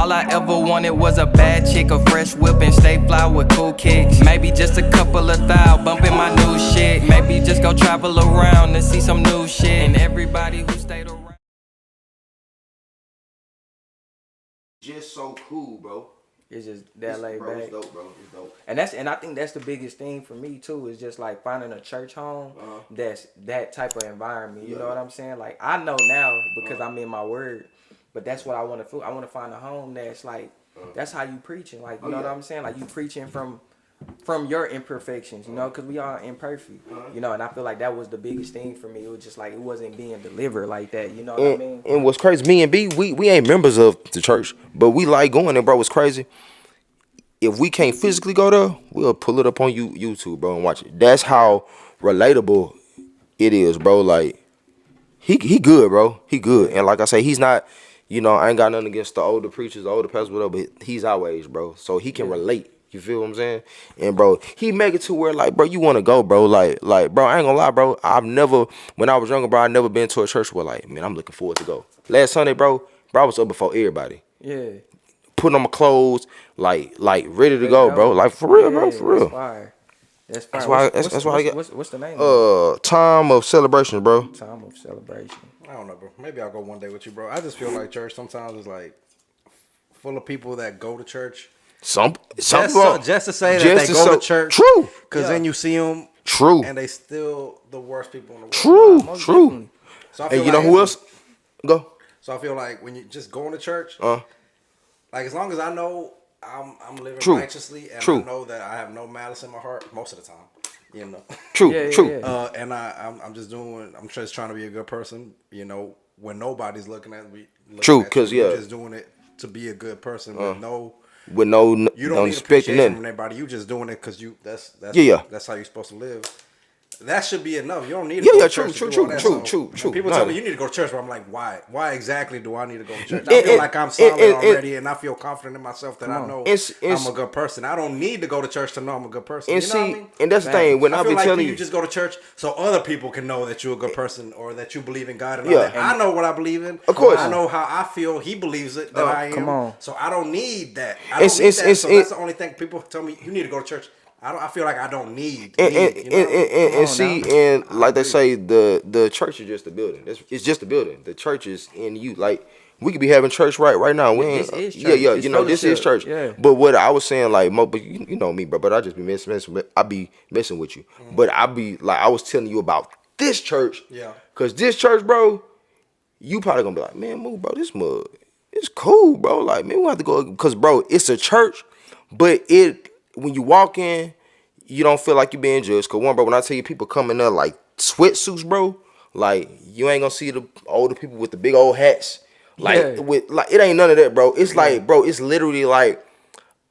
All I ever wanted was a bad chick, a fresh whip, and stay fly with cool kicks. Maybe just a couple of thou bumping my new shit. Maybe just go travel around and see some new shit. And everybody who stayed around. Just so cool, bro. It's just that laid back. It's dope, bro. It's dope. And I think that's the biggest thing for me too, is just like finding a church home that's that type of environment. You know what I'm saying? Like I know now because I'm in my word, but that's what I want to feel. I want to find a home that's like that's how you preaching. Like you know what I'm saying? Like you preaching from your imperfections, you know, because we are imperfect, you know, and I feel like that was the biggest thing for me. It was just like it wasn't being delivered like that, you know what I mean? And what's crazy, me and B, we ain't members of the church, but we like going there, bro. What's crazy? If we can't physically go there, we'll pull it up on YouTube, bro, and watch it. That's how relatable it is, bro. Like he good, bro. He good, and like I say, he's not. You know, I ain't got nothing against the older preachers, the older pastors, whatever. But he's our age, bro, so he can relate. You feel what I'm saying? And bro, he make it to where like, bro, you want to go, bro. Like, bro, I ain't gonna lie, bro. When I was younger, bro, I never been to a church where like, man, I'm looking forward to go. Last Sunday, bro, I was up before everybody. Yeah. Putting on my clothes, like ready to go, bro. Like for real, bro, for real. That's fire. That's fire. That's why I get. What's the name of it? Time of celebration, bro. Time of celebration. I don't know, bro. Maybe I'll go one day with you, bro. I just feel like church sometimes is like full of people that go to church. Some just to say that they go to church. True. Because then you see them. True. And they still the worst people in the world. True. True. So I feel and you know who else? Go. So I feel like when you just going to church, like as long as I know I'm living righteously and I know that I have no malice in my heart most of the time, you know. True. And I'm just trying to be a good person, you know, when nobody's looking at me. Because you're just doing it to be a good person with no. You don't need appreciation from anybody. You just doing it because that's how you're supposed to live. That should be enough. You don't need to go to church. True. People tell me you need to go to church, but I'm like, why? Why exactly do I need to go to church? I feel like I'm solid already, and I feel confident in myself that I know I'm a good person. I don't need to go to church to know I'm a good person. And you know what I mean? And that's the thing. When I feel be like telling you, just go to church so other people can know that you're a good person or that you believe in God. And all that. I know what I believe in. Of course, I know how I feel. He believes it that I am. Come on. So I don't need that. I don't need that. So that's the only thing people tell me. You need to go to church. I feel like I don't need. And like they say, the church is just a building. It's just a building. The church is in you. Like we could be having church right now. This is church. You know, this is church. Yeah. But what I was saying, like, but you know me, bro. But I just be messing. I be messing with you. But I be like, I was telling you about this church. Yeah. Cause this church, bro, you probably gonna be like, man, Mook, bro, this mug, it's cool, bro. Like, man, we have to go. Cause, bro, it's a church, but when you walk in, you don't feel like you're being judged. Cause one, bro, when I tell you people coming up like sweatsuits, bro, like you ain't gonna see the older people with the big old hats. Like it ain't none of that, bro. It's like, bro, it's literally like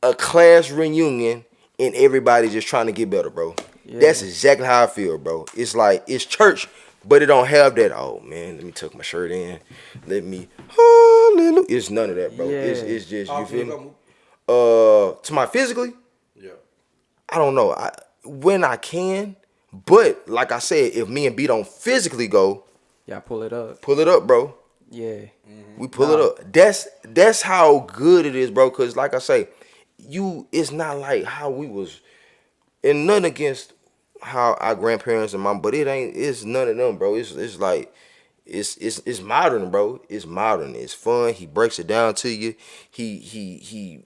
a class reunion and everybody just trying to get better, bro. Yeah. That's exactly how I feel, bro. It's like it's church, but it don't have that. Oh man, let me tuck my shirt in. Let me hallelujah. It's none of that, bro. Yeah. It's just you feel me? To my physically. I don't know when I can, but like I said, if me and B don't physically go, pull it up, bro. Yeah, we pull it up. That's how good it is, bro. Cause like I say, it's not like how we was, and nothing against how our grandparents and mom, but it's none of them, bro. It's like it's modern, bro. It's modern. It's fun. He breaks it down to you. He.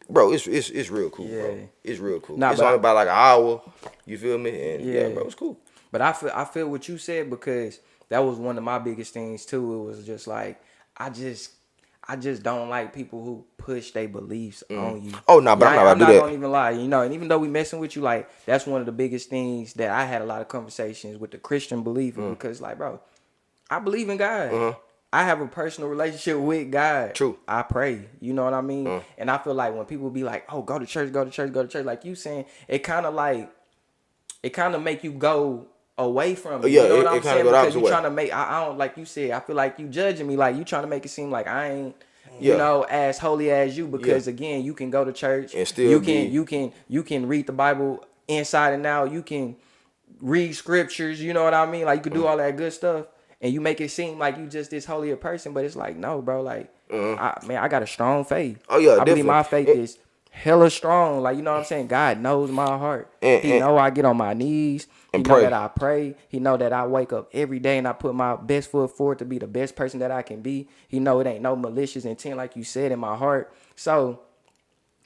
Bro, it's real cool, bro. It's real cool. It's only about like an hour. You feel me? And bro, it's cool. But I feel what you said because that was one of my biggest things too. It was just like I just don't like people who push their beliefs on you. Oh no, but I'm not about to do that. I don't even lie, you know. And even though we messing with you, like that's one of the biggest things that I had a lot of conversations with the Christian believer because, like, bro, I believe in God. I have a personal relationship with God. True. I pray. You know what I mean? And I feel like when people be like, oh, go to church, like you saying, it kind of make you go away from it. Yeah, you know what I'm kind saying? of go the Because opposite you way. trying to make, I don't, like you said, I feel like you judging me, like you trying to make it seem like I ain't, you know, as holy as you. Because again, you can go to church. And still you can read the Bible inside and out. You can read scriptures. You know what I mean? Like you can do all that good stuff. And you make it seem like you just this holier person, but it's like, no, bro, like I got a strong faith. Oh yeah, I definitely. believe my faith is hella strong. Like, you know what I'm saying? God knows my heart. He know I get on my knees. He know that I pray. He know that I wake up every day and I put my best foot forward to be the best person that I can be. He know it ain't no malicious intent, like you said, in my heart. So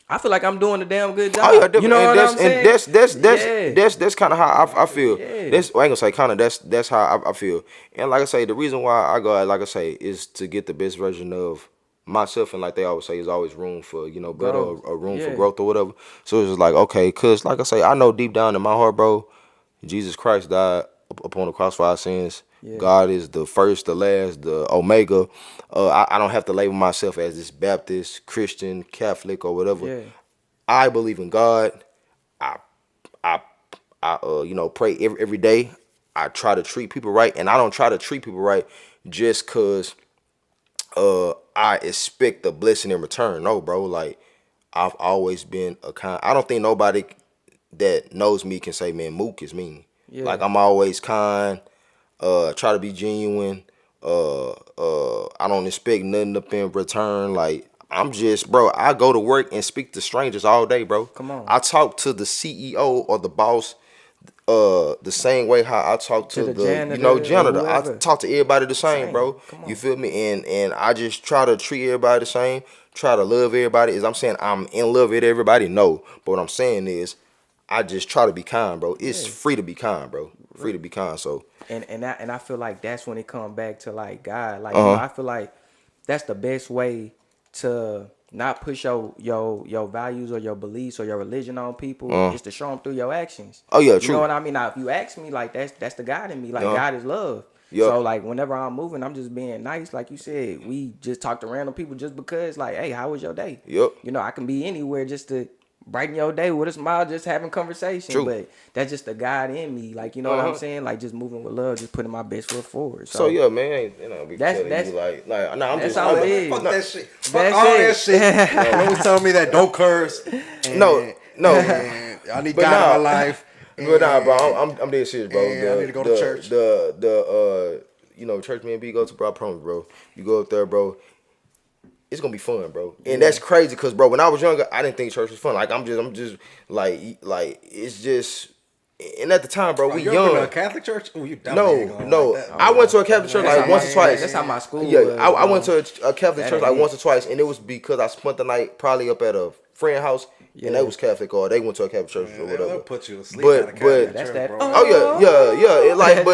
I feel like I'm doing a damn good job. Oh yeah, definitely. You know what I'm saying? That's kind of how I feel. Yeah. I ain't gonna say kind of. That's how I feel. And like I say, the reason why I go, like I say, is to get the best version of myself. And like they always say, there's always room for better or room for growth or whatever. So it's just like, okay, cause like I say, I know deep down in my heart, bro, Jesus Christ died upon the cross for our sins. Yeah. God is the first, the last, the Omega. I don't have to label myself as this Baptist, Christian, Catholic, or whatever. Yeah. I believe in God. I pray every day. I try to treat people right, and I don't try to treat people right just cause I expect a blessing in return. No, bro. Like, I've always been a kind. I don't think nobody that knows me can say, man, Mook is mean. Yeah. Like, I'm always kind. Try to be genuine. I don't expect nothing up in return. Like, I'm just, bro, I go to work and speak to strangers all day, bro. Come on. I talk to the CEO or the boss the same way how I talk to the janitor. I talk to everybody the same, bro. You feel me? And I just try to treat everybody the same. Try to love everybody. Is I'm saying I'm in love with everybody? No. But what I'm saying is I just try to be kind, bro. It's free to be kind, bro. Free to be kind. So and I feel like that's when it comes back to like God. Like, you know, I feel like that's the best way to not push your values or your beliefs or your religion on people. Is to show them through your actions. Oh yeah, true. You know what I mean? Now, if you ask me, like, that's the God in me. Like, God is love. Yep. So like whenever I'm moving, I'm just being nice. Like you said, we just talk to random people just because, like, hey, how was your day? Yep. You know, I can be anywhere just to brighten your day with a smile, just having conversation. True. But that's just the God in me. Like, you know what I'm saying? Like, just moving with love, just putting my best foot forward. So yeah, man, be telling you like no, I'm just all it is. Fuck that shit. Fuck all that shit. You always telling me that don't curse. No. I need God in my life. But nah, bro, I'm dead serious, bro. I need to go to church. Church me and B go to, bro. I promise, bro. You go up there, bro. It's gonna be fun, bro. And that's crazy, cause, bro, when I was younger, I didn't think church was fun. Like, I'm just like it's just. And at the time, bro, we you young. Been to a Catholic church? Oh, you no. Like I went to a Catholic church like once or twice. That's how my school was. Yeah, I went to a Catholic church like once or twice, and it was because I spent the night probably up at a friend house. Yeah. And they was Catholic, or they went to a Catholic church or whatever. They'll put you to sleep at a Catholic church, that. Bro. Oh yeah. Like,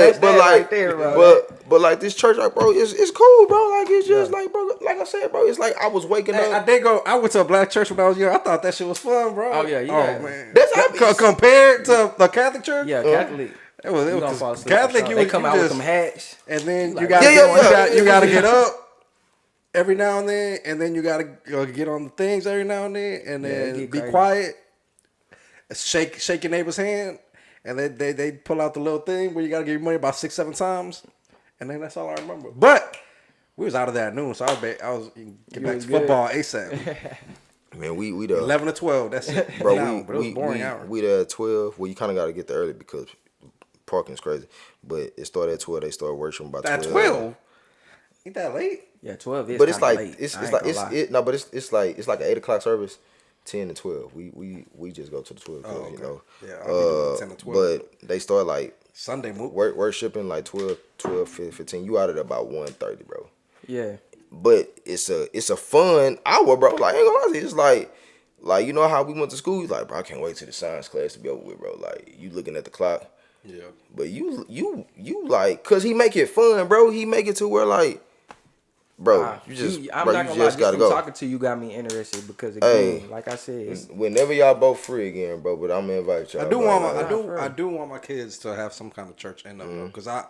but like this church, like, bro, it's cool, bro. Like, it's just like, bro, like I said, bro, it's like I was waking up. I went to a black church when I was young. I thought that shit was fun, bro. Oh yeah. Oh man, that's compared to the Catholic church. Yeah, Catholic. It was Catholic. They come out with some hats, and then you gotta get up every now and then you gotta get on the things every now and then be quiet. Shake your neighbor's hand, and they pull out the little thing where you gotta give your money about 6-7 times, and then that's all I remember. But we was out of there at noon, so I was get back to football ASAP. Man, we the 11 to 12. That's it, bro. But it was a boring hour. We there at 12. Well, you kind of got to get there early because parking's crazy. But it started at 12. They started worshiping by 12. At 12. Ain't that late? Yeah, 12 is. But it's like late. it's like an 8 o'clock service. 10 to 12. We just go to the 12 okay. You know. Yeah, I'll be 10 to 12. But they start like Sunday worshiping like 12, 15. You out at about 1:30, bro. Yeah. But it's a fun hour, bro. Like, ain't gonna lie, it's like you know how we went to school. Like, bro, I can't wait till the science class to be over with, bro. Like, you looking at the clock. Yeah. But you like, cause he make it fun, bro. He make it to where like. Bro, you just gotta go. Talking to you got me interested because again, like I said, whenever y'all both free again, bro. But I'm gonna invite y'all. I do want my kids to have some kind of church in them because I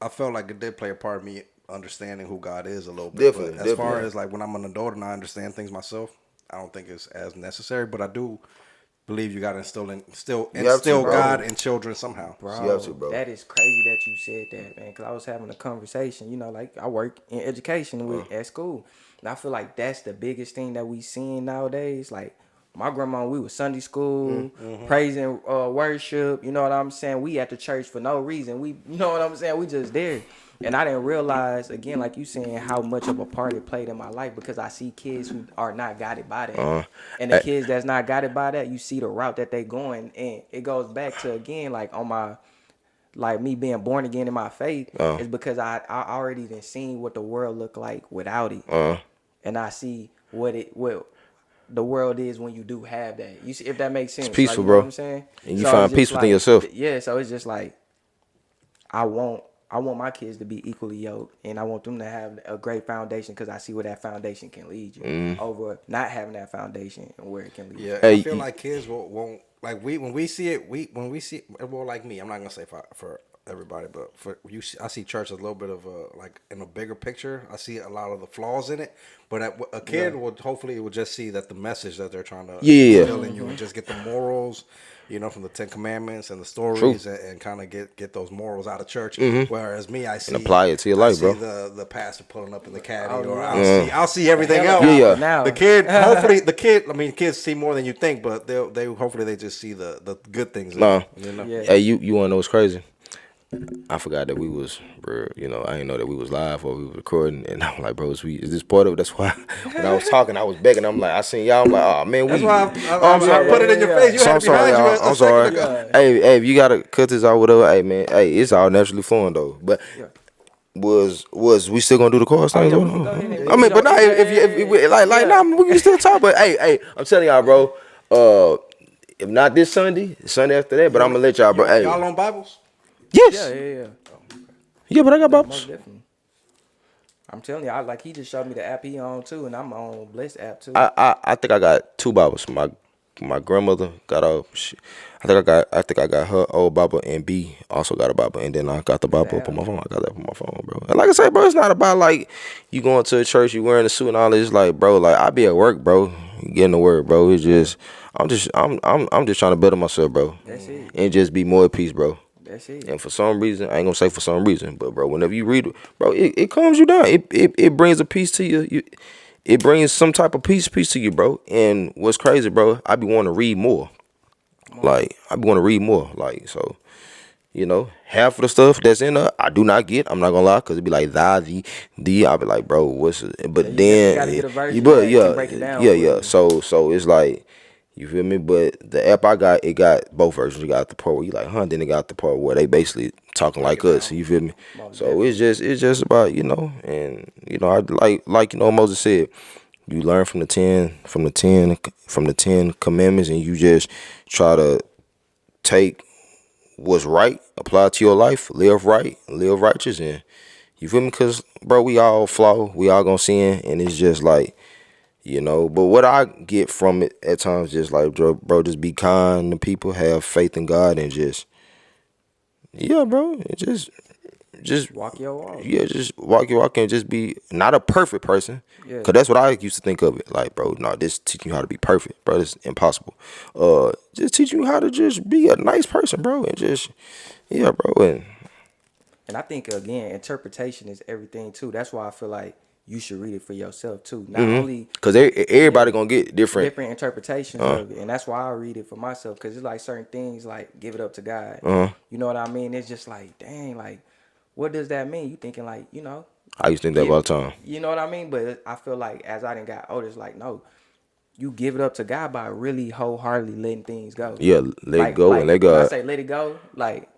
felt like it did play a part of me understanding who God is a little bit. Definitely. Far as like when I'm an adult and I understand things myself, I don't think it's as necessary. But I do believe you got to instill God in children somehow. Bro, that is crazy that you said that, man. Because I was having a conversation. You know, like I work in education at school, and I feel like that's the biggest thing that we seeing nowadays. Like my grandma, we was Sunday school, praising, worship. You know what I'm saying? We at the church for no reason. You know what I'm saying? We just there. And I didn't realize, again, like you saying, how much of a part it played in my life because I see kids who are not guided by that. And the kids that's not guided by that, you see the route that they going. And it goes back to, again, like on my, like me being born again in my faith is because I already done seen what the world look like without it. And I see what the world is when you do have that. You see, if that makes sense. It's peaceful, like, you bro. Know what I'm saying? And you find peace within yourself. Yeah, so it's just like I want my kids to be equally yoked, and I want them to have a great foundation because I see where that foundation can lead you over not having that foundation and where it can lead. Yeah, I feel like kids won't like when we see it. Well, like me, I'm not gonna say for everybody, but for you, I see church as a little bit of a like in a bigger picture. I see a lot of the flaws in it, but a kid will hopefully will just see that the message that they're trying to instill in you and just get the morals. You know, from the 10 Commandments and the stories, and kind of get those morals out of church. Whereas me, I see and apply it to your life, bro. The pastor pulling up in the caddy, or I'll see everything else. Now. The kid, hopefully, I mean, kids see more than you think, but they hopefully they just see the good things. You know? Hey, you want to know what's crazy? I forgot that we was, you know, I didn't know that we was live or we was recording, and I'm like, bro, is this part of it? That's why when I was talking, I was begging. I'm like, I seen y'all. I'm like, oh man, that's why I put it in your face. You had it behind you. I'm sorry. Hey, if you gotta cut this out, whatever. Hey man, hey, it's all naturally flowing though. But was we still gonna do the chorus thing? I mean, but not if we can still talk. But hey, I'm telling y'all, bro. If not this Sunday after that. But I'm gonna let y'all, bro. Hey, y'all on Bibles? Yes. Yeah. Yeah, but I got Bibles. Most definitely. I'm telling you, like he just showed me the app he on too, and I'm on Bliss app too. I think I got 2 Bibles. My grandmother got I think I got her old Bible, and B also got a Bible, and then I got the Bible up on my phone. I got that up on my phone, bro. And like I said, bro, it's not about like you going to a church, you wearing a suit and all this. Like, bro, like I be at work, bro, getting to work, bro. It's just I'm just trying to better myself, bro. That's it. And just be more at peace, bro. That's it. And for some reason, I ain't gonna say for some reason, but bro, whenever you read it, bro, it calms you down. It brings a peace to you. It brings some type of peace to you, bro. And what's crazy, bro, I be wanting to read more. Like, I be wanting to read more. Like, so, you know, half of the stuff that's in there, I do not get. I'm not gonna lie, cause it be like the. I be like, bro, what's it? But then, you gotta get a version to break it down. Yeah. So it's like. You feel me? But the app I got, it got both versions. You got the part where you like, then it got the part where they basically talking like us. You feel me? So it's just about, you know, and you know, I like you know Moses said, you learn from the 10 commandments, and you just try to take what's right, apply it to your life, live right, live righteous, and you feel me? Cause bro, we all flaw, we all gonna sin, and it's just like. You know, but what I get from it at times, just like, bro, just be kind to people, have faith in God, and just, bro, and just walk your walk. Yeah, just walk your walk and just be not a perfect person. Yeah. Cause that's what I used to think of it. Like, bro, no, this teaching you how to be perfect, bro. It's impossible. Just teaching you how to just be a nice person, bro, and just, bro, and I think again, interpretation is everything too. That's why I feel like. You should read it for yourself too. Not only because everybody gonna get different interpretations of it, and that's why I read it for myself. Because it's like certain things, like give it up to God. You know what I mean? It's just like, dang, like what does that mean? You thinking like, you know? I used to think that all the time. You know what I mean? But I feel like as I done got older, it's like no, you give it up to God by really wholeheartedly letting things go. Yeah, let it go and let God. When I say let it go, like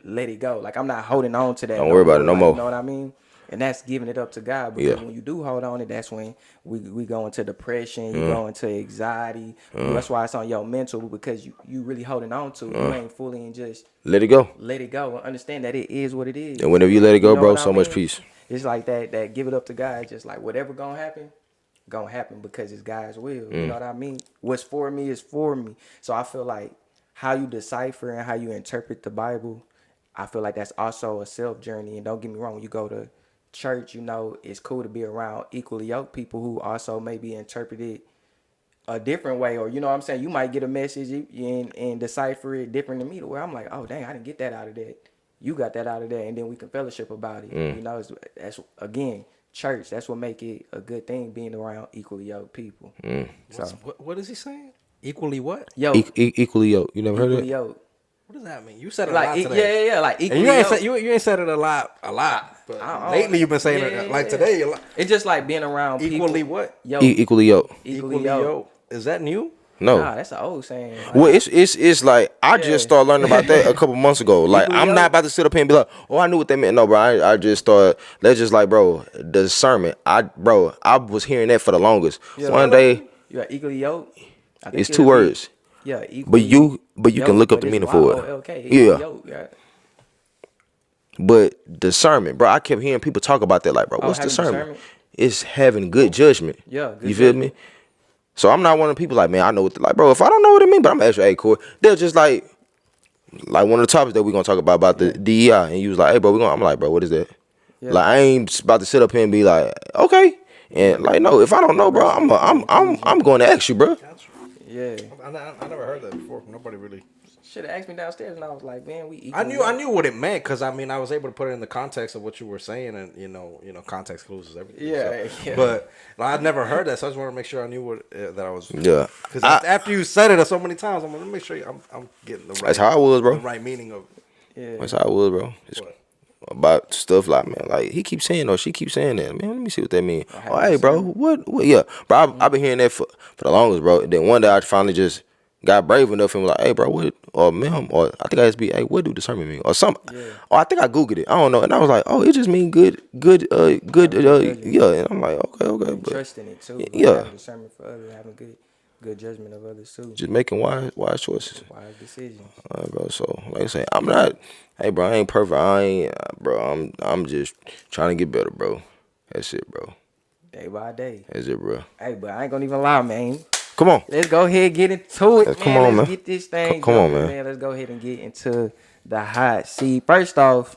let it go. Like I'm not holding on to that. Don't worry about it no more. You know what I mean? And that's giving it up to God, because when you do hold on it, that's when we go into depression, you go into anxiety. That's why it's on your mental, because you really holding on to it. You ain't fully and just let it go. Let it go. Understand that it is what it is. And whenever you let it go, bro, so much peace. It's like that give it up to God. It's just like whatever gonna happen because it's God's will. You know what I mean? What's for me is for me. So I feel like how you decipher and how you interpret the Bible, I feel like that's also a self journey. And don't get me wrong, when you go to church, you know, it's cool to be around equally yoked people who also maybe interpret it a different way, or you know what I'm saying, you might get a message and decipher it different than me, to where I'm like, oh dang, I didn't get that out of that, you got that out of that, and then we can fellowship about it. You know, that's again church. That's what make it a good thing, being around equally yoked people. So what is he saying? Equally what? Equally yoked. You never heard of it? Yoked. What does that mean? You said it like, a lot today. Yeah, like equally you ain't said it a lot. But lately you've been saying it like today. A lot. It's just like being around equally people. What? Equally yoked. Equally yoked. Is that new? No. Nah, that's an old saying. Like, well, it's like I just started learning about that a couple months ago. Like I'm not about to sit up here and be like, oh, I knew what that meant. No, bro, I just started. That's just like, bro, the discernment. I was hearing that for the longest. One day, you are equally yoked. It's 2 words. Yeah, equally. But you can look up the meaning for it. Yeah. But discernment, bro. I kept hearing people talk about that. Like, bro, what's discernment? It's having good judgment. Yeah, you feel me? So I'm not one of the people like, man, I know what like, bro, if I don't know what it means, but I'm asking, hey, Corey, they're just like one of the topics that we're gonna talk about the DEI, and you was like, hey, bro, I'm like, bro, what is that? Yeah. Like, I ain't about to sit up here and be like, okay, and like, no, if I don't know, bro, I'm going to ask you, bro. Yeah, I never heard that before. Nobody really. Should have asked me downstairs, and I was like, "Man, we." I knew what it meant because I was able to put it in the context of what you were saying, and you know, context clues is everything. Yeah, so. But I'd never heard that, so I just wanted to make sure I knew what that I was. Yeah, because after you said it so many times, I'm gonna make sure I'm getting the right. That's how I was, bro. The right meaning of it. Yeah, that's how I was, bro. About stuff like, man, like he keeps saying or she keeps saying that, man. Let me see what that means. Oh, hey, bro, what? Yeah, bro, I've been hearing that for the longest, bro. And then one day I finally just got brave enough and was like, hey, bro, what? Or ma'am, or I think I just be, hey, what do discernment mean? Or something. Yeah. Or I think I Googled it. I don't know. And I was like, oh, it just means good, yeah. And I'm like, okay. But trusting it too. Yeah. Having discernment for others, having good judgment of others too. Just making wise choices. Wise decisions. All right, bro. So, like I say, I'm not, hey, bro, I ain't perfect. Bro, I'm just trying to get better, bro. That's it, bro. Day by day. That's it, bro. Hey, but I ain't gonna even lie, man. Come on. Let's go ahead and get into it, man. Come on, Let's get this thing Come on, man. Let's go ahead and get into the hot seat. First off,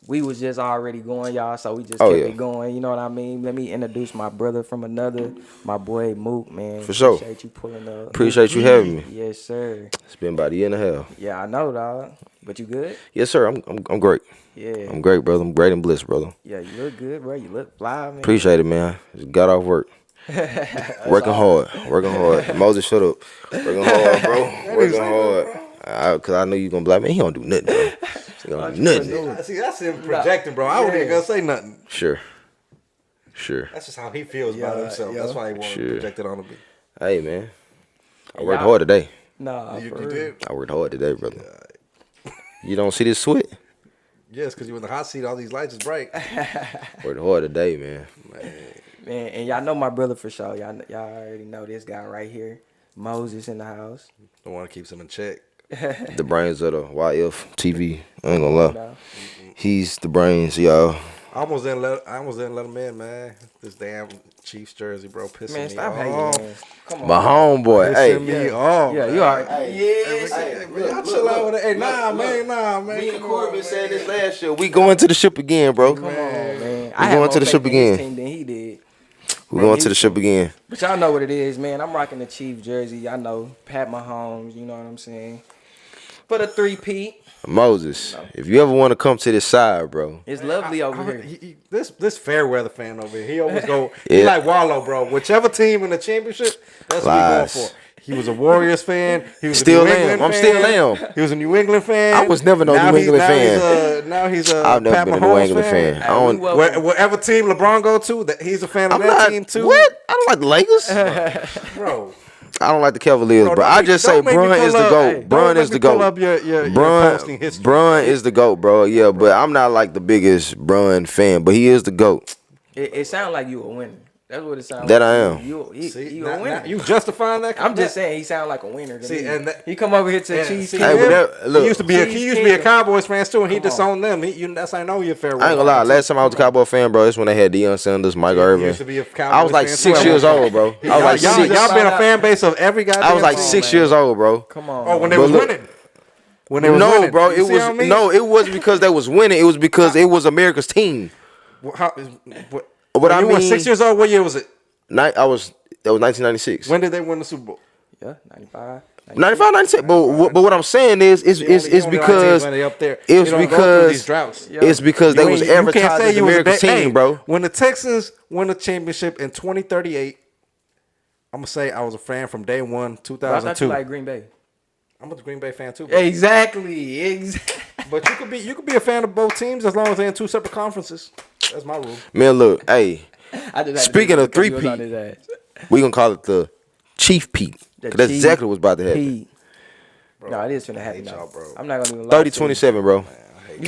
we was just already going, y'all, so we just kept it going. You know what I mean? Let me introduce my brother from another, my boy Mook, man. For sure. Appreciate you pulling up. Appreciate you having me. Yes, sir. It's been about a year and a half. Yeah, I know, dog. But you good? Yes, sir. I'm great. Yeah. I'm great, brother. I'm great and blessed, brother. Yeah, you look good, bro. You look fly, man. Appreciate it, man. Just got off work. Working hard. Moses, shut up. Working hard, bro. Working hard. Cause I know you gonna be like, man, he don't do nothing, bro. He don't do nothing. See, that's him projecting, bro. I wasn't even gonna say nothing. Sure. That's just how he feels about himself. That's why he wanted to project it on me. Hey, man. I worked hard today. Nah, you did? I worked hard today, brother. You don't see this sweat? Yes, because you're in the hot seat. All these lights is bright. Worked hard today, man. Man, and y'all know my brother for sure. Y'all already know this guy right here. Moses in the house. The one that keeps him in check. The brains of the YF TV. I ain't gonna lie. He's the brains, y'all. I almost didn't let him in, man. This damn Chiefs jersey, bro, pissing me off. Stop hating, man. Come on. My homeboy, hey. Me off. Yeah, you are. Y'all chill out with it. Hey, nah, man. Me and Corey been saying this last year. We going to the ship again, bro. Come on, man. We going to the ship again. Than he did. We going to the ship again. But y'all know what it is, man. I'm rocking the Chiefs jersey. Y'all know Pat Mahomes. You know what I'm saying? For the 3-peat. Moses, if you ever want to come to this side, bro. It's lovely over here. This fair weather fan over here, he always go, he like Wallow, bro. Whichever team in the championship, that's what he going for. He was a Warriors fan. He was still a New England fan. I'm still am. He was a New England fan. I was never no New England fan. Now he's a I've never Pat been a Mahomes New England fan. I don't. Whatever team LeBron go to, he's a fan of that team too. What? I don't like the Lakers, bro. I don't like the Cavaliers, bro. I just say Brun is the GOAT. Brun is the GOAT. Brun is the GOAT, bro. Yeah, but I'm not like the biggest Brun fan, but he is the GOAT. It sounds like you a winner. That's what it sounds that like. I am. You a winner. You justifying that? I'm just saying he sound like a winner. See, and he come over here to the Chiefs. He used to be a Cowboys fan too, and he disowned them. That's how I know you're fair. I ain't gonna lie. Last time I was a Cowboy fan, bro, it's when they had Deion Sanders, Michael Irvin. Used to be a Cowboys I was like 6 years old, bro. I was like 6. Y'all been a fan base of every guy. I was like 6 years old, bro. Come on. Oh, when they was winning. When they was winning. Bro. It was it wasn't because they was winning. It was because it was America's team. What I mean, you were 6 years old. What year was it? That was 1996. When did they win the Super Bowl? Yeah, 95. 95, 96. But what I'm saying is because it's because they was advertised as America's team, bro. When the Texans won the championship in 2038, I'm gonna say I was a fan from day one, 2002. Bro, I thought you like Green Bay. I'm a Green Bay fan too. Bro. Exactly. But you could be a fan of both teams as long as they're in 2 separate conferences. That's my rule. Man, look, hey. Speaking of 3-peat, we gonna call it the Chief Peat. That's exactly what's about to happen. Bro, no, it is finna happen, bro. I'm not gonna even lie. 30-27, bro.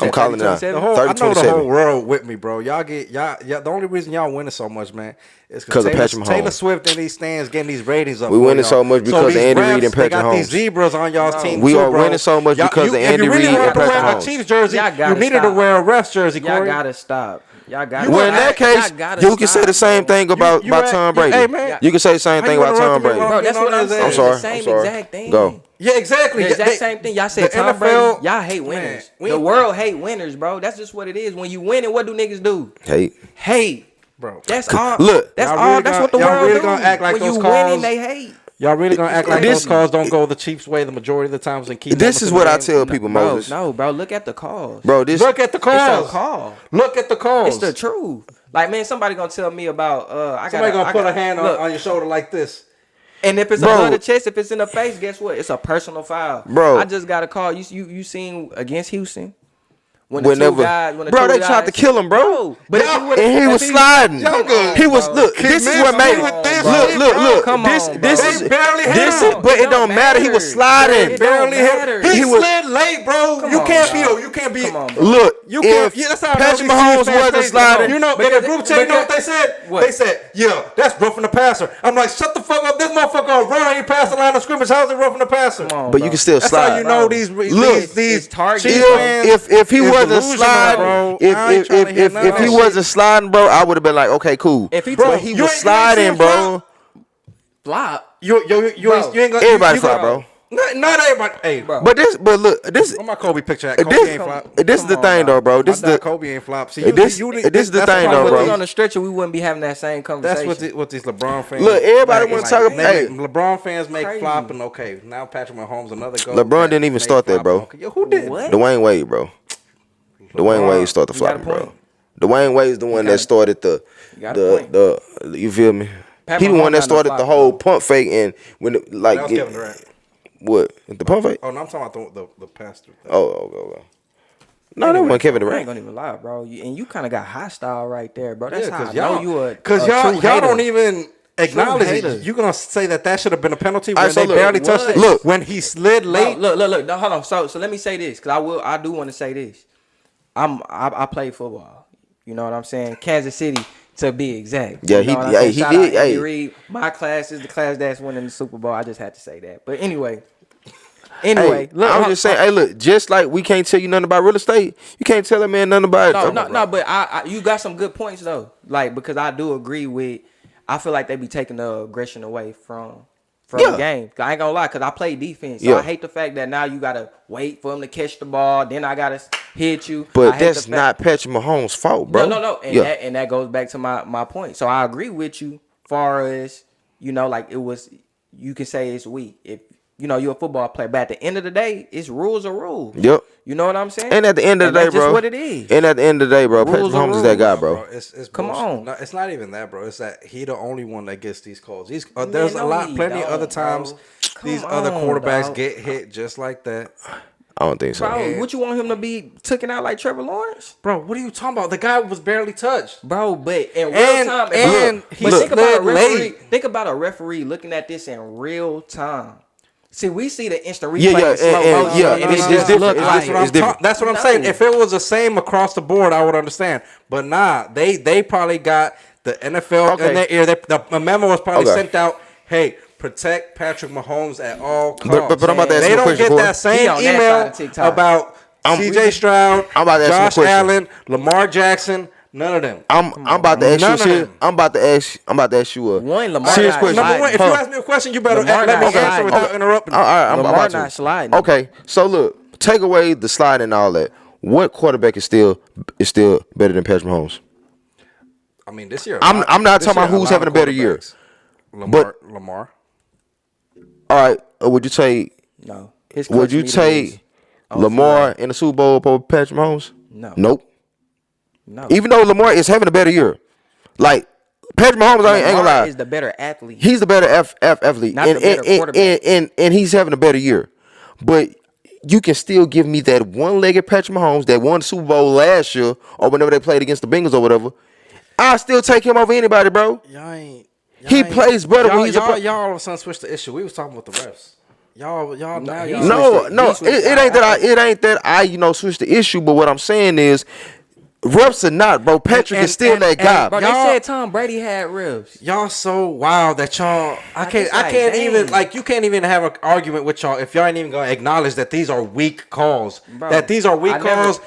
I'm calling it out. I know the whole world with me, bro. Y'all the only reason y'all winning so much, man, is because Taylor Swift in these stands getting these ratings up. We winning so much because of Andy Reid and Patrick Mahomes. They got these zebras on y'all's team. We are winning so much because of Andy Reid and Patrick Mahomes. If you really wanted to wear a Chiefs jersey, you needed to wear a refs jersey, Corey. Y'all gotta stop. Well, in that case, you can say the same thing about Tom Brady. Hey, man. You can say the same thing about Tom Brady. Bro, that's what I'm saying. I'm sorry. The same exact thing. Go. Yeah, exactly. The exact same thing. Y'all said Tom Brady. Y'all hate winners. The world hate winners, bro. That's just what it is. When you win it, what do niggas do? Hate. Bro. That's all. Look. That's all. That's what the world really do. Gonna act like when those you calls, winning, they hate. Y'all really gonna act like those calls don't go the Chiefs' way the majority of the times and keep. This is what I tell people, Moses. No, bro. Look at the calls. Bro, look at the calls. It's a call. Look at the calls. It's the truth. Like, man, somebody gonna tell me about somebody gonna put a hand on your shoulder like this. And if it's above the chest, if it's in the face, guess what? It's a personal foul. Bro, I just got a call. You seen against Houston? When they tried to kill him, bro. But and he was sliding. He was this is what made it. Look. This is but it don't matter. He was sliding. Barely hit. He slid late, bro. You can't be. Look, if Patrick Mahomes wasn't sliding, you know, in the group chat, you know what they said? They said, "Yeah, that's roughing the passer." I'm like, "Shut the fuck up! This motherfucker gonna run. He passed the line of scrimmage. How's it roughing the passer?" But you can still slide. That's how you know these targets. If he wasn't sliding, if he wasn't sliding, bro, I would have been like, okay, cool. If he was sliding, bro. Flop. You ain't gonna. Everybody flop, bro. Not everybody. Hey, bro. But look, this. Where my Kobe picture at? Kobe ain't flop. This is the thing, though, bro. This is the Kobe ain't flop. See, this is the thing, though, bro. If we on the stretcher, we wouldn't be having that same conversation. That's what these LeBron fans. Look, everybody want to talk about. Hey, LeBron fans make flopping okay. Now Patrick Mahomes another goal. LeBron didn't even start that, bro. Who did? Dwayne Wade, bro. Dwayne Wade started the flopping, bro. Dwayne Wade's the one that started the you feel me? He the one that started the whole pump fake and when that was Kevin Durant. What? The pump fake? Oh no, I'm talking about the pastor. Oh. No, that wasn't Kevin Durant. I ain't gonna even lie, bro. You kind of got hostile right there, bro. That's how I know you a because y'all don't even acknowledge it. You gonna say that should have been a penalty when they barely touched it? Look, when he slid late. Look. No, hold on. So let me say this because I do want to say this. I play football. You know what I'm saying? Kansas City to be exact. Yeah, he did. Andy Reid. My class is the class that's winning the Super Bowl. I just had to say that. But anyway, look, I'm just saying. Hey, look, just like we can't tell you nothing about real estate, you can't tell a man nothing about. No. But I you got some good points though. Like because I do agree with. I feel like they be taking the aggression away from the game. I ain't gonna lie, because I play defense. So I hate the fact that now you got to wait for him to catch the ball. Then I got to hit you. But that's not Patrick Mahomes' fault, bro. No. And that goes back to my point. So I agree with you far as, like it was, you can say it's weak. If, you're a football player. But at the end of the day, it's rules are rules. Yep. You know what I'm saying? And at the end of the day, bro. That's just what it is. And at the end of the day, bro, Patrick Mahomes is that guy, bro. Come on. No, it's not even that, bro. It's that he the only one that gets these calls. There's plenty of other times these other quarterbacks get hit just like that. I don't think so. Bro, what you want him to be taken out like Trevor Lawrence? Bro, what are you talking about? The guy was barely touched. Bro, but in real time. Think about a referee looking at this in real time. See, we see the instant replay. It's different. That's what I'm saying. If it was the same across the board, I would understand. But nah, they probably got the NFL in their ear. The memo was probably sent out. Hey, protect Patrick Mahomes at all costs. But I'm about to ask you a question. They don't get that same email about C.J. Stroud, Josh Allen, Lamar Jackson. None of them. I'm about to ask you. I'm about to ask you a serious question. Number one, if you ask me a question, you better let me answer without interrupting. All right, Lamar not sliding. Okay, so look, take away the slide and all that. What quarterback is still better than Patrick Mahomes? I mean, this year. I'm not talking about who's having a better year. Lamar. All right, would you take? No. Would you take Lamar in the Super Bowl over Patrick Mahomes? No. Nope. No. Even though Lamar is having a better year, like Patrick Mahomes, I ain't gonna lie, is the better athlete. He's the better athlete, Not the better quarterback. And he's having a better year. But you can still give me that one-legged Patrick Mahomes that won the Super Bowl last year or whenever they played against the Bengals or whatever. I still take him over anybody, bro. He plays better when he's y'all all of a sudden switched the issue. We was talking about the refs. Y'all now it ain't that I switch the issue, but what I'm saying is refs are not, bro. Patrick is still that guy. Bro, they said Tom Brady had refs. Y'all so wild that y'all I can't even you can't even have an argument with y'all if y'all ain't even gonna acknowledge that these are weak calls. Bro, that these are weak calls.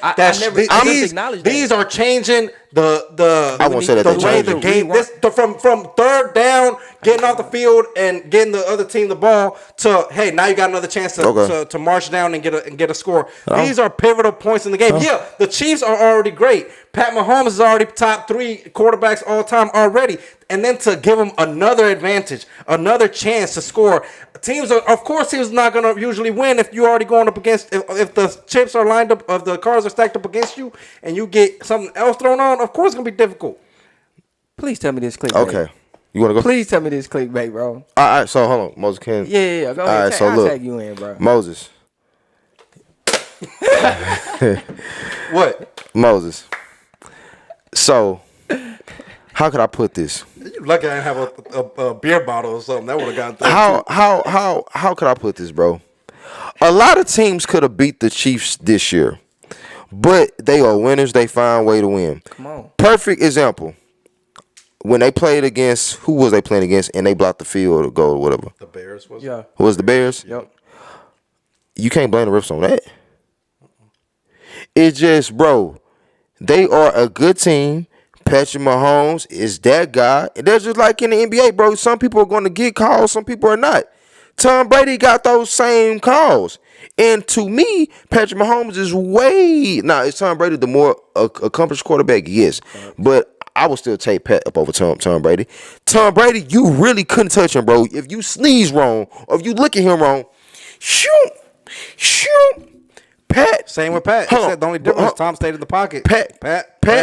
These are changing I won't say that the way the game from third down, getting off the field and getting the other team the ball to hey, now you got another chance to march down and get a score. These are pivotal points in the game. Yeah, the Chiefs are already great. Pat Mahomes is already top 3 quarterbacks all time already. And then to give him another advantage, another chance to score. Teams not going to usually win if you're already going up against, if the chips are lined up, if the cards are stacked up against you and you get something else thrown on, of course it's going to be difficult. Please tell me this clickbait. Okay. You want to go? Please tell me this clickbait, bro. All right, so hold on. Moses can. Yeah. Go ahead. All right, so I'll look. tag you in, bro. Moses. What? Moses. So, how could I put this? You lucky I didn't have a beer bottle or something. That would have gotten through. How could I put this, bro? A lot of teams could have beat the Chiefs this year, but they are winners. They find a way to win. Come on. Perfect example. When they played against, who was they playing against, and they blocked the field or goal or whatever? The Bears was. Yeah. Was the Bears? Yep. You can't blame the refs on that. It's just, bro, they are a good team. Patrick Mahomes is that guy. And that's just like in the NBA, bro. Some people are going to get calls, some people are not. Tom Brady got those same calls. And to me, Patrick Mahomes is is Tom Brady the more accomplished quarterback? Yes. But I would still take Pat up over Tom Brady. Tom Brady, you really couldn't touch him, bro. If you sneeze wrong or if you look at him wrong, shoot. Pat. Same with Pat. Except the only difference is Tom stayed in the pocket. Pat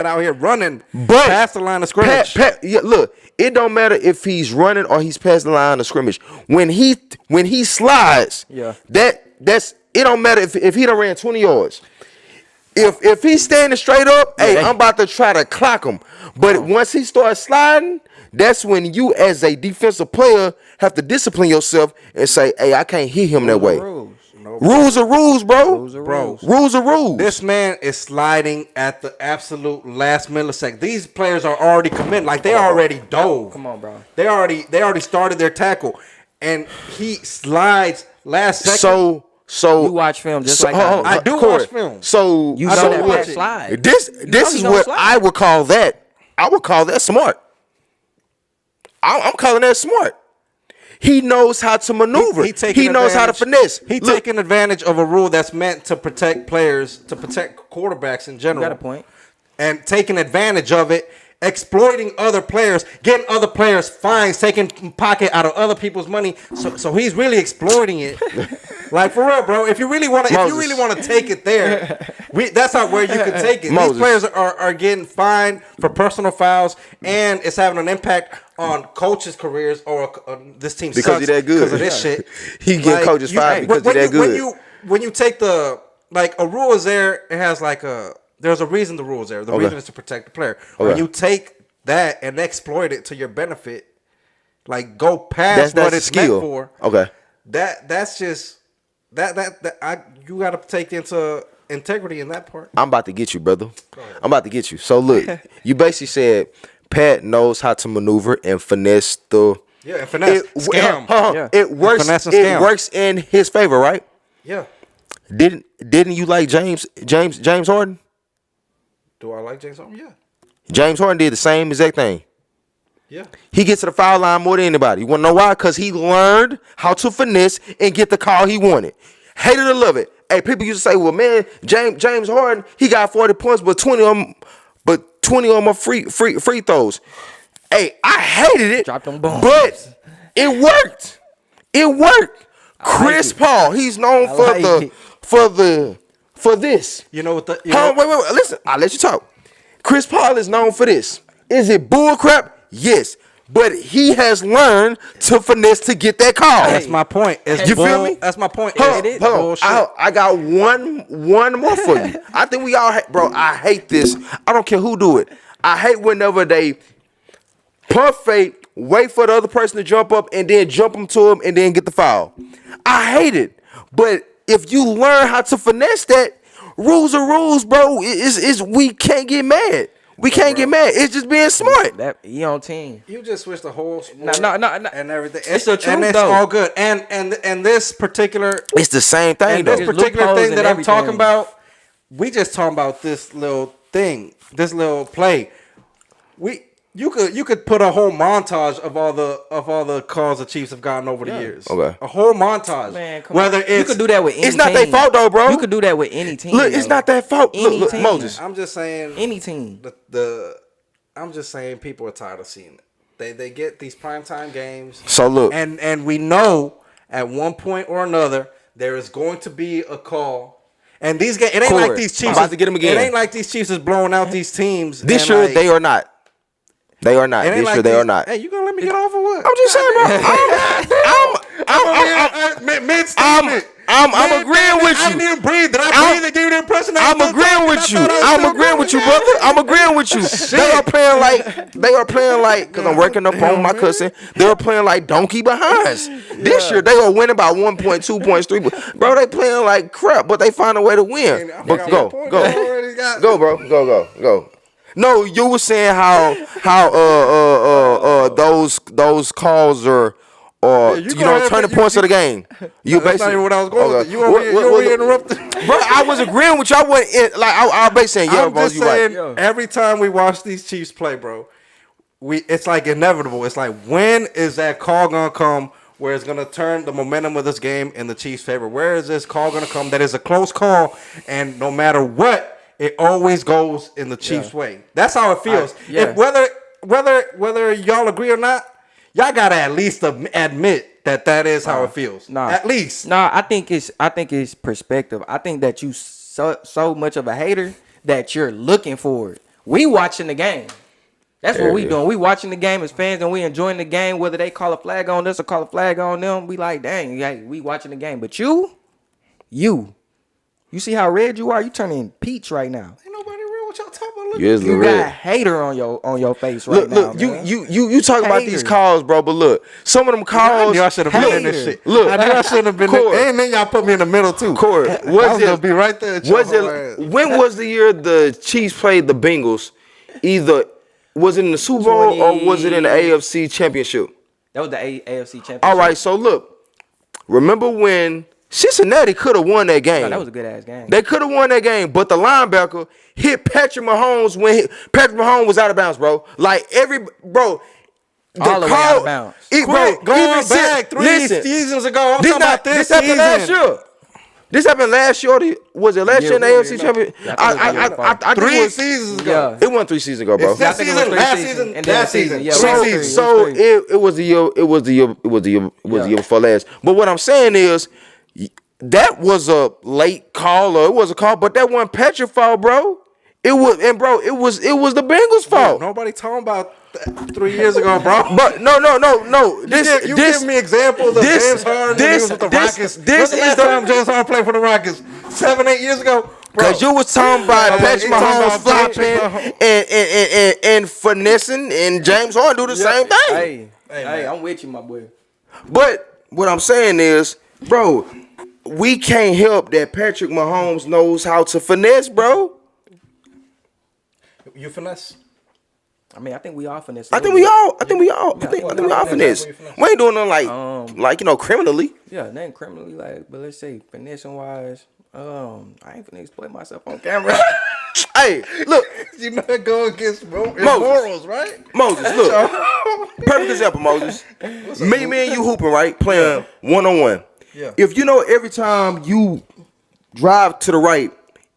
out here running past the line of scrimmage. Look, it don't matter if he's running or he's past the line of scrimmage. When he slides, that's it don't matter if he done ran 20 yards. If he's standing straight up, I'm about to try to clock him. But once he starts sliding, that's when you as a defensive player have to discipline yourself and say, hey, I can't hit him that way. Rules are rules, bro. Rules are rules. This man is sliding at the absolute last millisecond. These players are already committed. Like they already dove. Come on, bro. They already started their tackle. And he slides last second. So you watch film just like I do watch film. So you saw that Pat slide. This is what I would call that. I would call that smart. I'm calling that smart. He knows how to maneuver. He knows how to finesse. He's taking advantage of a rule that's meant to protect players, to protect quarterbacks in general. You got a point. And taking advantage of it, exploiting other players, getting other players fines, taking pocket out of other people's money. So he's really exploiting it. Like for real, bro. If you really want to take it there, that's not where you can take it. These players are getting fined for personal fouls, and it's having an impact on coaches' careers or this team because he's that good. Because of this shit. He getting coaches fired because he's that good. When you take a rule is there, it has there's a reason the rule is there. The reason is to protect the player. Okay. When you take that and exploit it to your benefit, go past what it's meant for. Okay. That's just you got to take into integrity in that part. I'm about to get you, brother. I'm about to get you. So look, you basically said Pat knows how to maneuver and finesse the finesse scam. It works. It works in his favor, right? Yeah. Didn't you like James Harden? Do I like James Harden? Yeah. James Harden did the same exact thing. Yeah. He gets to the foul line more than anybody. You want to know why? Because he learned how to finesse and get the call he wanted. Hate it or love it. Hey, people used to say, well, man, James Harden, he got 40 points, but 20 of them are free throws. Hey, I hated it. Dropped them bombs. But it worked. Chris Paul, he's known for this. You know what wait, listen, I'll let you talk. Chris Paul is known for this. Is it bull crap? Yes. But he has learned to finesse to get that call. That's my point. You feel me? That's my point. Hold on. I got one more for you. I think we all bro, I hate this. I don't care who do it. I hate whenever they pump fake, wait for the other person to jump up, and then jump them to him and then get the foul. I hate it. But if you learn how to finesse that, rules are rules, bro. We can't get mad. We can't get mad. It's just being smart. That you on team. You just switched the whole sport no, and everything. It's the truth, and it's though. all good. And this particular, it's the same thing. This though. particular thing that I'm talking about, we just talking about this little thing, this little play. You could put a whole montage of all the calls the Chiefs have gotten over the years. Okay. A whole montage. Man, come Whether on. it's You could do that with any It's not team. their fault though, bro. You could do that with any team. Look, it's not their fault. Look, team. Moses. I'm just saying Any team. I'm just saying people are tired of seeing it. They get these primetime games. So look. And we know at one point or another there is going to be a call. And these games, it ain't like these Chiefs. I'm about to get them again. It ain't like these Chiefs is blowing out these teams. This year they are not. They are not. This year they are not. Hey, you gonna let me get off or what? I'm just saying, bro. I'm agreeing with you. I didn't even breathe. Did I breathe and give you the impression that I'm agreeing with you. I'm agreeing with you, brother. I'm agreeing with you. They are playing like, because I'm working up on my cousin. They are playing like donkey behinds. This year they are winning by 1.2 points, 3. Bro, they playing like crap, but they find a way to win. But go, bro, go. No, you were saying how those calls are turning points of the game. That's not even what I was going with. You over here interrupting. Bro, I was agreeing with you. I wasn't I was basically saying, yeah, I'm bro, just you saying, right. every time we watch these Chiefs play, bro, it's like inevitable. It's like, when is that call gonna come where it's gonna turn the momentum of this game in the Chiefs' favor? Where is this call gonna come that is a close call, and no matter what, it always goes in the Chiefs' way? That's how it feels. If whether y'all agree or not, y'all gotta at least admit that is how it feels. At least. I think it's perspective. I think that you so much of a hater that you're looking for it. We watching the game. That's what we doing. We watching the game as fans, and we enjoying the game. Whether they call a flag on us or call a flag on them, we like, dang, hey, we watching the game. But you see how red you are? You turning peach right now. Ain't nobody real. What y'all talking about? You got a hater on your face right now. Look, you talking about these calls, bro, but look, some of them calls. I knew I should have been in this shit. Look, I knew I shouldn't have been in. And then y'all put me in the middle too. Corey, I was gonna be right there. When was the year the Chiefs played the Bengals? Either was it in the Super Bowl or was it in the AFC Championship? That was the AFC Championship. All right, so look, remember when Cincinnati could have won that game? No, that was a good ass game. They could have won that game, but the linebacker hit Patrick Mahomes when Patrick Mahomes was out of bounds, bro. Like all the way out of bounds. Going back 3 seasons ago. I'm talking about this season. Happened last year. This happened last year. Was it last year in the AFC Championship? I 3 seasons ago. It wasn't 3 seasons ago, bro. Last season, and last season. Yeah, 3 seasons. So it was the year before last. But what I'm saying is, that was a late call, or it was a call, but that wasn't Patrick's fault, bro. It was the Bengals' fault. Nobody talking about 3 years ago, bro. But no. You give me examples of James Harden with the Rockets. When's the last time James Harden played for the Rockets? 7-8 years ago. Because you was talking about Patrick Mahomes flopping and finessing, and James Harden do the same thing. Hey, I'm with you, my boy. But what I'm saying is, bro, we can't help that Patrick Mahomes knows how to finesse, bro. You finesse? I mean, I think we all finesse. I think we all finesse. We ain't doing nothing like criminally. Yeah, nothing criminally, but let's say finessing wise. I ain't finna exploit myself on camera. Hey, look, you know that go against morals, right? Moses, look, perfect example, Moses. Me and you hooping, right? Playing 1-on-1. Yeah. If you know every time you drive to the right,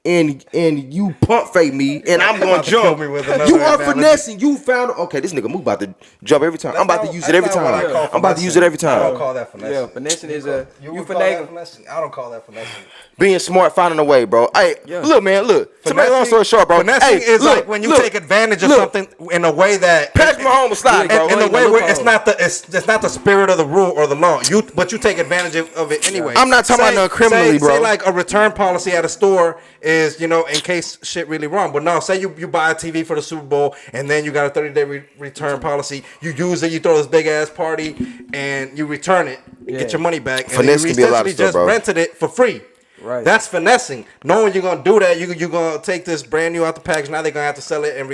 and you pump fake me, and I'm gonna jump. You are finessing. You found okay. This nigga Mook about to jump every time. I'm about to use it every time. I'm about to use it every time. I don't call that finessing. Yeah, finessing is a you finessing. I don't call that finessing. Being smart, finding a way, bro. Hey, look, man, look. To make a long story short, bro. Finessing is like when you take advantage of something in a way that Patrick Mahomes slide, bro. In a way where it's not the spirit of the rule or the law. But you take advantage of it anyway. I'm not talking about nothing criminally, bro. Say like a return policy at a store is, in case shit really wrong. But no, say you buy a TV for the Super Bowl and then you got a 30-day return policy. You use it, you throw this big ass party, and you return it, and get your money back. Finesse can be a lot of stuff, bro. Rented it for free. Right. That's finessing. Knowing you're gonna do that, you're gonna take this brand new out the package. Now they're gonna have to sell it and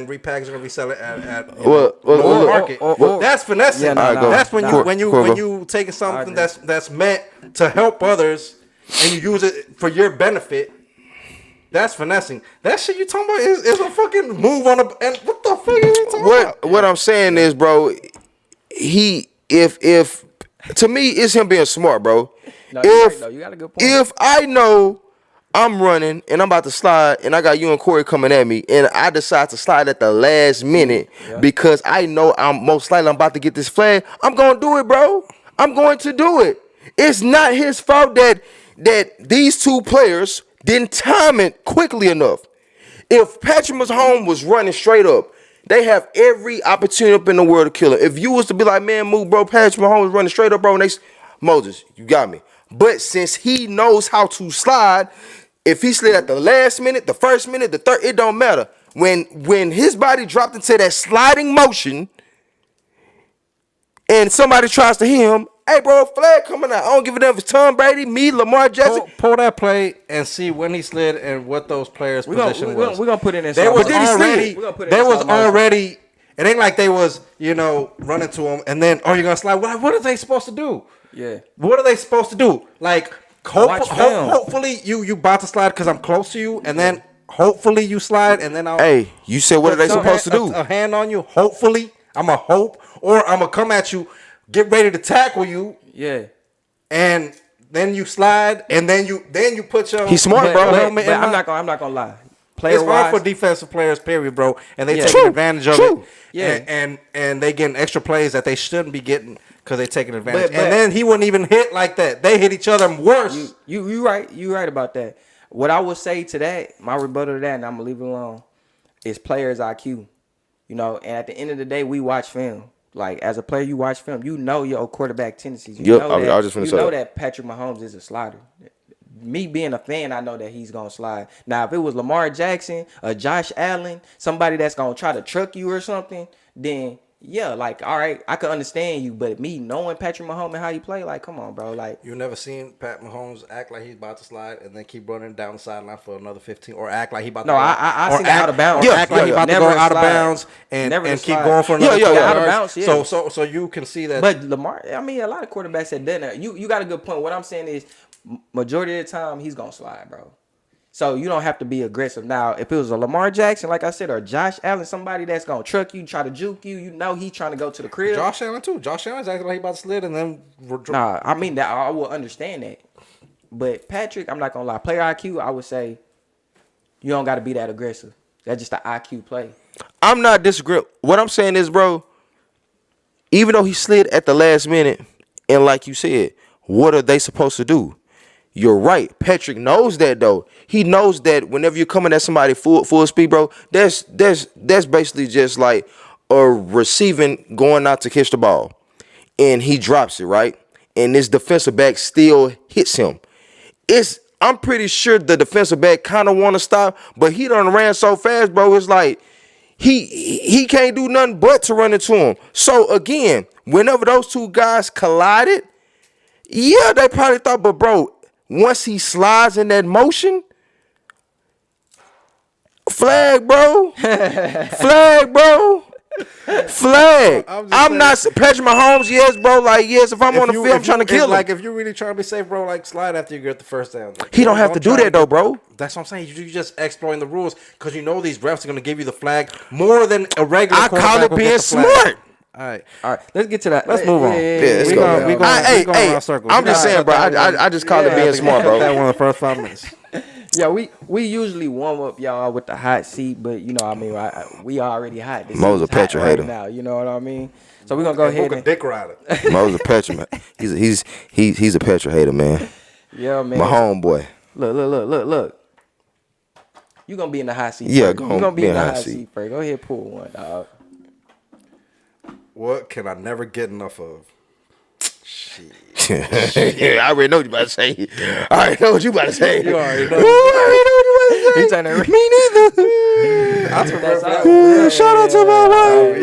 repackage it and resell it at lower market. That's finessing. Yeah, that's when you taking something that's meant to help others and you use it for your benefit. That's finessing. That shit you talking about is a fucking move on and what the fuck are you talking about? What I'm saying is, bro, if to me it's him being smart, bro. No, you got a good point. If I know I'm running and I'm about to slide and I got you and Corey coming at me and I decide to slide at the last minute because I know I'm most likely about to get this flag, I'm going to do it, bro. I'm going to do it. It's not his fault that these two players didn't time it quickly enough. If Patrick Mahomes was running straight up, they have every opportunity up in the world to kill him. If you was to be like, man, move, bro, Patrick Mahomes running straight up, bro, and Moses, you got me. But since he knows how to slide, if he slid at the last minute, the first minute, the third, it don't matter. When his body dropped into that sliding motion and somebody tries to hit him, hey, bro, flag coming out. I don't give a damn if it's Tom Brady, me, Lamar Jackson. Pull that play and see when he slid and what those players' position was. We're going to put it in. They was already, it ain't like they was, running to him and then, you're going to slide. What are they supposed to do? Yeah. What are they supposed to do? Like, hopefully you about to slide because I'm close to you, and then hopefully you slide, and then I'll. Hey, you said what are they supposed to do? A hand on you. Hopefully, I'm a hope, or I'm gonna come at you, get ready to tackle you. Yeah. And then you slide, and then you put your. He's smart, bro. But I'm not gonna lie. It's hard for defensive players, period, bro, and they taking advantage of it. Yeah. And they getting extra plays that they shouldn't be getting. Because they taking advantage. And then he wouldn't even hit like that. They hit each other worse. You right. You right about that. What I would say to that, my rebuttal to that, and I'm going to leave it alone, is players' IQ. And at the end of the day, we watch film. Like, as a player, you watch film. You know your quarterback tendencies. You know that Patrick Mahomes is a slider. Me being a fan, I know that he's going to slide. Now, if it was Lamar Jackson or Josh Allen, somebody that's going to try to truck you or something, then... yeah, like, all right, I can understand you, but me knowing Patrick Mahomes and how he play, like, come on, bro. Like, you never seen Pat Mahomes act like he's about to slide and then keep running down the sideline for another 15, or act like he about to I seen out of bounds. Yeah, act like he about to go out of bounds and keep going for another out of bounds. Yeah. So you can see that. But Lamar, I mean, a lot of quarterbacks have done that. You got a good point. What I'm saying is, majority of the time, he's gonna slide, bro. So you don't have to be aggressive. Now, if it was a Lamar Jackson, like I said, or Josh Allen, somebody that's going to truck you, try to juke you, he's trying to go to the crib. Josh Allen, too. Josh Allen's acting like he about to slid and then... Nah, I mean, that I will understand that. But Patrick, I'm not going to lie. Player IQ, I would say, you don't got to be that aggressive. That's just an IQ play. I'm not disagreeing. What I'm saying is, bro, even though he slid at the last minute, and like you said, what are they supposed to do? You're right. Patrick knows that, though. He knows that whenever you're coming at somebody full speed, bro, that's basically just like a receiving going out to catch the ball. And he drops it, right? And this defensive back still hits him. I'm pretty sure the defensive back kind of want to stop, but he done ran so fast, bro. It's like he can't do nothing but to run into him. So, again, whenever those two guys collided, yeah, they probably thought, but, bro, once he slides in that motion, flag, bro. Flag, bro. Flag. I'm not Patrick Mahomes, yes, bro. Like, yes, if I'm on the field, I'm trying to kill him. Like, if you're really trying to be safe, bro, like, slide after you get the first down. Like, he don't have to do that, though, bro. That's what I'm saying. You're just exploring the rules because you know these refs are going to give you the flag more than a regular quarterback. I call it being smart. All right. Let's get to that. Let's move on. Let's go. Hey, I'm just saying, bro. I just call it being smart, bro. That one of the first 5 minutes. Yeah, we usually warm up y'all with the hot seat, but you know, I mean, we already hot. The seat Mo's a is hot petrol right hater. now. You know what I mean? So we're gonna go ahead and dick rider. Mo's a petrol man. He's a petrol hater, man. Yeah, man. My homeboy. Look. You gonna be in the hot seat. Yeah, first. You gonna be in the hot seat first. Go ahead, pull one, dog. What can I never get enough of? Shit. Yeah, I already know what you about to say. I already know what you about to say. You already know. He He turning red. Me neither. Shout out to my wife.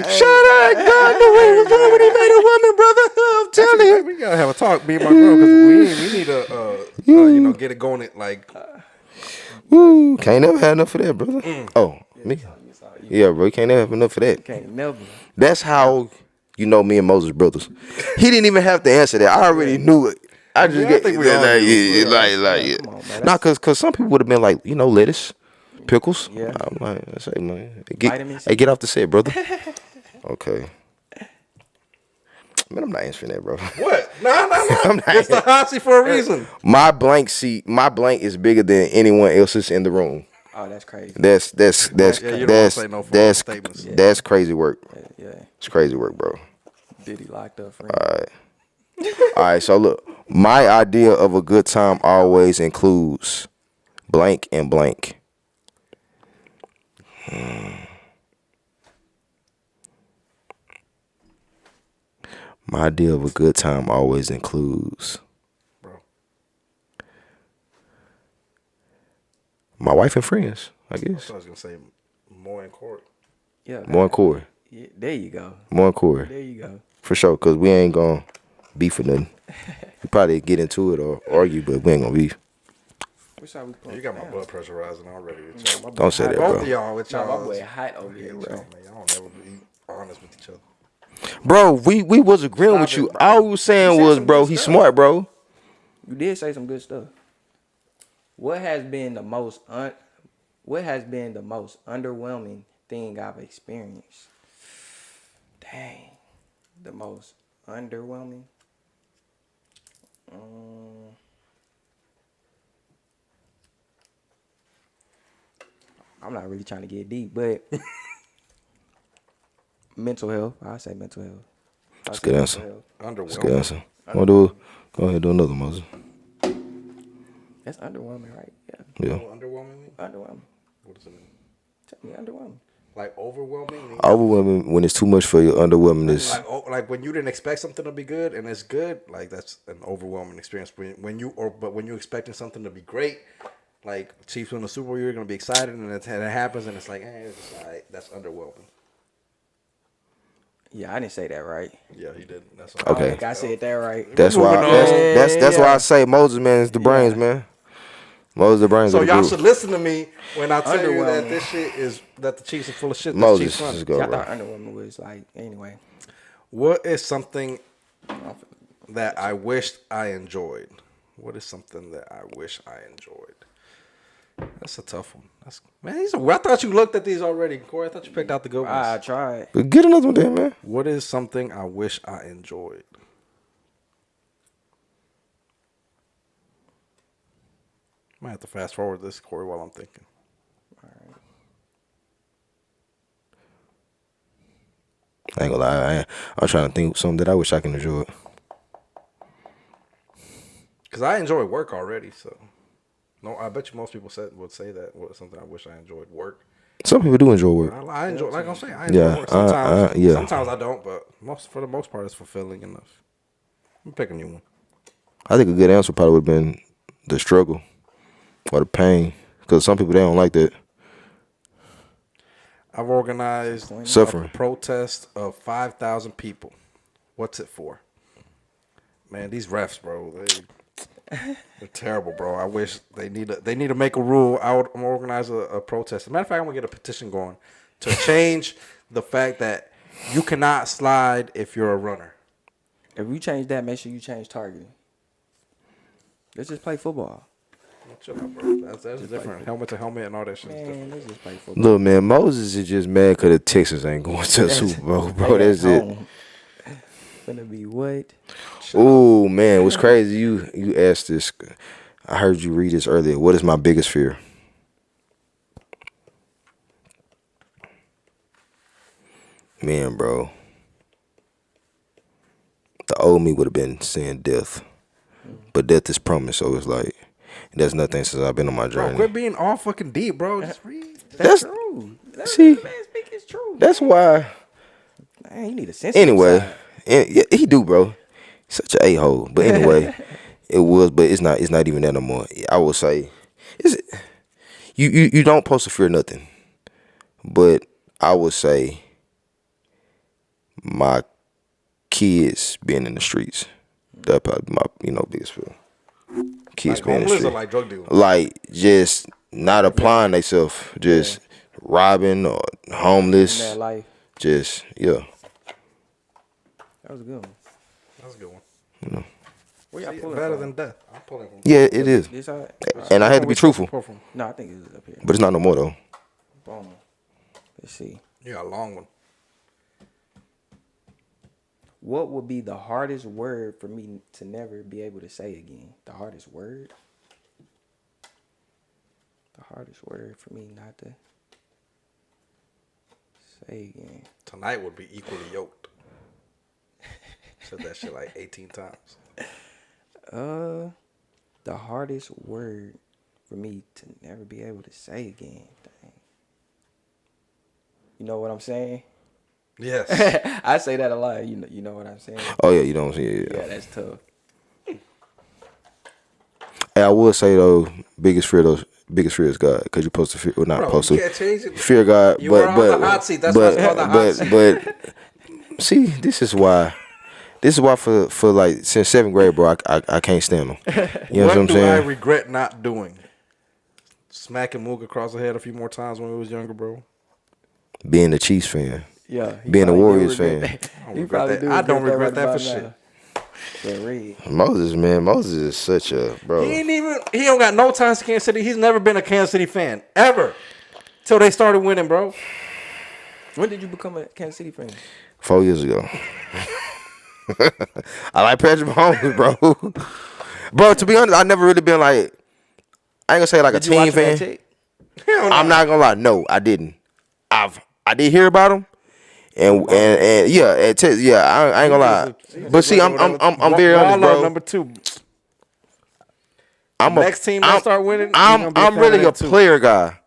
Shout out God the way he was doing when he made a woman, brother. I'm telling you. We gotta have a talk, me and my girl, because we need to get it going. Like, Woo, can't never have enough of that, brother. Oh, me. Yeah, bro, you can't never have enough of that. Can't never. That's how you know me and Moses brothers. He didn't even have to answer that. I already knew it. I just get think we all knew. Come on, man. Nah, cause some people would have been like, lettuce, pickles. Yeah. I'm like, I say, man, Vitamin C. hey, get off the set, brother. Okay. Man, I'm not answering that, bro. what? No. I'm not It's the hot seat for a reason. My blank is bigger than anyone else's in the room. Oh, that's crazy. That's Yeah, you don't wanna say no false statements. that's crazy work. Yeah. It's crazy work, bro. Diddy locked up. Friend. All right, so look, my idea of a good time always includes blank and blank. My idea of a good time always includes Bro. my wife and friends, I guess. I was gonna say more in court. Yeah. More and Corey. Yeah, there you go. More and Corey. There you go. For sure, because we ain't going to beef for nothing. We probably get into it or argue, but we ain't going to beef. Which side we pulling? You got my blood pressure rising already. Don't say that, Both bro. of y'all with No, y'all. my boy hot over here, bro. Man, y'all don't ever be honest with each other. Bro, we was agreeing with you. All we was saying was, bro, he's smart, bro. You did say some good stuff. What has been the most underwhelming thing I've experienced? Dang, the most underwhelming. I'm not really trying to get deep, but mental health. I say mental health. That's a good answer. Underwhelming. That's a good answer. Go ahead and do another, Moses. That's underwhelming, right? Yeah. Yeah. Underwhelming? Underwhelming. What does it mean? Tell me underwhelming. Like overwhelming? Overwhelming when it's too much for you. Underwhelming is Like when you didn't expect something to be good and it's good, like that's an overwhelming experience. When you're expecting something to be great, like Chiefs win the Super Bowl, you're gonna be excited, and it happens, and it's like, it's just all right. That's underwhelming. Yeah, I didn't say that right. Yeah, he did. That's okay. I said that right. That's why. That's why I say Moses, man, is the brains, man. Moses, the brains. So of the y'all group. should listen to me when I tell you that Underwhelming. this shit is that the Chiefs are full of shit. That's Moses, Chiefs run. just go, See, I bro. thought underwhelming was like anyway. What is something that I wished I enjoyed? What is something that I wish I enjoyed? That's a tough one. I thought you looked at these already, Corey. I thought you picked out the good ones. I tried. But get another one there, man. What is something I wish I enjoyed? Might have to fast forward this, Corey, while I'm thinking. All right. I ain't gonna lie. I'm trying to think of something that I wish I can enjoy. Because I enjoy work already, so. No, I bet you most people would say that. What something I wish I enjoyed work. Some people do enjoy work. I enjoy, like I'm saying, I enjoy work. Sometimes I don't, but for the most part, it's fulfilling enough. I'm picking a new one. I think a good answer probably would have been the struggle or the pain, because some people they don't like that. I've organized Suffering. a protest of 5,000 people. What's it for? Man, these refs, bro, they're terrible, bro. I wish they need to make a rule. I'm gonna organize a protest. As a matter of fact, I'm gonna get a petition going to change the fact that you cannot slide if you're a runner. If you change that, make sure you change targeting. Let's just play football. Chill out, bro. That's different. Helmet to helmet and all that shit. Man, let's just play football. Look, man, Moses is just mad because the Texans ain't going to the Super Bowl, bro. That's it. finna be what? Oh man, what's crazy? You asked this. I heard you read this earlier. What is my biggest fear? Man, bro. The old me would have been saying death. But death is promised, so it's like there's nothing since I've been on my journey. Bro, quit being all fucking deep, bro. Just read. That's true. See, man speak is true. That's why. Man, you need a sense. Anyway, yeah, he do, bro. Such an a-hole. But anyway, it was, but it's not even that no more. I would say, you don't supposed to fear nothing. But I would say my kids being in the streets. That probably my biggest fear. Kids like being in the homeless streets. or like drug dealers? Like just not applying themselves, just robbing or homeless. In that life. Just That was a good one. That's a good one. You know. Where y'all pulling Better from? than death. I'm pulling from. Yeah, it is. This side? And I had to be truthful. No, I think it's up here. But it's not no more though. Boom. Let's see. You got a long one. What would be the hardest word for me to never be able to say again? The hardest word? The hardest word for me not to say again. Tonight would be equally yoked. Said that shit like 18 times. The hardest word for me to never be able to say again. Dang. You know what I'm saying? Yes. I say that a lot. You know what I'm saying? Oh yeah, you don't see it. Yeah, that's tough. Hey, I would say though, biggest fear is God, because you're supposed to fear, well, not supposed you to can't change it. fear God, You were on the hot seat. That's why it's called the hot seat. But see, this is why for like since 7th grade, bro, I can't stand them. You know what I'm saying? What do I regret not doing? Smacking Mook across the head a few more times when we was younger, bro. Being a Chiefs fan. Yeah. Being a Warriors fan. I don't regret that for shit. Moses, man. Moses is such a bro. He don't got no ties to Kansas City. He's never been a Kansas City fan. Ever. Till they started winning, bro. When did you become a Kansas City fan? 4 years ago. I like Patrick Mahomes, bro. Bro, to be honest, I never really been like, I ain't gonna say like a team fan. I'm not gonna lie. No, I didn't. I did hear about him. And yeah, I ain't gonna lie. But see, I'm very honest, bro. Number 2. Next team that start winning. I'm really a player guy.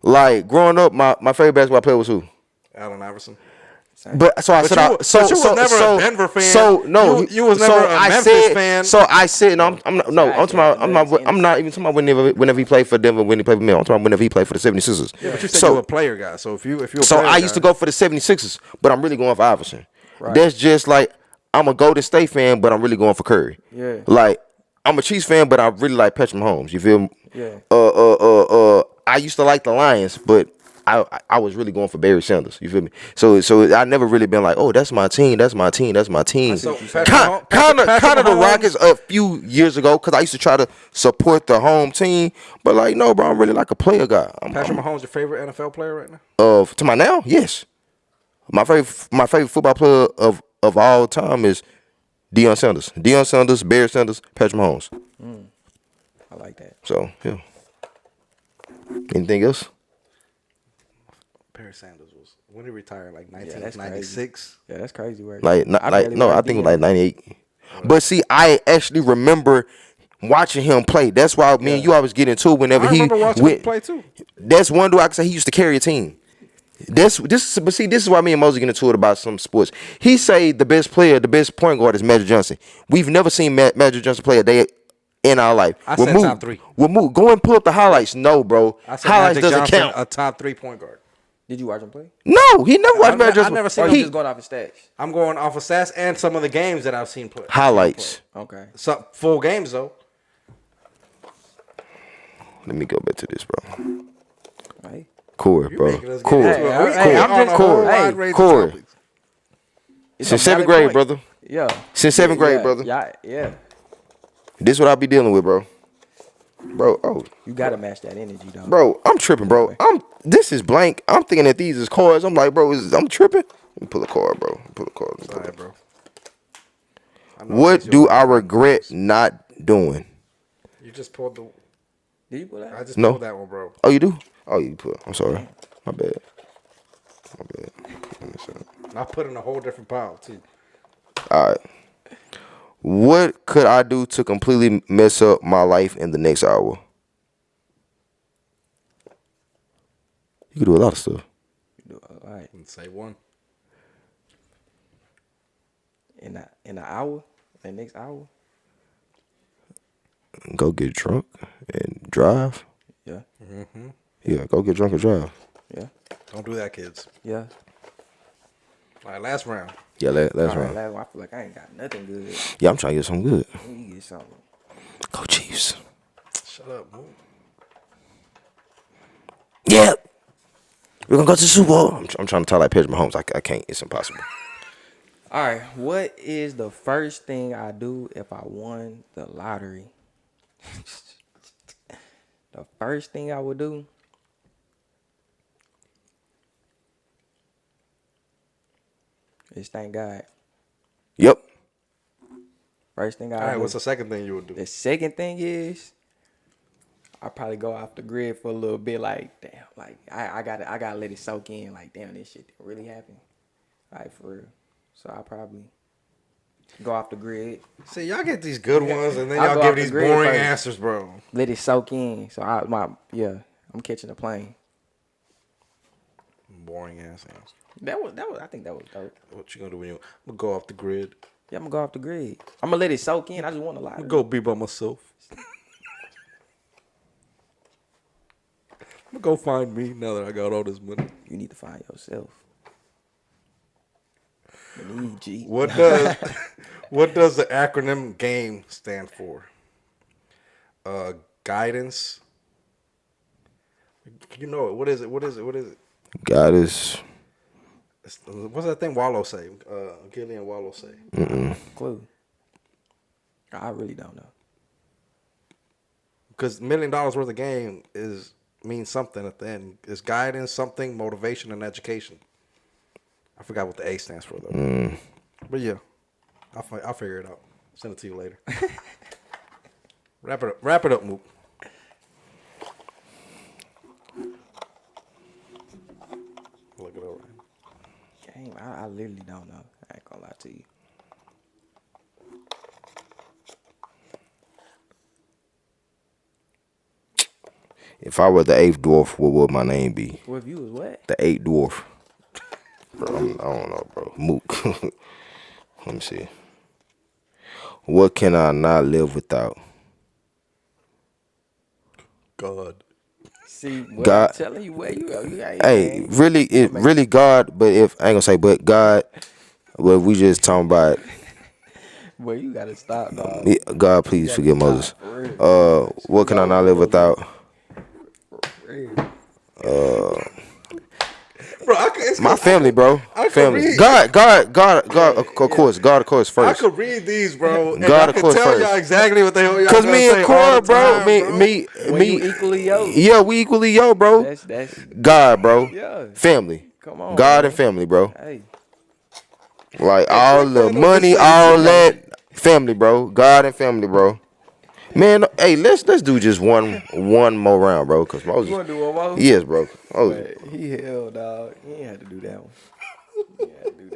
Like growing up, my favorite basketball player was who? Allen Iverson. But so I said, you was never a Denver fan. So no, you was never a Memphis fan. So I said, no, I'm not even talking about whenever he played for Denver, when he played for me. I'm talking about whenever he played for the 76ers. Yeah, but you said you were a player guy. So if you so I used to go for the 76ers, but I'm really going for Iverson. Right. That's just like I'm a Golden State fan, but I'm really going for Curry. Yeah. Like I'm a Chiefs fan, but I really like Patrick Mahomes. You feel me? Yeah. I used to like the Lions, but I was really going for Barry Sanders. You feel me? So I never really been like, oh, that's my team. That's my team. That's my team. So kind of the Rockets a few years ago, because I used to try to support the home team. But like, no, bro, I'm really like a player guy. Patrick Mahomes your favorite NFL player right now? To my now, yes. My favorite football player of all time is Deion Sanders. Deion Sanders, Barry Sanders, Patrick Mahomes. I like that. So yeah. Anything else? Barry Sanders was when he retired, like 1996. Yeah, that's crazy. Work. I think it was like 98. Yeah. But see, I actually remember watching him play. That's why me and you always get into it whenever he watching him play too. That's one dude I can say he used to carry a team. This is why me and Moses get into it about some sports. He say the best point guard is Magic Johnson. We've never seen Magic Johnson play a day in our life. I said top 3. With Mook, go and pull up the highlights. No, bro. I said highlights Magic doesn't Johnson, count. A top 3 point guard. Did you watch him play? No, he never watched Magic Johnson. I never seen him. Just going off his stats. I'm going off of stats and some of the games that I've seen play. Highlights. Okay. Some full games though. Let me go back to this, bro. Right. Corey, bro. Corey. Since 7th grade, brother. Yeah. Since 7th grade, brother. Yeah. This what I be dealing with, bro. Bro, you gotta match that energy, though. Bro, I'm tripping, bro. This is blank. I'm thinking that these is cards. I'm like, bro, I'm tripping. Let me pull a card, bro. Pull a card. All right, bro. What do I regret not doing? You just pulled the. Did you pull that? I just pulled that one, bro. Oh, you do? Oh, you put. I'm sorry. My bad. I put in a whole different pile too. All right. What could I do to completely mess up my life in the next hour? You could do a lot of stuff. All right. Say one. In an hour, the next hour. Go get drunk and drive. Yeah. Mm-hmm. Yeah, go get drunk and drive. Yeah. Don't do that, kids. Yeah. All right, last round. Yeah, last round. Last one, I feel like I ain't got nothing good. Yeah, I'm trying to get something good. You get something. Go Chiefs. Shut up, Mook. Yeah. We're going to go to the Super Bowl. I'm trying to talk like Patrick Mahomes. I can't. It's impossible. All right. What is the first thing I do if I won the lottery? The first thing I would do? Is thank God. Yep. First thing I All right, do. what's the second thing you would do? The second thing is I probably go off the grid for a little bit. Like, damn, like I gotta let it soak in. Like, damn, this shit didn't really happen. Like, for real. So I probably go off the grid. See, y'all get these good ones, and then I'll y'all go give off the these grid boring first. answers, bro. Let it soak in. So I'm catching the plane. Boring ass answer. That was I think that was dope. What you gonna do when you? I'm gonna go off the grid. Yeah, I'm gonna go off the grid. I'm gonna let it soak in. I just want a lot. I'm gonna go be by myself. I'm gonna go find me now that I got all this money. You need to find yourself. You need G. What does the acronym GAME stand for? Guidance. You know it. What is it? Guidance. What's that thing Wallow say? Gillian Wallow say. Clue. I really don't know. Because $1 million worth of game means something at the end. It's guidance, something, motivation, and education. I forgot what the A stands for though. But yeah, I'll figure it out. Send it to you later. Wrap it up, Mook. Look it over. Game, I literally don't know. I ain't gonna lie to you. If I were the 8th dwarf, what would my name be? What if you was what? The 8th dwarf. Bro, I don't know, bro. Mook. Let me see. What can I not live without? God. See, God. I'm telling you where you go. Hey, really God, but if I ain't gonna say but God, but we just talking about Well, you gotta stop, dog. God, please forgive Moses. What can I not live without? Bro, my family, bro. Family. God, of course first. I could read these, bro. God, of course, tell first. y'all exactly what they are. Cause me and Cora, bro, me, equally yo. Yeah, we equally yo, bro. That's God, bro. Yeah. Family. Come on. God man. and family, bro. Hey. Like all the money, all that family, bro. God and family, bro. Man, hey, let's do just one more round, bro. Cause Moses. You wanna do one more? Yes, bro. But he held, dog. He ain't had to do that one.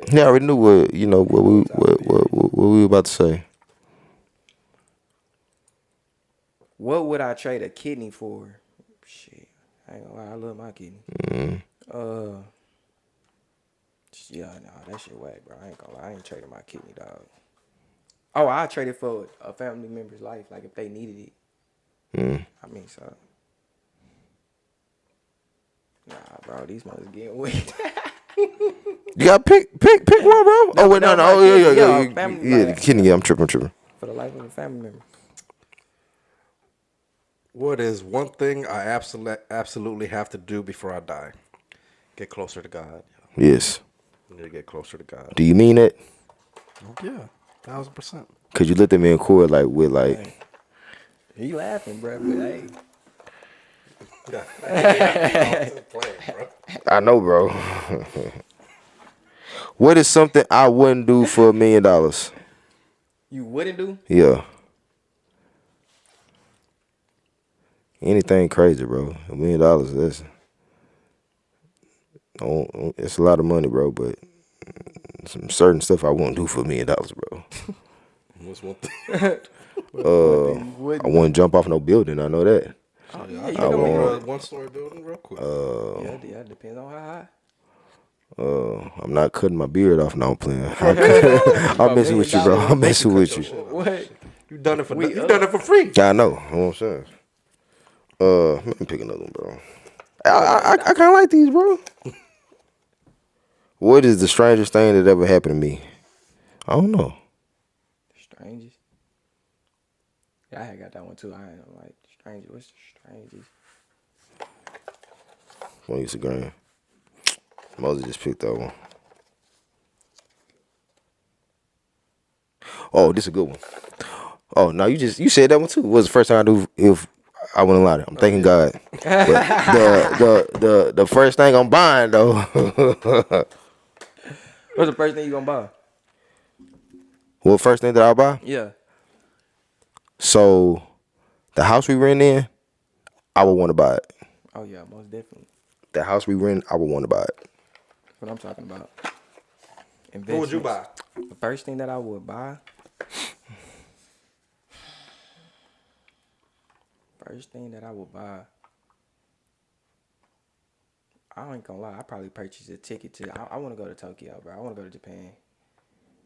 He already knew what we were about to say. What would I trade a kidney for? Shit, I ain't gonna lie, I love my kidney. Yeah, no, that shit whack, bro. I ain't gonna lie, I ain't trading my kidney, dog. Oh, I traded for a family member's life, like if they needed it. I mean, so. Nah, bro, these motherfuckers getting weak. You got pick one, bro. Oh wait, no. Oh yeah. The kidney. Yeah, I'm tripping. For the life of a family member. What is one thing I absolutely have to do before I die? Get closer to God. Yes. You need to get closer to God. Do you mean it? Yeah, 1000%. Could you let them in court with Hey. He laughing, bro, but hey. I know, bro. What is something I wouldn't do for $1 million? You wouldn't do? Yeah. Anything crazy, bro. $1 million, that's it's a lot of money, bro. But some certain stuff I won't do for $1 million, bro. What's one thing? I wouldn't jump off no building. I know that. Oh, Yeah, you I know want a 1-story building real quick. Yeah, it depends on how high. I'm not cutting my beard off. No, I'm playing. I'm messing with you, bro. I'm messing with you. What? You done it for free. Yeah, I know. You know what I'm saying? Let me pick another one, bro. I kind of like these, bro. What is the strangest thing that ever happened to me? I don't know. Strangest? Yeah, I had got that one too. I ain't like strangest. What's the strangest? On Instagram. Moses just picked that one. Oh, this is a good one. Oh, no, you said that one too. What was the first time I do if I wouldn't lie? I'm thanking God. But the first thing I'm buying though. What's the first thing you gonna buy? What first thing that I'll buy? Yeah. So the house we rent in, I would want to buy it. Oh yeah, most definitely. The house we rent, I would want to buy it. That's what I'm talking about. What would you buy? The first thing that I would buy. First thing that I would buy. I ain't gonna lie. I probably purchase a ticket to. I want to go to Tokyo, bro. I want to go to Japan.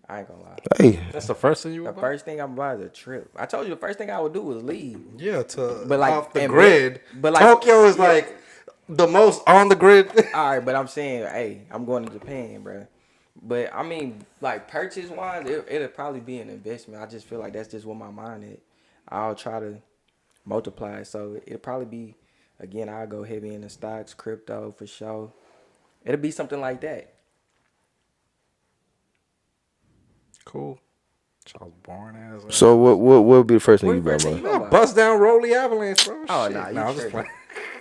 I ain't gonna lie. Hey, that's the first thing you would buy? The first thing I'm buy is a trip. I told you the first thing I would do was leave. Yeah, but like, off the grid. But like, Tokyo is like the most on the grid. All right, but I'm saying, hey, I'm going to Japan, bro. But I mean, like purchase wise, it'll probably be an investment. I just feel like that's just what my mind is. I'll try to multiply it. So it'll probably be, again, I'll go heavy in the stocks, crypto for sure. It'll be something like that. Cool. Charles boring ass. So what would be the first thing you buy, bro? Bust down Rolly Avalanche, bro. Oh, shit. nah, I'm just playing.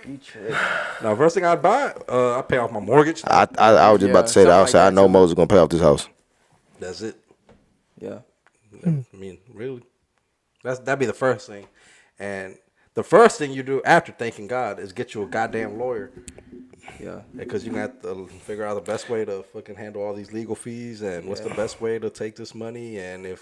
You tripping. No, first thing I'd buy, I pay off my mortgage. I was just about to say that. I was saying I know Moses gonna pay off this house. That's it. Yeah. I mean, really, that'd be the first thing, and the first thing you do after thanking God is get you a goddamn lawyer. Yeah. Because you're going to have to figure out the best way to fucking handle all these legal fees and what's the best way to take this money and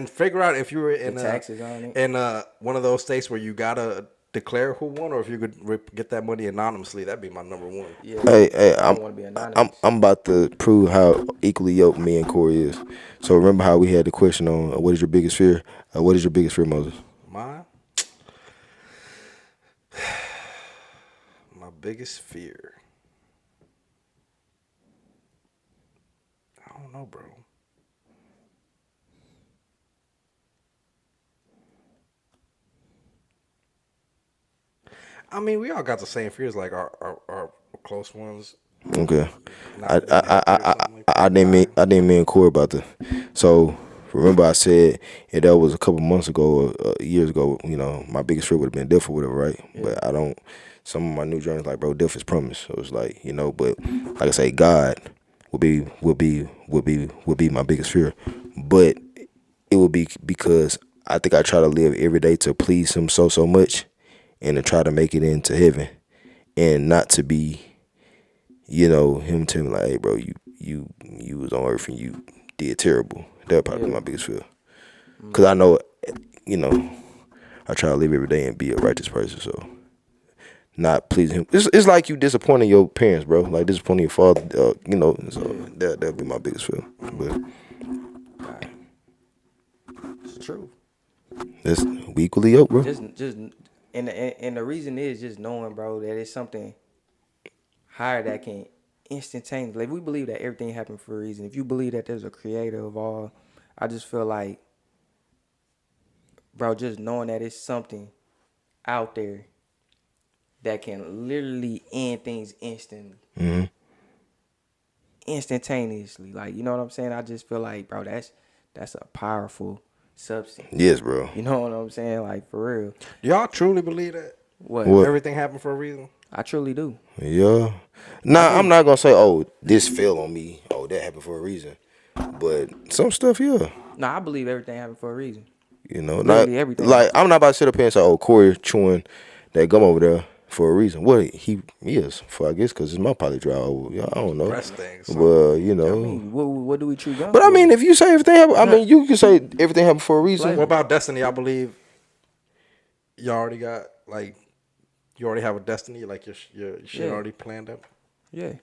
figure out if you were in taxes on it. In one of those states where you got to declare who won, or if you could get that money anonymously. That'd be my number one. Yeah. Hey, I'm about to prove how equally yoked me and Corey is. So remember how we had the question on what is your biggest fear? What is your biggest fear, Moses? Mine? My biggest fear. I don't know, bro. I mean, we all got the same fears, like our close ones. Okay. I didn't mean Corey about that. So remember I said, and that was a couple months ago, years ago. You know, my biggest fear would have been death or whatever, right? Yeah. But I don't. Some of my new journeys like, bro, death is promise. So it's like, you know, but like I say, God would be my biggest fear. But it would be because I think I try to live every day to please Him so much, and to try to make it into heaven, and not to be, you know, Him telling me like, hey, bro, you was on earth and you did terrible. That'd probably be my biggest fear. Cause I know, you know, I try to live every day and be a righteous person. So. Not pleasing Him. It's like you disappointing your parents, bro. Like disappointing your father. You know, so that'd be my biggest fear. But it's true. That's we equally yoked, bro. Just and the reason is just knowing, bro, that it's something higher that can instantaneously. If we believe that everything happened for a reason, if you believe that there's a creator of all, I just feel like, bro, just knowing that it's something out there that can literally end things instantly. Mm-hmm. Instantaneously. Like, you know what I'm saying? I just feel like, bro, that's a powerful substance. Yes, bro. You know what I'm saying? Like, for real. Do y'all truly believe that? What? Everything happened for a reason? I truly do. Yeah. Nah, I'm not gonna say, oh, this fell on me. Oh, that happened for a reason. But some stuff, yeah. No, I believe everything happened for a reason. You know, literally everything. Like I'm not about to sit up here and say, "Oh, Corey chewing that gum over there for a reason." What he is for, I guess, because his mouth probably dry over. I don't know. Well, you know. I mean, what do we chew gum? But for? I mean, if you say everything happened, I mean, you can say everything happened for a reason. What about destiny? I believe you already got you already have a destiny. Like your shit already planned out. Yeah.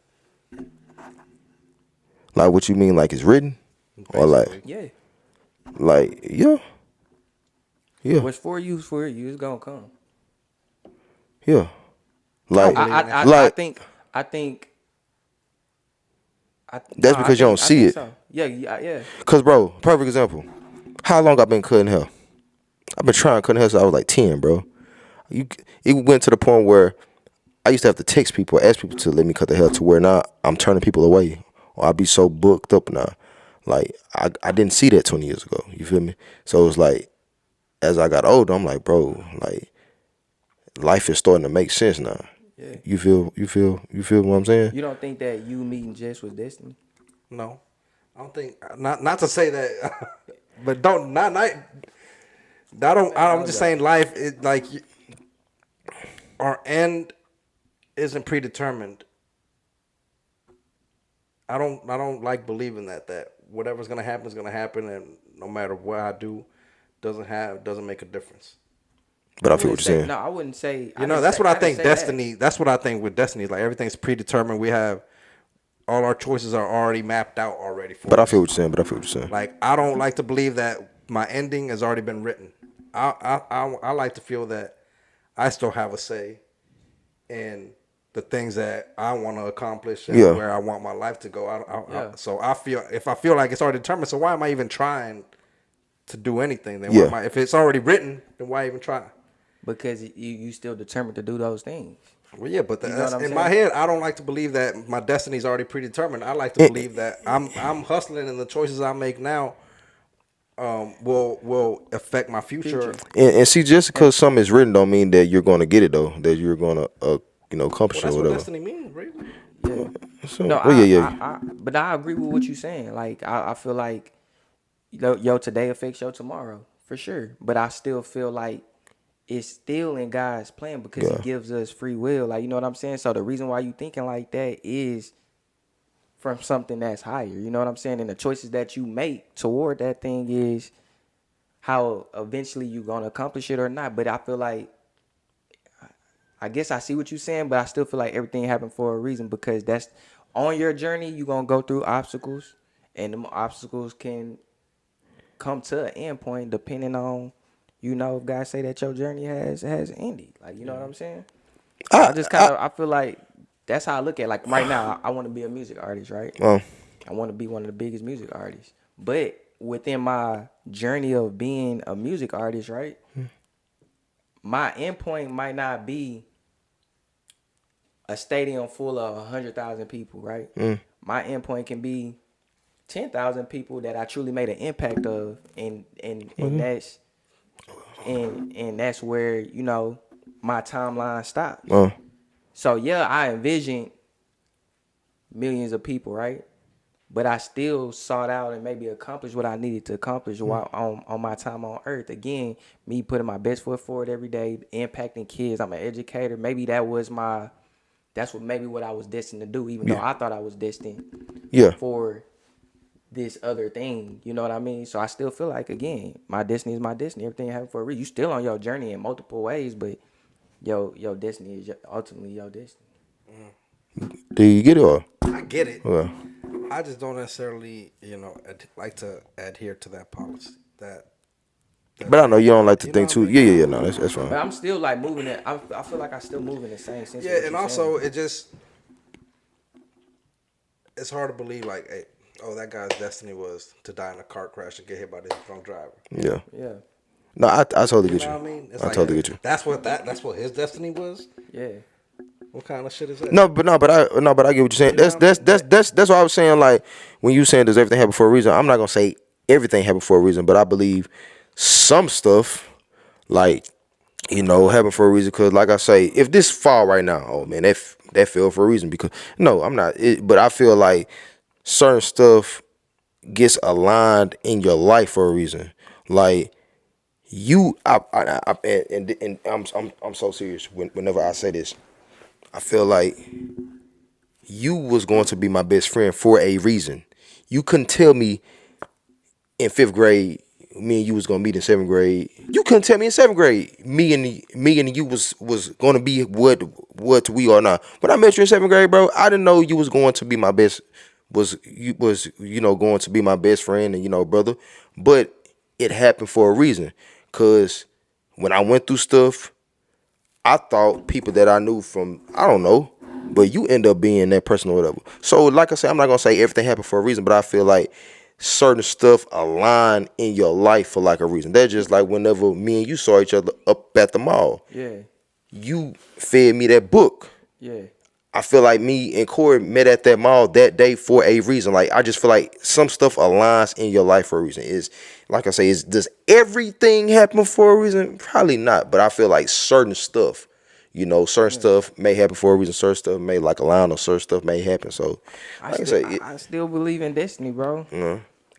Like what you mean? Like it's written, basically. Or like yeah. What's for you is for you. It's gonna come. Yeah. Like I think. That's because you don't see it. So. Yeah. Cause bro, perfect example. How long I been cutting hair? I've been trying to cut hair since I was like 10, bro. It went to the point where I used to have to text people, ask people to let me cut the hair, to where now I'm turning people away, or I'd be so booked up now. Like I didn't see that 20 years ago. You feel me? So it was like, as I got older, I'm like, bro, like life is starting to make sense now. Yeah. You feel what I'm saying? You don't think that you meeting Jess was destiny? No, I don't think. Not to say that, but I'm just saying life is like our end isn't predetermined. I don't like believing that whatever's gonna happen is gonna happen, and no matter what I do, doesn't make a difference. But I feel what you're saying. No, I wouldn't say. That's what I think destiny. That's what I think with destiny. Like everything's predetermined. We have all our choices are already mapped out already for us. I feel what you're saying. Like I don't like to believe that my ending has already been written. I like to feel that I still have a say in the things that I want to accomplish and where I want my life to go. So if I feel like it's already determined, so why am I even trying to do anything? Then if it's already written, then why even try? Because you still determined to do those things. Well, yeah, but my head, I don't like to believe that my destiny is already predetermined. I like to believe that I'm hustling, and the choices I make now will affect my future. And see, just because something is written don't mean that you're going to get it though. That you're going to accomplish it or whatever. That's what destiny means, right? Yeah. So, no, but I agree with what you're saying. Like I feel like yo today affects your tomorrow for sure. But I still feel like it's still in God's plan because He gives us free will. Like, you know what I'm saying? So the reason why you thinking like that is from something that's higher. You know what I'm saying? And the choices that you make toward that thing is how eventually you're going to accomplish it or not. But I feel like, I guess I see what you're saying, but I still feel like everything happened for a reason, because that's on your journey. You're going to go through obstacles, and them obstacles can come to an end point depending on, if God say that your journey has ended. Like, you know what I'm saying? I feel like that's how I look at it. Like right now, I want to be a music artist, right? I want to be one of the biggest music artists. But within my journey of being a music artist, right, my endpoint might not be a stadium full of 100,000 people, right? My endpoint can be 10,000 people that I truly made an impact of, and that's where my timeline stops. So yeah, I envisioned millions of people, right? But I still sought out and maybe accomplished what I needed to accomplish while on my time on earth. Again, me putting my best foot forward every day, impacting kids. I'm an educator. Maybe that's what I was destined to do, even though I thought I was destined for this other thing. You know what I mean? So I still feel like, again, my destiny is my destiny. Everything happened for a reason. You still on your journey in multiple ways, but your destiny is ultimately your destiny. Do you get it? Or? I get it. Well, I just don't necessarily, like to adhere to that policy. But I know you don't like to think too. Yeah. No, that's fine. But I'm still like moving it. I feel like I still move in the same sense. Yeah, and also it's hard to believe like, hey, that guy's destiny was to die in a car crash and get hit by this drunk driver. Yeah. Yeah. No, I totally get you. What I mean? I totally get you. That's what his destiny was. Yeah. What kind of shit is that? No, but I get what you're saying. That's what I was saying. Like when you saying does everything happen for a reason? I'm not gonna say everything happened for a reason, but I believe some stuff, like happened for a reason. Cause like I say, if this fall right now, oh man, that fell for a reason. Because no, I'm not. But I feel like certain stuff gets aligned in your life for a reason. Like and I'm so serious whenever I say this. I feel like you was going to be my best friend for a reason. You couldn't tell me in 5th grade me and you was gonna meet in 7th grade. You couldn't tell me in 7th grade me and you was gonna be what we are now. When I met you in 7th grade, bro, I didn't know you was going to be my best going to be my best friend and brother. But it happened for a reason. Cause when I went through stuff, I thought people that I knew from, I don't know, but you end up being that person or whatever. So like I said, I'm not gonna say everything happened for a reason, but I feel like certain stuff align in your life for like a reason. That's just like whenever me and you saw each other up at the mall. Yeah. You fed me that book. Yeah. I feel like me and Corey met at that mall that day for a reason. Like, I just feel like some stuff aligns in your life for a reason. Is like I say, does everything happen for a reason? Probably not. But I feel like certain stuff, stuff may happen for a reason. Certain stuff may like align, or certain stuff may happen. So, I still believe in destiny, bro.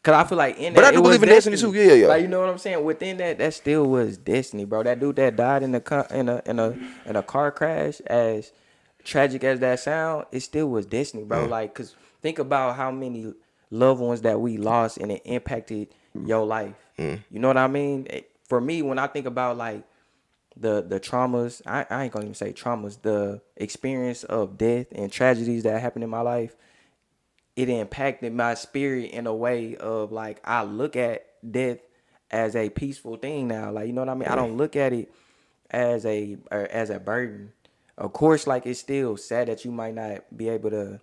Cause I feel like in that, but I do believe in destiny too. Yeah. Like, you know what I'm saying? Within that still was destiny, bro. That dude that died in a car crash, as tragic as that sound, it still was destiny, bro. Like, cause think about how many loved ones that we lost and it impacted your life. You know what I mean? For me, when I think about like the traumas, I ain't gonna even say traumas, the experience of death and tragedies that happened in my life, it impacted my spirit in a way of like, I look at death as a peaceful thing now. Like, you know what I mean? I don't look at it as a burden. Of course, like, it's still sad that you might not be able to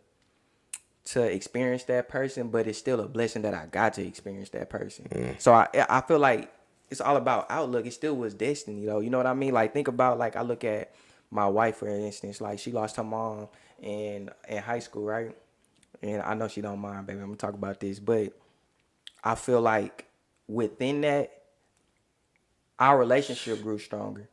experience that person, but it's still a blessing that I got to experience that person. So I feel like it's all about outlook. It still was destiny, though. You know what I mean? Like, think about, like, I look at my wife, for instance. Like, she lost her mom in high school, right? And I know she don't mind, baby. I'm gonna talk about this, but I feel like within that, our relationship grew stronger.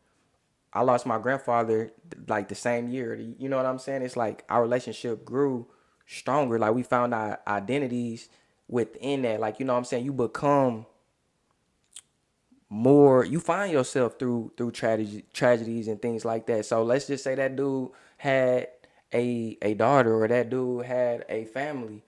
I lost my grandfather like the same year. You know what I'm saying? It's like our relationship grew stronger. Like, we found our identities within that. Like, you know what I'm saying? You become more, you find yourself through tragedies and things like that. So let's just say that dude had a daughter, or that dude had a family.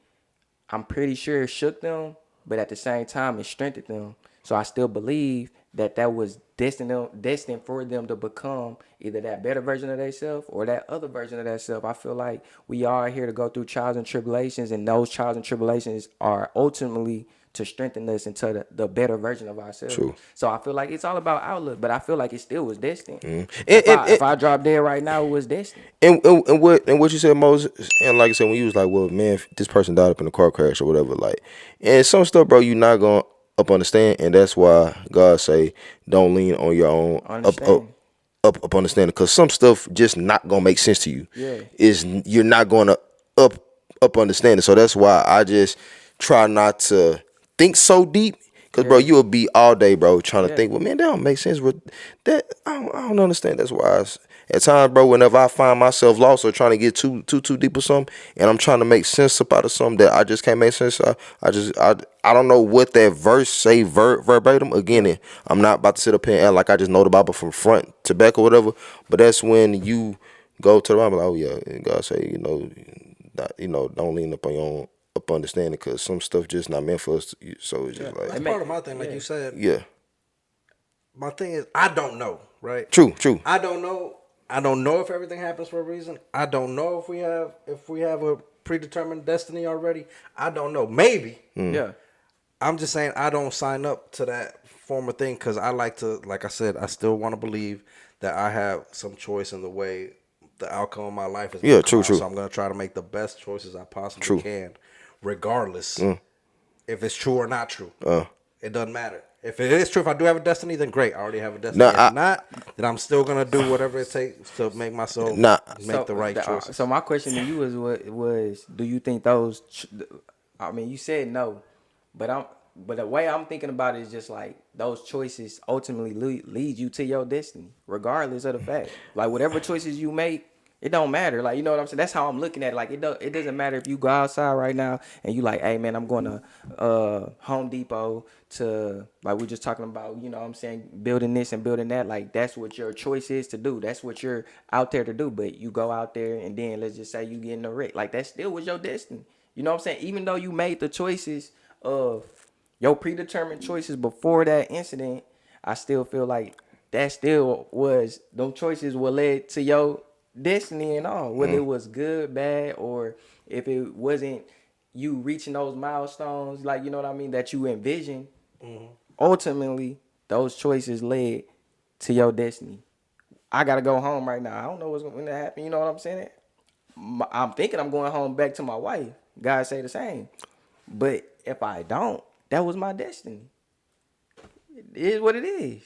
I'm pretty sure it shook them, but at the same time, it strengthened them. So I still believe that was destined for them to become either that better version of themselves or that other version of themselves. I feel like we are here to go through trials and tribulations, and those trials and tribulations are ultimately to strengthen us into the better version of ourselves. True. So I feel like it's all about outlook, but I feel like it still was destined. If I drop dead right now, it was destined. And what you said, Moses, and like I said, when you was like, well, man, if this person died up in a car crash or whatever, like, and some stuff, bro, you not gonna understand, and that's why God say don't lean on your own up understanding, because some stuff just not gonna make sense to you. Yeah. You're not gonna up understanding. So that's why I just try not to think so deep. Cause bro, you'll be all day, bro, trying to think. Well, man, that don't make sense. But that I don't understand. That's why at times, bro, whenever I find myself lost or trying to get too deep or something, and I'm trying to make sense up out of something that I just can't make sense. I don't know what that verse say verbatim. Again, I'm not about to sit up here and act like I just know the Bible from front to back or whatever. But that's when you go to the Bible, like, oh yeah, and God say, don't lean up on your own understanding, because some stuff just not meant for us. So it's just like, that's part of my thing, like you said. Yeah. My thing is, I don't know, right? True. I don't know. I don't know if everything happens for a reason. I don't know if we have a predetermined destiny already. I don't know. Maybe. Yeah. I'm just saying I don't sign up to that form of thing, because I like to, like I said, I still want to believe that I have some choice in the way the outcome of my life is. Yeah, true. So I'm gonna try to make the best choices I possibly can, regardless if it's true or not true. It doesn't matter. If it is true, if I do have a destiny, then great. I already have a destiny. If not, then I'm still gonna do whatever it takes to make myself make the right choices. So my question to you was, do you think those? I mean, you said no, but the way I'm thinking about it is just like those choices ultimately lead you to your destiny, regardless of the fact. Like, whatever choices you make, It don't matter. Like, you know what I'm saying? That's how I'm looking at it. Like, it doesn't matter if you go outside right now and you like, hey, man, I'm going to Home Depot to, like, we're just talking about, you know what I'm saying, building this and building that. Like, that's what your choice is to do. That's what you're out there to do. But you go out there and then let's just say you get in a wreck. Like, that still was your destiny. You know what I'm saying? Even though you made the choices of your predetermined choices before that incident, I still feel like that still was, them choices were led to your destiny and all, whether it was good, bad, or if it wasn't you reaching those milestones, like, you know what I mean, that you envision. Ultimately, those choices led to your destiny. I gotta go home right now. I don't know what's going to happen. You know what I'm saying? I'm thinking I'm going home back to my wife. God say the same. But if I don't, that was my destiny. It is what it is.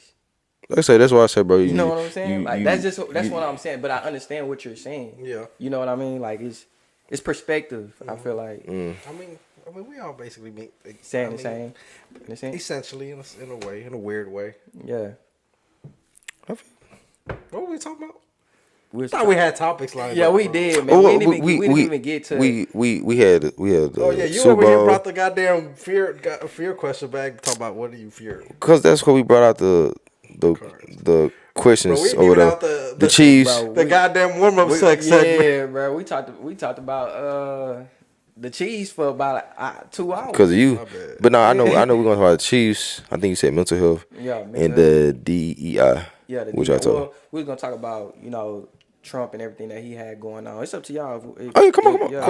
Like I say, that's why I said, bro. You know what I'm saying? Like, that's what I'm saying. But I understand what you're saying. Yeah. You know what I mean? Like, it's perspective. I feel like. I mean, we all basically mean Saying the same. Essentially, in a way, in a weird way. Yeah. What were we talking about? We thought we had topics like yeah, we did, man. We didn't even get to. We had. Oh yeah, you Super over here Bowl. brought the goddamn fear question back. Talking about what do you fear? Because that's what we brought out the questions bro, or the Chiefs, the goddamn warm up sex segment. Yeah, bro. We talked about the Chiefs for about 2 hours. Because of you. But no, I know we're gonna talk about the Chiefs. I think you said mental health. Yeah, and the DEI. Yeah, which I told. Well, we was gonna talk about, you know, Trump and everything that he had going on. It's up to y'all. Oh yeah, come on. Yeah,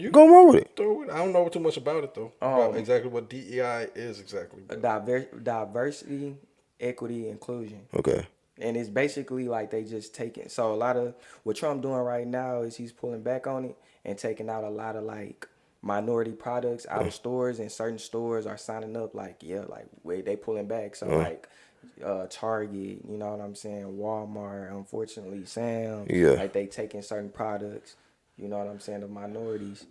Go on with it. I don't know too much about it though. About exactly what DEI is exactly. Diversity, equity, inclusion. Okay. And it's basically like they just taking. So a lot of what Trump doing right now is he's pulling back on it and taking out a lot of like minority products out of stores, and certain stores are signing up like wait, they pulling back. So like Target, you know what I'm saying, Walmart, unfortunately Sam, like they taking certain products, you know what I'm saying, of minorities,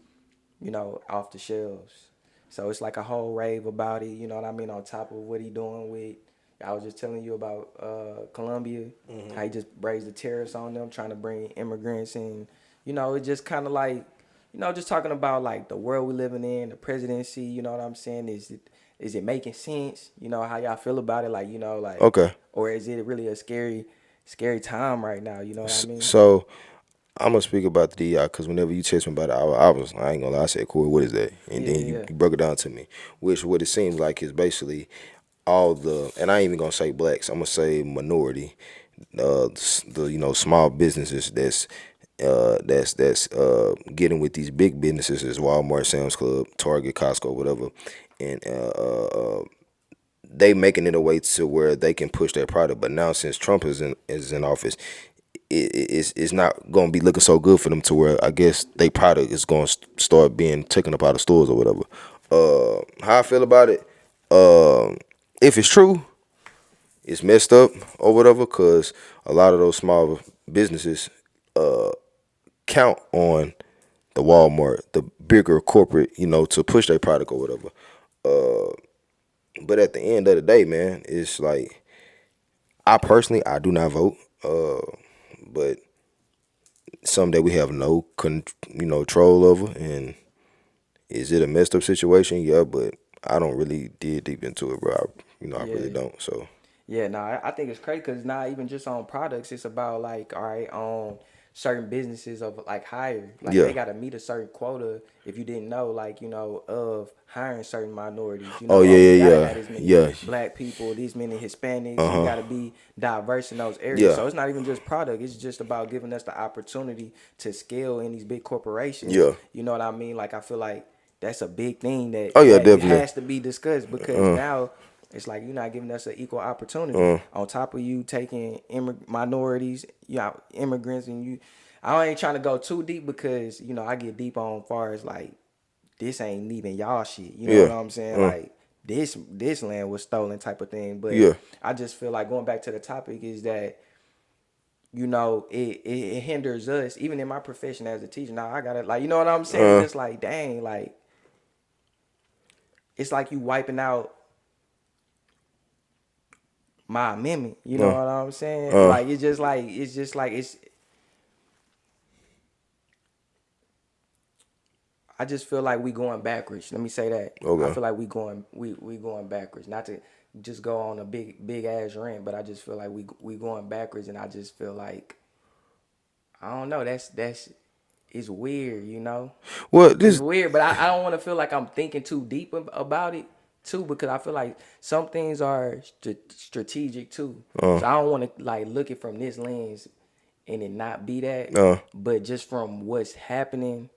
you know, off the shelves. So it's like a whole rave about it, you know what I mean, on top of what he doing with, I was just telling you about Colombia, how he just raised the tariffs on them, trying to bring immigrants in. You know, it's just kind of like, you know, just talking about like the world we living in, the presidency, you know what I'm saying? Is it making sense? You know, how y'all feel about it? Like, you know, like, okay. Or is it really a scary time right now? You know what I mean? So I'm gonna speak about the DEI because whenever you text me about it, I ain't gonna lie, I said, Corey, what is that? And then you broke it down to me, which what it seems like is basically all the, and I ain't even gonna say blacks, I'm gonna say minority, the you know, small businesses that's getting with these big businesses as Walmart, Sam's Club, Target, Costco, whatever, and they making it a way to where they can push their product. But now since Trump is in office, it's not going to be looking so good for them to where I guess their product is going to start being taken up out of stores or whatever. How I feel about it, if it's true, it's messed up or whatever, because a lot of those small businesses count on the Walmart, the bigger corporate, you know, to push their product or whatever. But at the end of the day, man, it's like, I do not vote, but something that we have no control over. And is it a messed up situation? Yeah, but I don't really dig deep into it, bro. I really don't. So yeah, no, I think it's crazy because it's not even just on products. It's about like, all right, on certain businesses of like hire, like they got to meet a certain quota. If you didn't know, like, you know, of hiring certain minorities, you know, black people, these many Hispanics, you got to be diverse in those areas. So it's not even just product. It's just about giving us the opportunity to scale in these big corporations. You know what I mean? Like, I feel like that's a big thing that has to be discussed, because now it's like you're not giving us an equal opportunity. On top of you taking minorities, immigrants, and I ain't trying to go too deep because, you know, I get deep on far as like, this ain't even y'all shit. You know what I'm saying? Like, this land was stolen type of thing. But I just feel like going back to the topic is that, you know, it hinders us, even in my profession as a teacher. Now I gotta, like, you know what I'm saying? It's like, dang, like, it's like you wiping out my amendment, you know what I'm saying? Like, it's just like I just feel like we going backwards. Let me say that. Okay. I feel like we going backwards. Not to just go on a big ass rant, but I just feel like we going backwards, and I just feel like I don't know. That's it's weird, you know. Well, It's weird, but I don't want to feel like I'm thinking too deep about it too, because I feel like some things are strategic too. So I don't want to like look it from this lens and it not be that. But just from what's happening,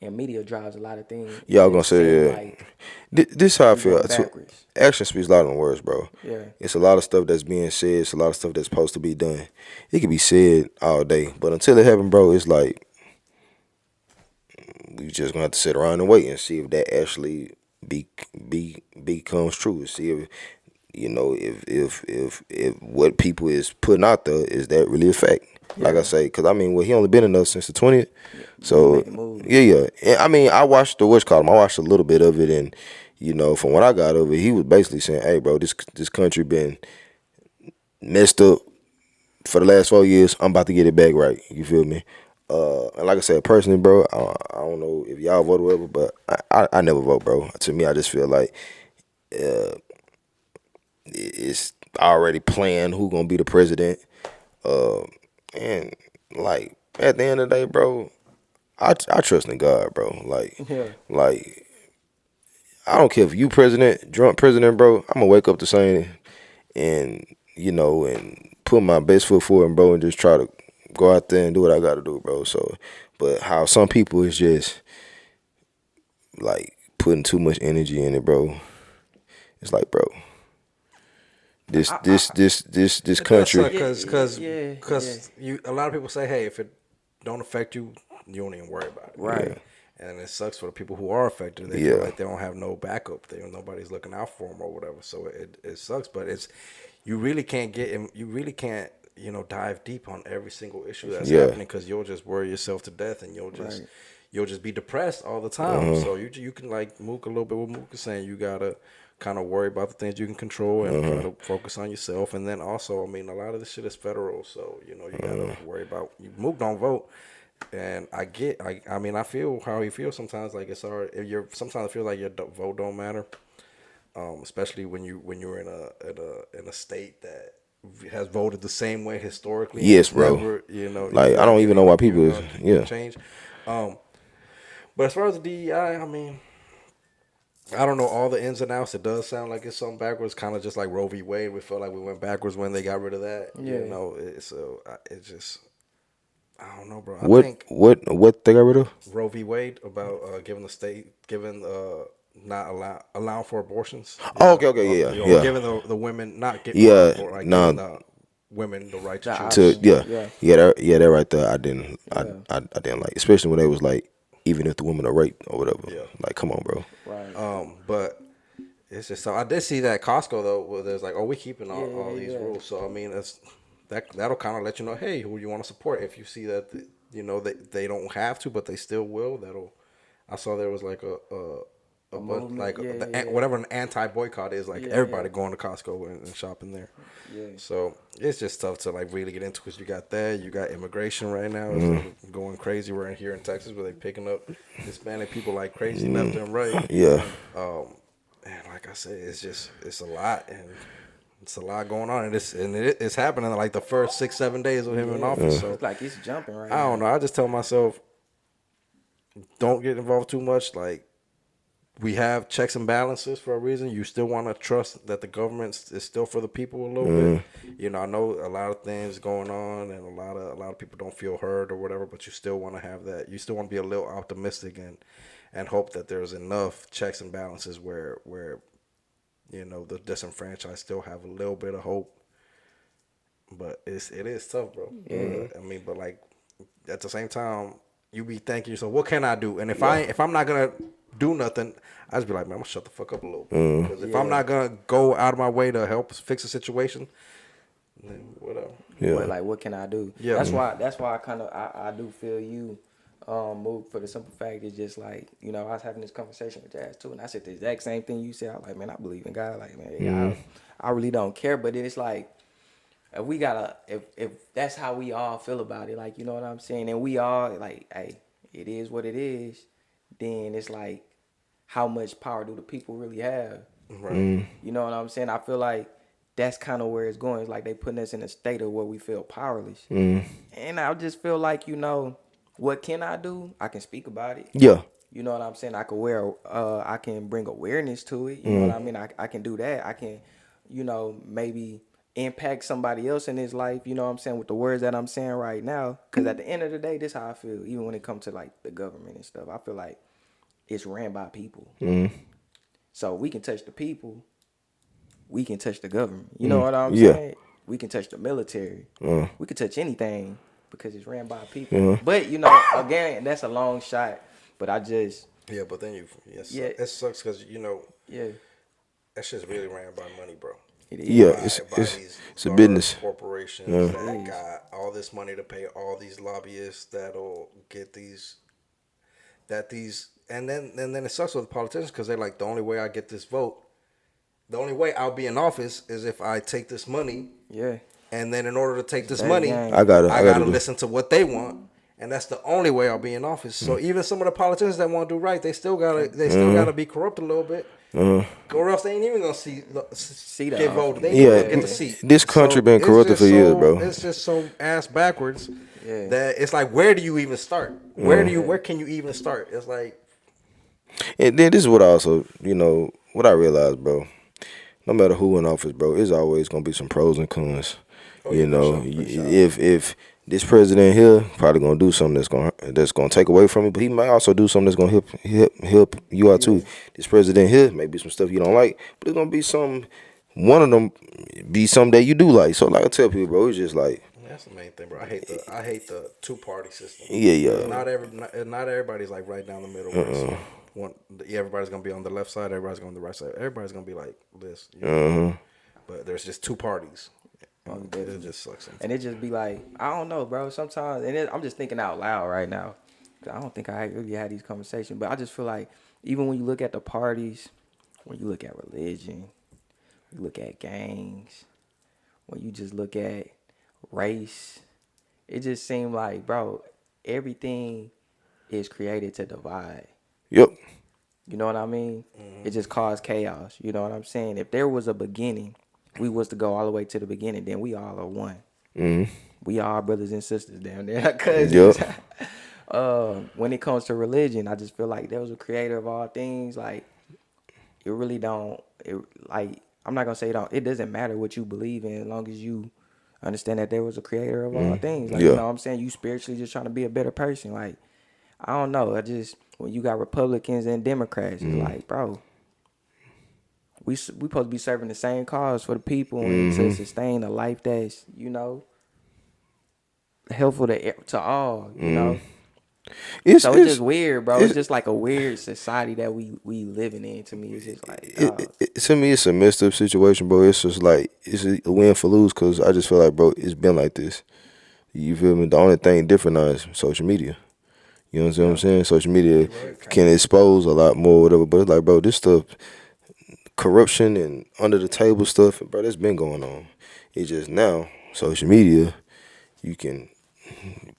and media drives a lot of things. Yeah, I was gonna say yeah. Like this how I feel. Backwards. Action speaks louder than words, bro. Yeah. It's a lot of stuff that's being said. It's a lot of stuff that's supposed to be done. It can be said all day, but until it happens, bro, it's like we just gonna have to sit around and wait and see if that actually becomes true. See if if what people is putting out there is that really a fact. Like I say, because I mean, he only been in us since the 20th. So yeah. And, I mean, I watched the I watched a little bit of it, and from what I got of it, he was basically saying, "Hey, bro, this country been messed up for the last 4 years. I'm about to get it back right." You feel me? And like I said, personally, bro, I don't know if y'all vote or whatever, but I never vote, bro. To me, I just feel like it's already planned who gonna be the president. And like at the end of the day, bro, I trust in God, bro. Like I don't care if you president, Trump president, bro. I'm gonna wake up the same and and put my best foot forward, bro, and just try to go out there and do what I gotta do, bro. So, but how some people is just like putting too much energy in it, bro. It's like, bro, this country. Because a lot of people say, hey, if it don't affect you, you don't even worry about it. Right. Yeah. And it sucks for the people who are affected. They feel like they don't have no backup. Nobody's looking out for them or whatever. So it sucks. But you really can't dive deep on every single issue that's happening, because you'll just worry yourself to death, and you'll just be depressed all the time. So you can, like Mook, a little bit what Mook is saying, you gotta kind of worry about the things you can control and try to focus on yourself. And then also, I mean, a lot of this shit is federal, so you gotta worry about. Mook don't vote, and I feel how he feels sometimes. Like it's hard. Sometimes it feels like your vote don't matter, especially when you're in a state that has voted the same way historically. Yes, bro. Never, like I don't even know why people change. But as far as the DEI, I mean, I don't know all the ins and outs. It does sound like it's something backwards, kind of just like Roe v. Wade. We felt like we went backwards when they got rid of that. Yeah. It's just, I don't know, bro. I think what they got rid of? Roe v. Wade about not allowing for abortions. Okay, yeah. Giving the women giving the women the right to choose. That right there. I didn't like, especially when they was like, even if the women are raped or whatever. Yeah. Like, come on, bro. Right. But it's just so I did see that Costco though, where there's like, we're keeping all these rules. So I mean, that'll kind of let you know, hey, who you want to support. If you see that they don't have to, but they still will. I saw there was like whatever an anti-boycott is, like everybody going to Costco and shopping there. Yeah. So it's just tough to like really get into, because you got that, you got immigration right now. It's going crazy. We're in here in Texas where they picking up Hispanic people like crazy left and right. Yeah. And like I said, it's a lot, and it's a lot going on, and it's happening like the first 6-7 days of him in office. So it's like it's jumping right now. I don't know. I just tell myself, don't get involved too much. Like, we have checks and balances for a reason. You still want to trust that the government is still for the people a little bit. I know a lot of things going on, and a lot of people don't feel heard or whatever, but you still want to have that. You still want to be a little optimistic and hope that there's enough checks and balances where the disenfranchised still have a little bit of hope. But it is tough, bro. Yeah. I mean, but like at the same time, you be thinking yourself, what can I do? And if I'm not gonna do nothing, I just be like, man, I'm gonna shut the fuck up a little bit. Because if I'm not gonna go out of my way to help fix a situation, then whatever. Yeah. But what can I do? Yeah. That's why I kind of I do feel you, Mook, for the simple fact it's just like, I was having this conversation with Jazz too, and I said the exact same thing you said. I was like, man, I believe in God. Like, man, I really don't care. But then it's like, if that's how we all feel about it, like, you know what I'm saying, and we all like, hey, it is what it is. then it's like, how much power do the people really have? Right. You know what I'm saying? I feel like that's kind of where it's going. It's like they putting us in a state of where we feel powerless. And I just feel like, what can I do? I can speak about it. Yeah. You know what I'm saying? I can bring awareness to it. You know what I mean? I can do that. I can, maybe impact somebody else in his life. You know what I'm saying? With the words that I'm saying right now. Because at the end of the day, this is how I feel. Even when it comes to like the government and stuff, I feel like it's ran by people. So we can touch the people. We can touch the government. You know what I'm saying? We can touch the military. We can touch anything because it's ran by people. But, again, that's a long shot. But I just... Yeah, but then it sucks because, Yeah. that shit's really ran by money, bro. It is. Yeah, By these it's a business. Corporations that got all this money to pay all these lobbyists that'll get and then it sucks with the politicians because they're like, the only way I get this vote, the only way I'll be in office is if I take this money. Yeah. And then in order to take this money, I gotta listen to what they want. And that's the only way I'll be in office. So even some of the politicians that want to do right, they still gotta be corrupt a little bit. Or else they ain't even gonna see that get voted. They ain't even get the seat. This country been corrupted for years, bro. It's just so ass backwards that it's like, where do you even start? Where can you even start? It's like, and then this is what I also, what I realized, bro. No matter who in office, bro, it's always gonna be some pros and cons. For sure. If this president here probably gonna do something that's gonna take away from you, but he might also do something that's gonna help you out too. This president here may be some stuff you don't like, but it's gonna be one of them be something that you do like. So like I tell people, bro, it's just like, that's the main thing, bro. I hate the 2-party system. Yeah. Not everybody's like right down the middle. Everybody's gonna be on the left side. Everybody's gonna be on the right side. Everybody's gonna be like this. But there's just 2 parties. It just sucks. Sometimes. And it just be like, I don't know, bro. Sometimes, and I'm just thinking out loud right now. I don't think I really had these conversations, but I just feel like even when you look at the parties, when you look at religion, you look at gangs, when you just look at race, it just seemed like, bro, everything is created to divide. Yep. You know what I mean? It just caused chaos. You know what I'm saying? If there was a beginning, we was to go all the way to the beginning, then we all are one. We are brothers and sisters down there, cousins. When it comes to religion, I just feel like there was a creator of all things. Like, it really don't. I'm not gonna say it doesn't matter what you believe in, as long as you understand that there was a creator of all things. Like, you know what I'm saying? You spiritually just trying to be a better person. Like, I don't know. When you got Republicans and Democrats, it's like, bro, we supposed to be serving the same cause for the people and to sustain a life that's, helpful to all, It's just weird, bro. It's just like a weird society that we living in. To me, it's just like, to me, it's a messed up situation, bro. It's just like, it's a win for lose, because I just feel like, bro, it's been like this. You feel me? The only thing different now is social media. You know what I'm saying? Social media can expose a lot more, whatever. But it's like, bro, this stuff, corruption and under the table stuff, bro, that's been going on. It's just now, social media, you can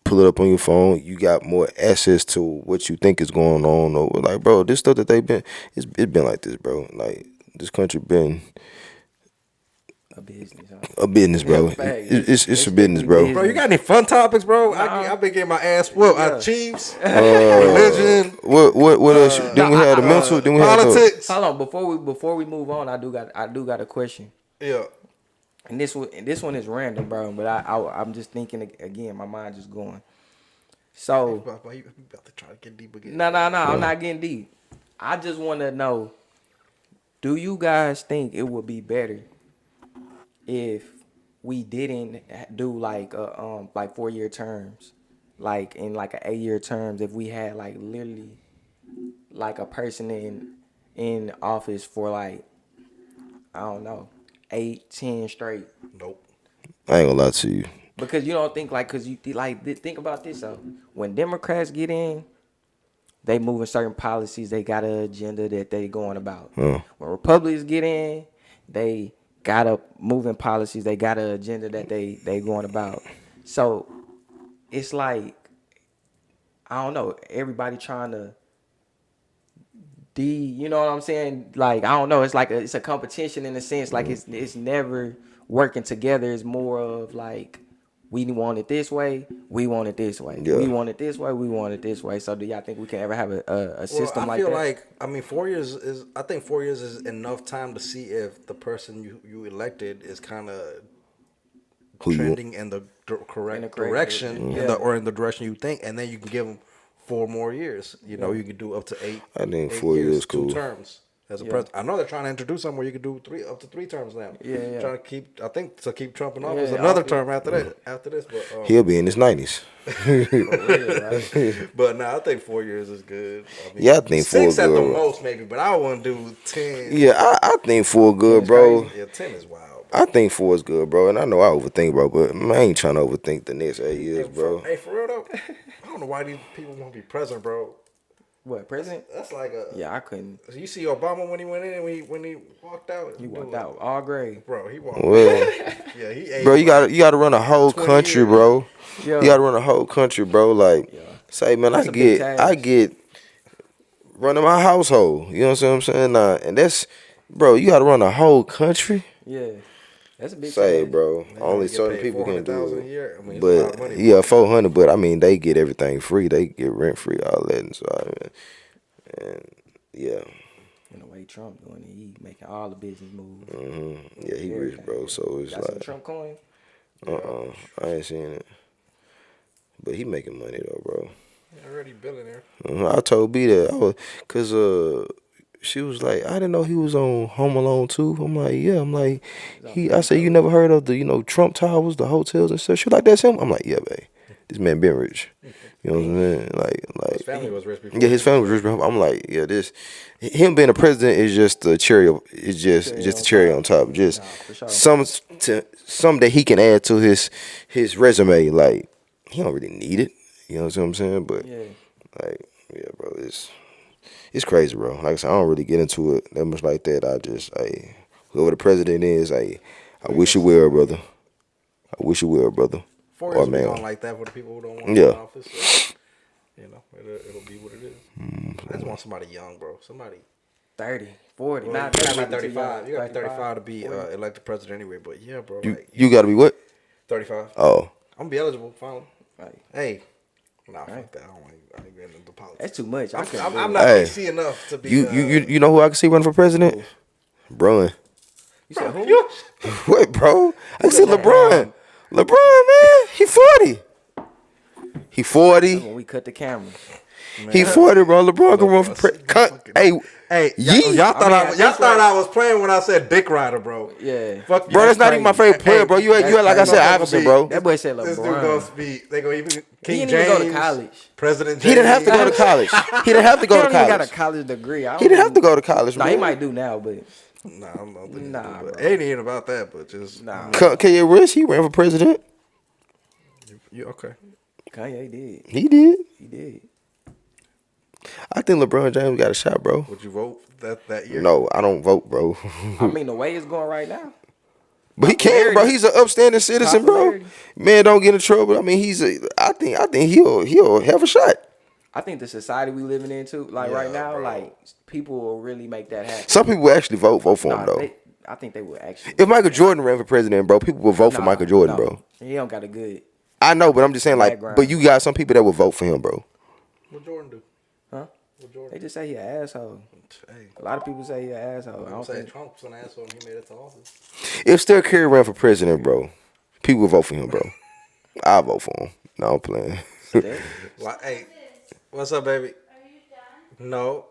pull it up on your phone. You got more access to what you think is going on. Or like, bro, this stuff that it's been like this, bro. Like, this country been a business, bro. It's a business, bro. Bro, you got any fun topics, bro? I've been getting my ass whooped. Chiefs, religion. What else? Then we had the mental. Then we politics. Hold on, before we move on, I do got a question. Yeah. And this one is random, bro. But I'm just thinking again. My mind just going. So. You about to try to get deep again? No. I'm not getting deep. I just want to know. Do you guys think it would be better if we didn't do like 4-year terms, like in like a 8-year terms, if we had like literally like a person in office for like, I don't know, 8-10 straight? Nope. I ain't gonna lie to you. Because you don't think because you think about this though. When Democrats get in, they moving certain policies. They got an agenda that they going about. When Republicans get in, they got up moving policies. They got an agenda that they going about. So it's like, I don't know, everybody trying to you know what I'm saying? Like, I don't know. It's like it's a competition in a sense. Like, it's never working together. It's more of like, we want it this way, we want it this way. Yeah. We want it this way, we want it this way. So do y'all think we can ever have a system like that? I feel like, I mean, 4 years is, I think 4 years is enough time to see if the person you elected is kind of trending in the correct direction, or in the direction you think, and then you can give them 4 more years. You know, you can do up to 8. I think 4 years cool. 2 terms as a president. I know they're trying to introduce something where you could do up to 3 terms now. Yeah. Trying to keep Trump in office another term after that. After this, but he'll be in his 90s. But nah, I think 4 years is good. I mean, I think 4 6 good. at the most maybe, but I want to do 10. Yeah, I think 4 good, bro. Yeah, 10 is wild. I think 4 is good, bro. And I know I overthink, bro, but I ain't trying to overthink the next 8 years, bro. Hey, for real though, I don't know why these people want to be president, bro. What, president? That's like a... Yeah, I couldn't. You see Obama when he went in, when he walked out? He walked out all gray. Bro, he walked well, yeah, he ate. Bro, you got to run a whole country, bro. Yeah. You got to run a whole country, bro. Like, say, man, I get running my household. You know what I'm saying? And that's, bro, you got to run a whole country. Yeah. That's a big say, change. Bro. Only certain people can do it. A year. I mean, but money, 400. But I mean, they get everything free. They get rent free, all that, and so I mean, and yeah. In the way Trump doing it, he making all the business moves. Mm-hmm. Yeah, he rich, bro. So it's got like some Trump coin. I ain't seen it, but he making money though, bro. Already billionaire. I told B that cause she was like, I didn't know he was on Home Alone 2. I'm like, yeah. I'm like, I said, you never heard of the, Trump Towers, the hotels and stuff? She like, that's him? I'm like, yeah, babe. This man been rich. You know what I'm saying? Like his family was rich before. Yeah, his family was rich before. I'm like, yeah, him being a president is just the cherry. It's just the cherry on top. Just some that he can add to his resume. Like, he don't really need it. You know what I'm saying? But like, yeah, bro, it's crazy, bro. Like I said, I don't really get into it that much like that. Whoever the president is, I wish you well, brother. I wish you well, brother. 4 years be going like that for the people who don't want to be in office. So, it'll be what it is. I just want somebody young, bro. Somebody 30, 40. Well, not you gotta be 35. You gotta be 35 to be elected president anyway. But yeah, bro. You gotta be what? 35. Oh. I'm gonna be eligible finally. Right. I ain't getting into politics. That's too much. I'm not PC enough to be. You know who I can see running for president? Brun. You said who? What, bro? I said LeBron. LeBron, man, he 40. He 40. When we cut the camera. Man. He 40, bro. LeBron can run for president. Hey, y'all thought I was playing when I said Dick Rider, bro. Yeah. Fuck bro, that's not even my favorite player, bro. You had like I said, Iverson, bro. That boy said LeBron. This dude gonna be. They gonna even King he didn't James. Even go to college. President James. He didn't have to go to college. He didn't have to go to college. He got a college degree. He didn't have to go to college, bro. Nah, he might do now, but. Nah, it ain't even about that, but just Kanye West, he ran for president. You okay? Kanye did. He did. He did. I think LeBron James got a shot, bro. Would you vote that year? No, I don't vote, bro. I mean, the way it's going right now. But he can, bro. He's an upstanding citizen, bro. Man, don't get in trouble. I mean, I think he'll have a shot. I think the society we living in too, like right now, bro. Like people will really make that happen. Some people will actually vote for him though. I think they will actually. If Michael Jordan ran for president, bro, people will vote for Michael Jordan, bro. He don't got a good. I know, but I'm just saying, like, background. but you got some people that will vote for him, bro. What Jordan do? Huh? What Jordan? They just say he an asshole. Hey. A lot of people say he an asshole. I don't say Trump's an asshole and he made it to office. If Steph Curry ran for president, bro, people will vote for him, bro. I'll vote for him. No, I'm playing. Hey, what's up, baby? Are you done? No.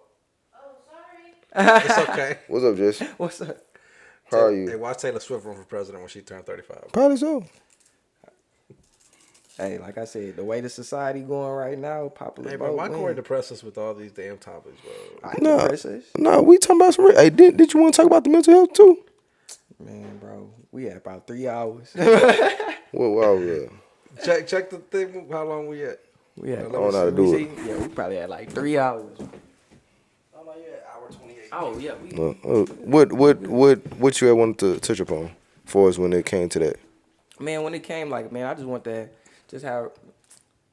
Oh, sorry. It's okay. What's up, Jess? What's up? How are you? Hey, watch Taylor Swift run for president when she turned 35. Probably so. Hey, like I said, the way the society going right now, popular vote. Why Corey depress us with all these damn topics, bro? No, we talking about some. Hey, did you want to talk about the mental health too? Man, bro, we had about 3 hours. What are we at? Check the thing. How long we at? We had. I don't know how to do it. Yeah, we probably had like 3 hours. Oh no, yeah, hour 28. Oh yeah. What you had wanted to touch upon for us when it came to that? Man, when it came, like, man, I just want that. Just how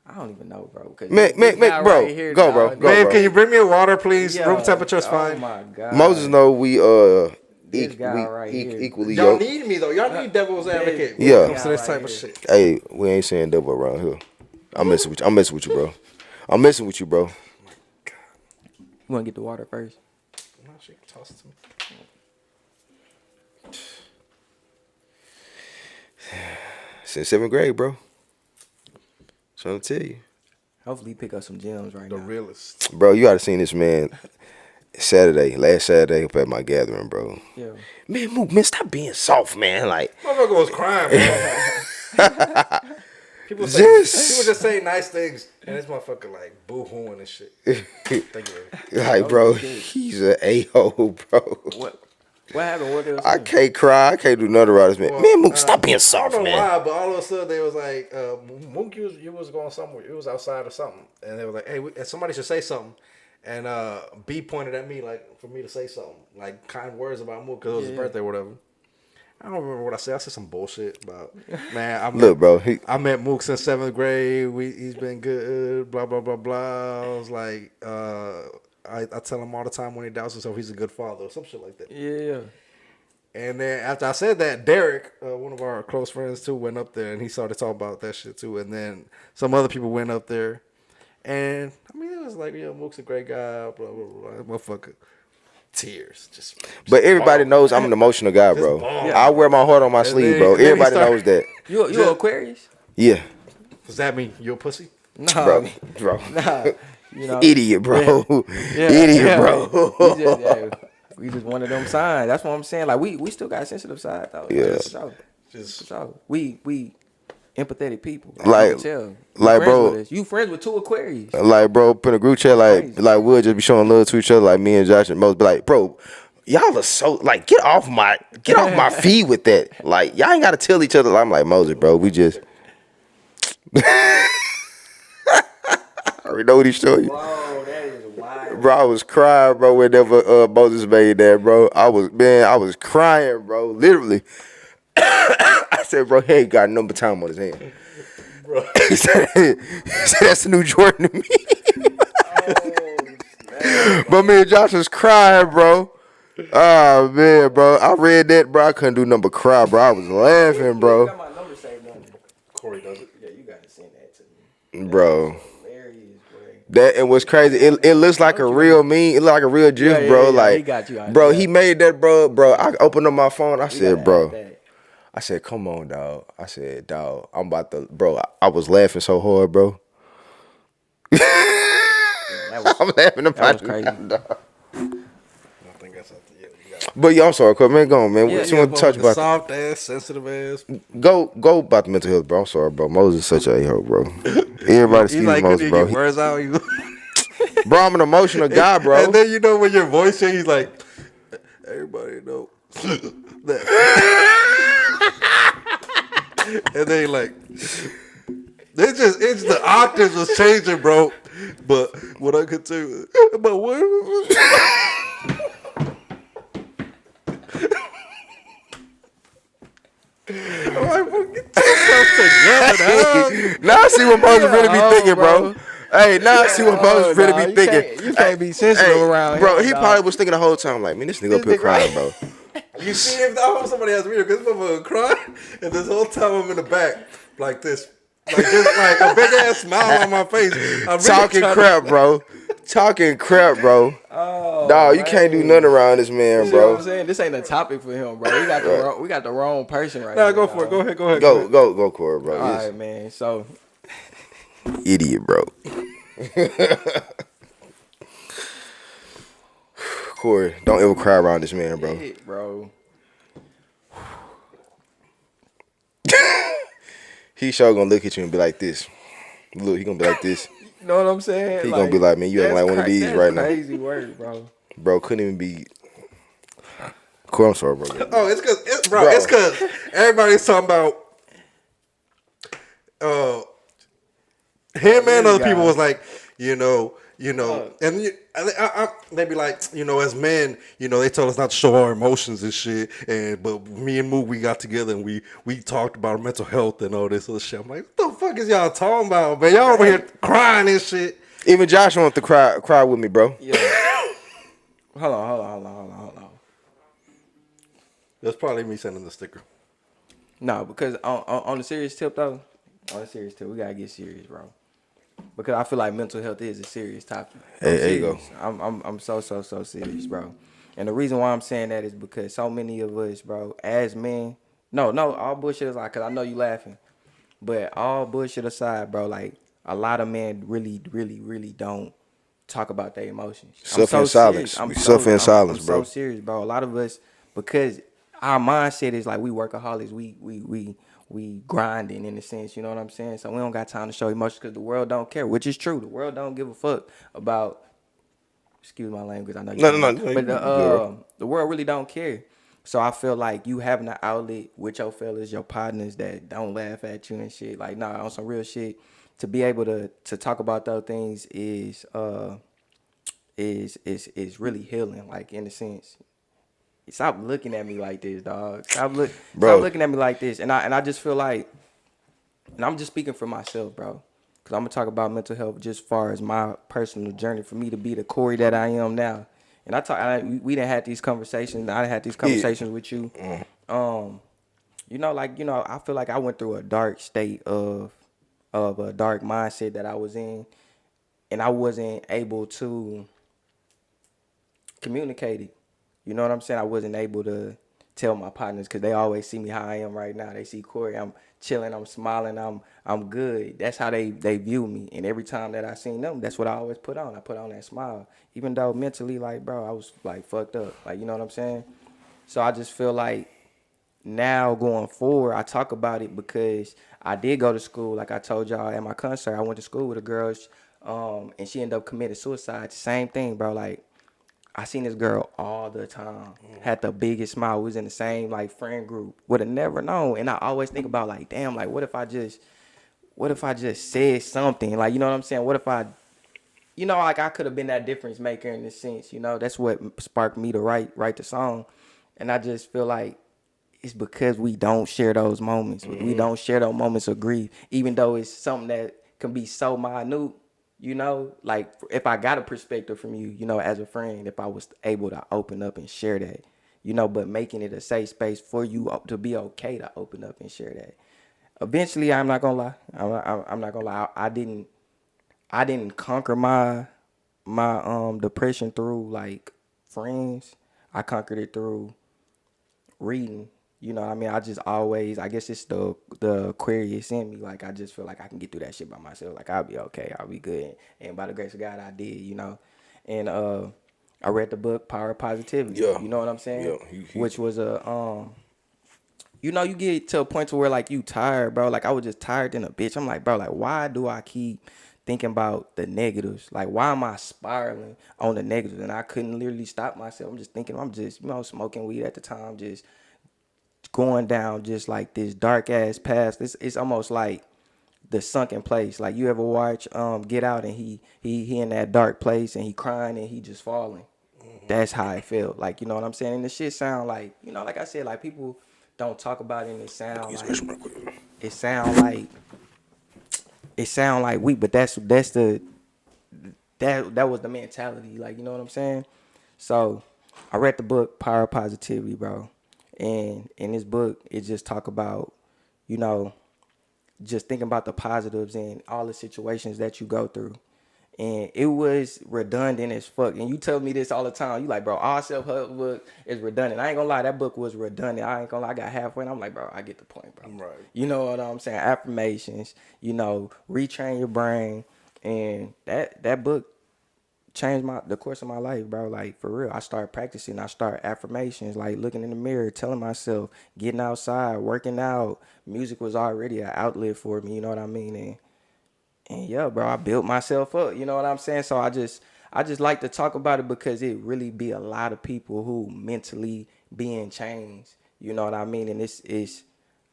I don't even know, bro. Man, bro, right here, go, bro. Go, man, bro. can you bring me a water, please? Yo, Room temperature's fine. Oh my god. Moses know we This guy right here. equally Y'all yoked. need me though. Y'all need devil's advocate. Yeah. When it comes to this Right type of here. shit. Hey, we ain't saying devil around here. I'm messing with you. I'm messing with you, bro. I'm messing with you, bro. You want to get the water first? No, she can toss it to me. Since 7th grade, bro. Trying to tell you. Hopefully, you pick up some gems right The now. realest. Bro, you gotta seen this man last Saturday up at my gathering, bro. Yeah. Man, Mook, man, stop being soft, man. Like, Motherfucker was crying, bro. People just say nice things, and this motherfucker like boo-hooing and shit. Thank you. like, bro, he's an a-hole, bro. What happened? What else? I can't cry. I can't do nothing around this man. Well, Man, Mook, stop being I soft, don't know man. why, but all of a sudden they was like, Mook, you was going somewhere. You was outside or something. And they were like, hey, somebody should say something. And B pointed at me like for me to say something. Like kind words about Mook because it was his birthday or whatever. I don't remember what I said. I said some bullshit about, man. Look, bro. I met Mook since 7th grade. He's been good, blah, blah, blah, blah. I was like, I tell him all the time when he doubts himself, he's a good father or some shit like that. Yeah. And then after I said that, Derek, one of our close friends too, went up there and he started talking about that shit too. And then some other people went up there. And I mean, it was like, Mook's a great guy, blah, blah, blah. Motherfucker. Tears. Just But everybody knows I'm an emotional guy, bro. I wear my heart on my sleeve, bro. Everybody knows that. You an Aquarius? Yeah. Does that mean you're a pussy? Nah, Bro. nah. You know, Idiot, bro. yeah, Idiot, yeah. bro. We just one of them signs. That's what I'm saying. Like we still got a sensitive side though. Yeah. For sure. Just For sure. We empathetic people. Like- you can tell. You like, friends bro- with us. You friends with 2 Aquarius. Like, bro, put in a group chat, Crazy. like we'll just be showing love to each other, like me and Josh and Moses. Be like, bro, y'all are so like get off my feed with that. Like, y'all ain't gotta tell each other. I'm like, Moses, bro, we just I already know what he's showing you. Whoa, that is wild. Bro, I was crying, bro, whenever Moses made that, bro. I was crying, bro. Literally. I said, bro, he ain't got number time on his hand. bro. He said that's the new Jordan to me. But me and Josh was crying, bro. Oh man, bro. I read that, bro. I couldn't do nothing but cry, bro. I was laughing, You bro. got my number saved on it. Coriduzzit. Yeah, you gotta send that to me. Bro. Hilarious, boy. That it was crazy. It looks like a real meme. It look like a real GIF, Yeah, bro. yeah, Like, he got you out bro, there. he made that, bro. I opened up my phone. I said, gotta bro. add that. I said, come on, dog. I said, dog, I'm about to, bro. I was laughing so hard, bro. I'm laughing about that was it crazy. now, dog. I think that's something. Yeah, you got But yeah, I'm sorry, Quit, man. Go on, man. Yeah, What you want to touch the about? soft ass, sensitive ass. Go about the mental health, bro. I'm sorry, bro. Moses is such a a-hole, bro. Everybody He's sees like, Moses, bro. get words out. Bro, I'm an emotional guy, bro. And then when your voice changes, he's like, everybody know that. And then like, it's the octaves was changing, bro. But what I could tell you, but what? I'm like, bro, get yourself together, dog. Now I see what Moses really be thinking, bro. Hey, now I see what Moses really dog, be thinking. You can't be sensitive around bro. here, He dog. probably was thinking the whole time, like, man, this nigga up here crying, bro. You see, if I hope somebody has a video, because this motherfucker crying, and this whole time I'm in the back, like this, like just like a big ass smile on my face. I'm really Talking trying crap, bro. Talking crap, bro. Oh, Dog, you can't do nothing around this man, You know what I'm bro. saying? This ain't a topic for him, bro. We got the wrong person right Nah, now. go for it. Go ahead. Go, Corey, bro. All Yes. right, man. So Idiot, bro. Corey, don't ever cry around this man, bro. shit, bro. He sure gonna look at you and be like this. Look, he gonna be like this. You know what I'm saying? He gonna be like, man, you acting that's like one of these that's right now. Crazy word, bro. Bro, couldn't even be. Corey, I'm sorry, bro. Oh, it's because, Bro. it's because everybody's talking about him and other people was like, and they be like, as men, they told us not to show our emotions and shit, but me and Mook, we got together and we talked about mental health and all this other shit. I'm like, what the fuck is y'all talking about, man? Y'all over here crying and shit. Even Josh wants to cry with me, bro. Yeah. Hold on. That's probably me sending the sticker. No, because on the serious tip though, we gotta get serious, bro. Because I feel like mental health is a serious topic. There you go. I'm so serious, bro. And the reason why I'm saying that is because so many of us, bro, as men, no, all bullshit aside, because I know you laughing, but all bullshit aside, bro, like a lot of men really don't talk about their emotions. Suffer in silence. We suffer in silence, bro. I'm so serious, bro. A lot of us, because our mindset is like we workaholics, we grinding in a sense, you know what I'm saying? So we don't got time to show emotions because the world don't care, which is true. The world don't give a fuck about. Excuse my language. I know you. No. But the world really don't care. So I feel like you having an outlet with your fellas, your partners that don't laugh at you and shit. Like, nah, on some real shit. To be able to talk about those things is really healing. Like in a sense. Stop looking at me like this, dog. Stop looking at me like this. And I just feel like, and I'm just speaking for myself, bro. Because I'm going to talk about mental health just as far as my personal journey for me to be the Corey that I am now. And we done had these conversations. I had these conversations with you. I feel like I went through a dark state of a dark mindset that I was in. And I wasn't able to communicate it. You know what I'm saying? I wasn't able to tell my partners because they always see me how I am right now. They see Corey, I'm chilling, I'm smiling, I'm good. That's how they view me. And every time that I seen them, that's what I always put on. I put on that smile. Even though mentally, like, bro, I was like fucked up. Like, you know what I'm saying? So I just feel like now going forward, I talk about it because I did go to school. Like I told y'all at my concert, I went to school with a girl, and she ended up committing suicide. Same thing, bro. Like, I seen this girl all the time. Had the biggest smile. We was in the same like friend group. Would have never known. And I always think about like, damn, like what if I just said something? Like, you know what I'm saying? What if I, like I could have been that difference maker in this sense. That's what sparked me to write the song. And I just feel like it's because we don't share those moments. We don't share those moments of grief, even though it's something that can be so minute. Like if I got a perspective from you, as a friend, if I was able to open up and share that, but making it a safe space for you to be okay to open up and share that. Eventually, I'm not gonna lie. I'm not gonna lie. I didn't conquer my depression through like friends. I conquered it through reading. You know what I mean? I just always, I guess it's the Aquarius in me. Like, I just feel like I can get through that shit by myself. Like, I'll be okay. I'll be good. And by the grace of God, I did, And I read the book, Power of Positivity. Yeah. You know what I'm saying? Yeah. Which was you get to a point to where, like, you tired, bro. Like, I was just tired than a bitch. I'm like, bro, like, why do I keep thinking about the negatives? Like, why am I spiraling on the negatives? And I couldn't literally stop myself. I'm just thinking, I'm just, smoking weed at the time, just going down just like this dark ass path. It's almost like the sunken place. Like you ever watch Get Out and he in that dark place and he crying and he just falling. That's how I felt. Like, you know what I'm saying? And the shit sound like, like I said, like people don't talk about it and it sound like weak, but that was the mentality. Like, you know what I'm saying? So I read the book Power of Positivity, bro. And in this book, it just talk about, just thinking about the positives in all the situations that you go through. And it was redundant as fuck. And you tell me this all the time. You like, bro, all self-help book is redundant. I ain't gonna lie, that book was redundant. I ain't gonna lie, I got halfway and I'm like, bro, I get the point, bro. Right. You know what I'm saying? Affirmations, retrain your brain. And that book changed the course of my life, bro. Like, for real. I started practicing. I started affirmations, like looking in the mirror, telling myself, getting outside, working out. Music was already an outlet for me, you know what I mean? And yeah, bro, I built myself up, you know what I'm saying? So I just like to talk about it because it really be a lot of people who mentally being changed, you know what I mean? And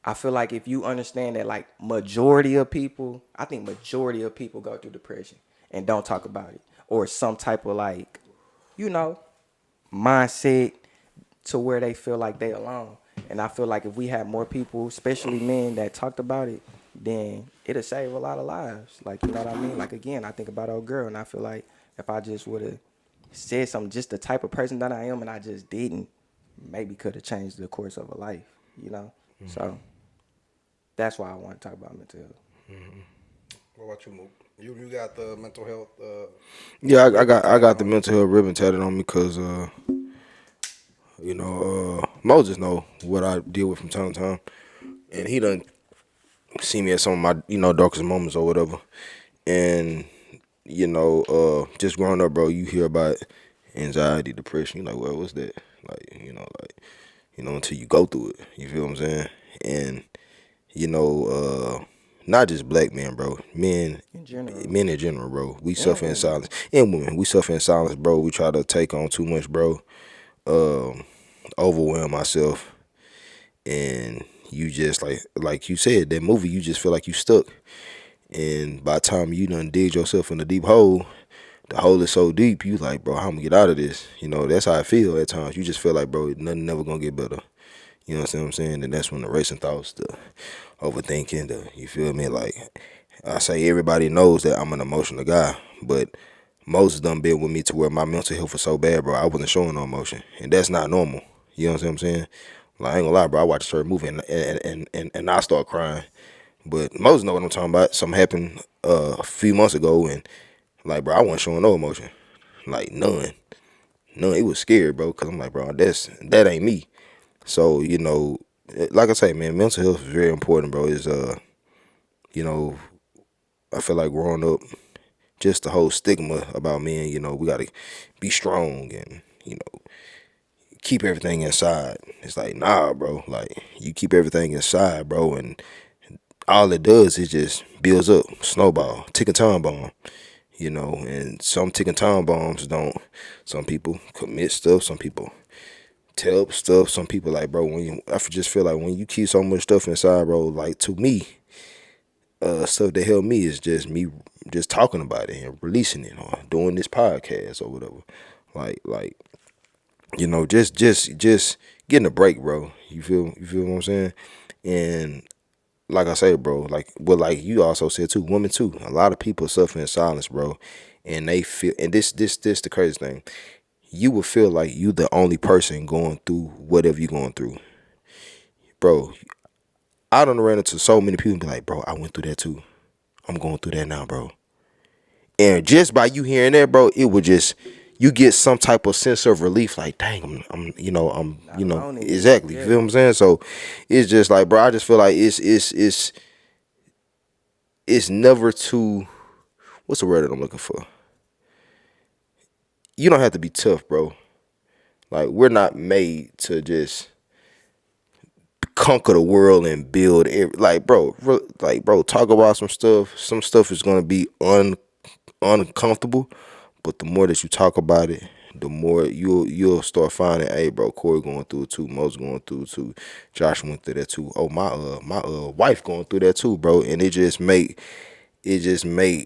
I feel like if you understand that, like, majority of people go through depression and don't talk about it. Or some type of, like, mindset to where they feel like they alone. And I feel like if we had more people, especially men, that talked about it, then it'll save a lot of lives. Like, you know what I mean? Like, again, I think about old girl, and I feel like if I just would have said something, just the type of person that I am, and I just didn't, maybe could have changed the course of a life, you know? So that's why I want to talk about mental health. What about you, Mook? You got the mental health. Yeah, I got the mental health ribbon tatted on me because Moses know what I deal with from time to time, and he done see me at some of my darkest moments or whatever, and just growing up, bro, you hear about anxiety, depression. You like, well, what's that? Until you go through it, you feel what I'm saying? And not just black men, bro. Men in general, bro. We suffer in silence. And women, we suffer in silence, bro. We try to take on too much, bro. Overwhelm myself, and you just like you said, that movie, you just feel like you stuck. And by the time you done dig yourself in a deep hole, the hole is so deep, you like, bro, how I'm gonna get out of this? That's how I feel at times. You just feel like, bro, nothing never gonna get better. You know what I'm saying? And that's when the racing thoughts, the overthinking, you feel me? Like I say, everybody knows that I'm an emotional guy, but Moses done been with me to where my mental health was so bad, bro, I wasn't showing no emotion. And that's not normal. You know what I'm saying? Like, I ain't gonna lie, bro, I watched a certain movie and I start crying. But Moses know what I'm talking about. Something happened a few months ago, and like, bro, I wasn't showing no emotion. Like, none. It was scary, bro, because I'm like, bro, that ain't me. So, like I say, man, mental health is very important, bro. Is I feel like growing up, just the whole stigma about men, we gotta be strong and, keep everything inside. It's like, nah, bro. Like, you keep everything inside, bro, and all it does is just builds up, snowball, ticking time bomb. And some ticking time bombs don't. Some people commit stuff. Some people tell stuff. Some people like, bro, I just feel like when you keep so much stuff inside, bro, like, to me, stuff that helped me is just me just talking about it and releasing it or doing this podcast or whatever. Like, just getting a break, bro. You feel what I'm saying? And like I say, bro, like you also said too, women too. A lot of people suffer in silence, bro, and they feel. And this the crazy thing. You will feel like you the only person going through whatever you're going through, bro. I done ran into so many people and be like, bro, I went through that too. I'm going through that now, bro. And just by you hearing that, bro, it would just, you get some type of sense of relief. Like, dang, I'm exactly. You feel what I'm saying? So it's just like, bro, I just feel like it's never too, what's the word that I'm looking for? You don't have to be tough, bro. Like, we're not made to just conquer the world and build bro, talk about some stuff. Some stuff is gonna be uncomfortable, but the more that you talk about it, the more you'll start finding, hey, bro, Corey going through it too, Mose going through it too, Josh went through that too. Oh, my wife going through that too, bro. And it just make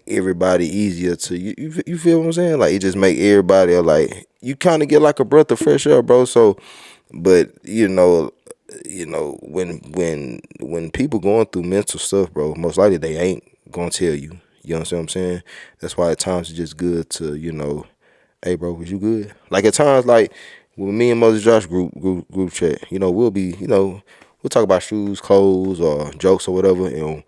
everybody easier to you feel what I'm saying? Like, it just make everybody like, you kind of get like a breath of fresh air, bro. So, but when people going through mental stuff, bro, most likely they ain't gonna tell you. You understand what I'm saying? That's why at times it's just good to, hey, bro, was you good? Like, at times, like with me and Mother Josh group chat, we'll be, we'll talk about shoes, clothes, or jokes or whatever, and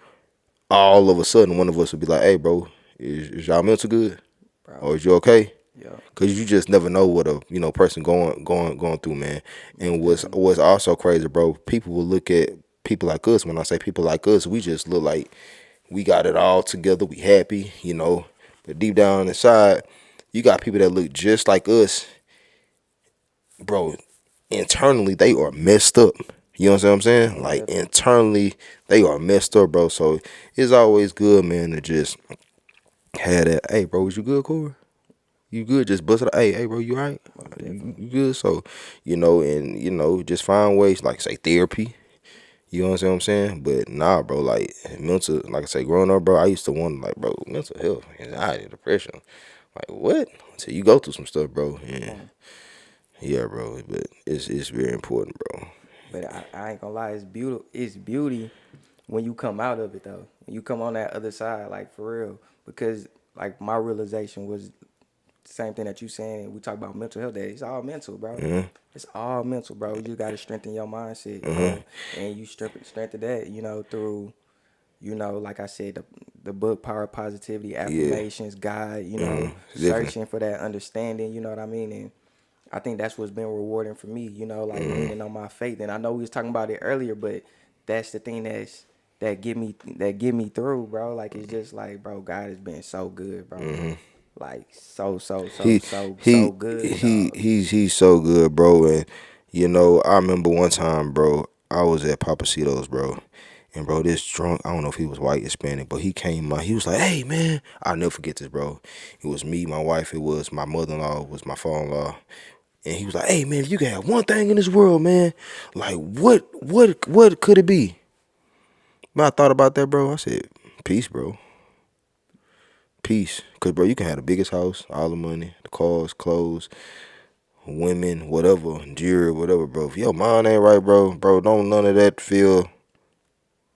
all of a sudden one of us will be like, hey, bro, is y'all mental good? Bro. Or is you okay? Yeah. Cause you just never know what a person going through, man. And what's also crazy, bro, people will look at people like us. When I say people like us, we just look like we got it all together, we happy, but deep down inside, you got people that look just like us, bro. Internally, they are messed up. You know what I'm saying? Like, internally, they are messed up, bro. So it's always good, man, to just have that. Hey, bro, was you good, Corey? You good? Just bust it out. Hey, bro, you all right? You good? So, and just find ways, like, say, therapy. You know what I'm saying? But nah, bro, like, mental, like I say, growing up, bro, I used to wonder, like, bro, mental health, anxiety, depression. Like, what? Until you go through some stuff, bro. And yeah, bro, but it's very important, bro. But I ain't gonna lie, it's beauty when you come out of it though, when you come on that other side, like for real, because like my realization was the same thing that you saying. We talk about mental health. That it's all mental, bro. Mm-hmm. It's all mental, bro. You got to strengthen your mindset, you know, and you strengthen that, you know, through, you know, like I said, the book Power of Positivity, affirmations, God, you know, searching for that understanding, you know what I mean? And I think that's what's been rewarding for me, you know, like leaning on my faith. And I know we was talking about it earlier, but that's the thing that get me through, bro. Like it's just like, bro, God has been so good, bro. Like so good. He's so good, bro. And you know, I remember one time, bro, I was at Papacito's, bro. And bro, this drunk, I don't know if he was white, Hispanic, but he came out, he was like, hey man, I'll never forget this, bro. It was me, my wife, it was my mother-in-law, it was my father-in-law. And he was like, hey man, if you could have one thing in this world, man, like what could it be? Man, I thought about that, bro. I said, peace, bro. Peace. Cause bro, you can have the biggest house, all the money, the cars, clothes, women, whatever, jewelry, whatever, bro. If your mind ain't right, bro, don't none of that feel.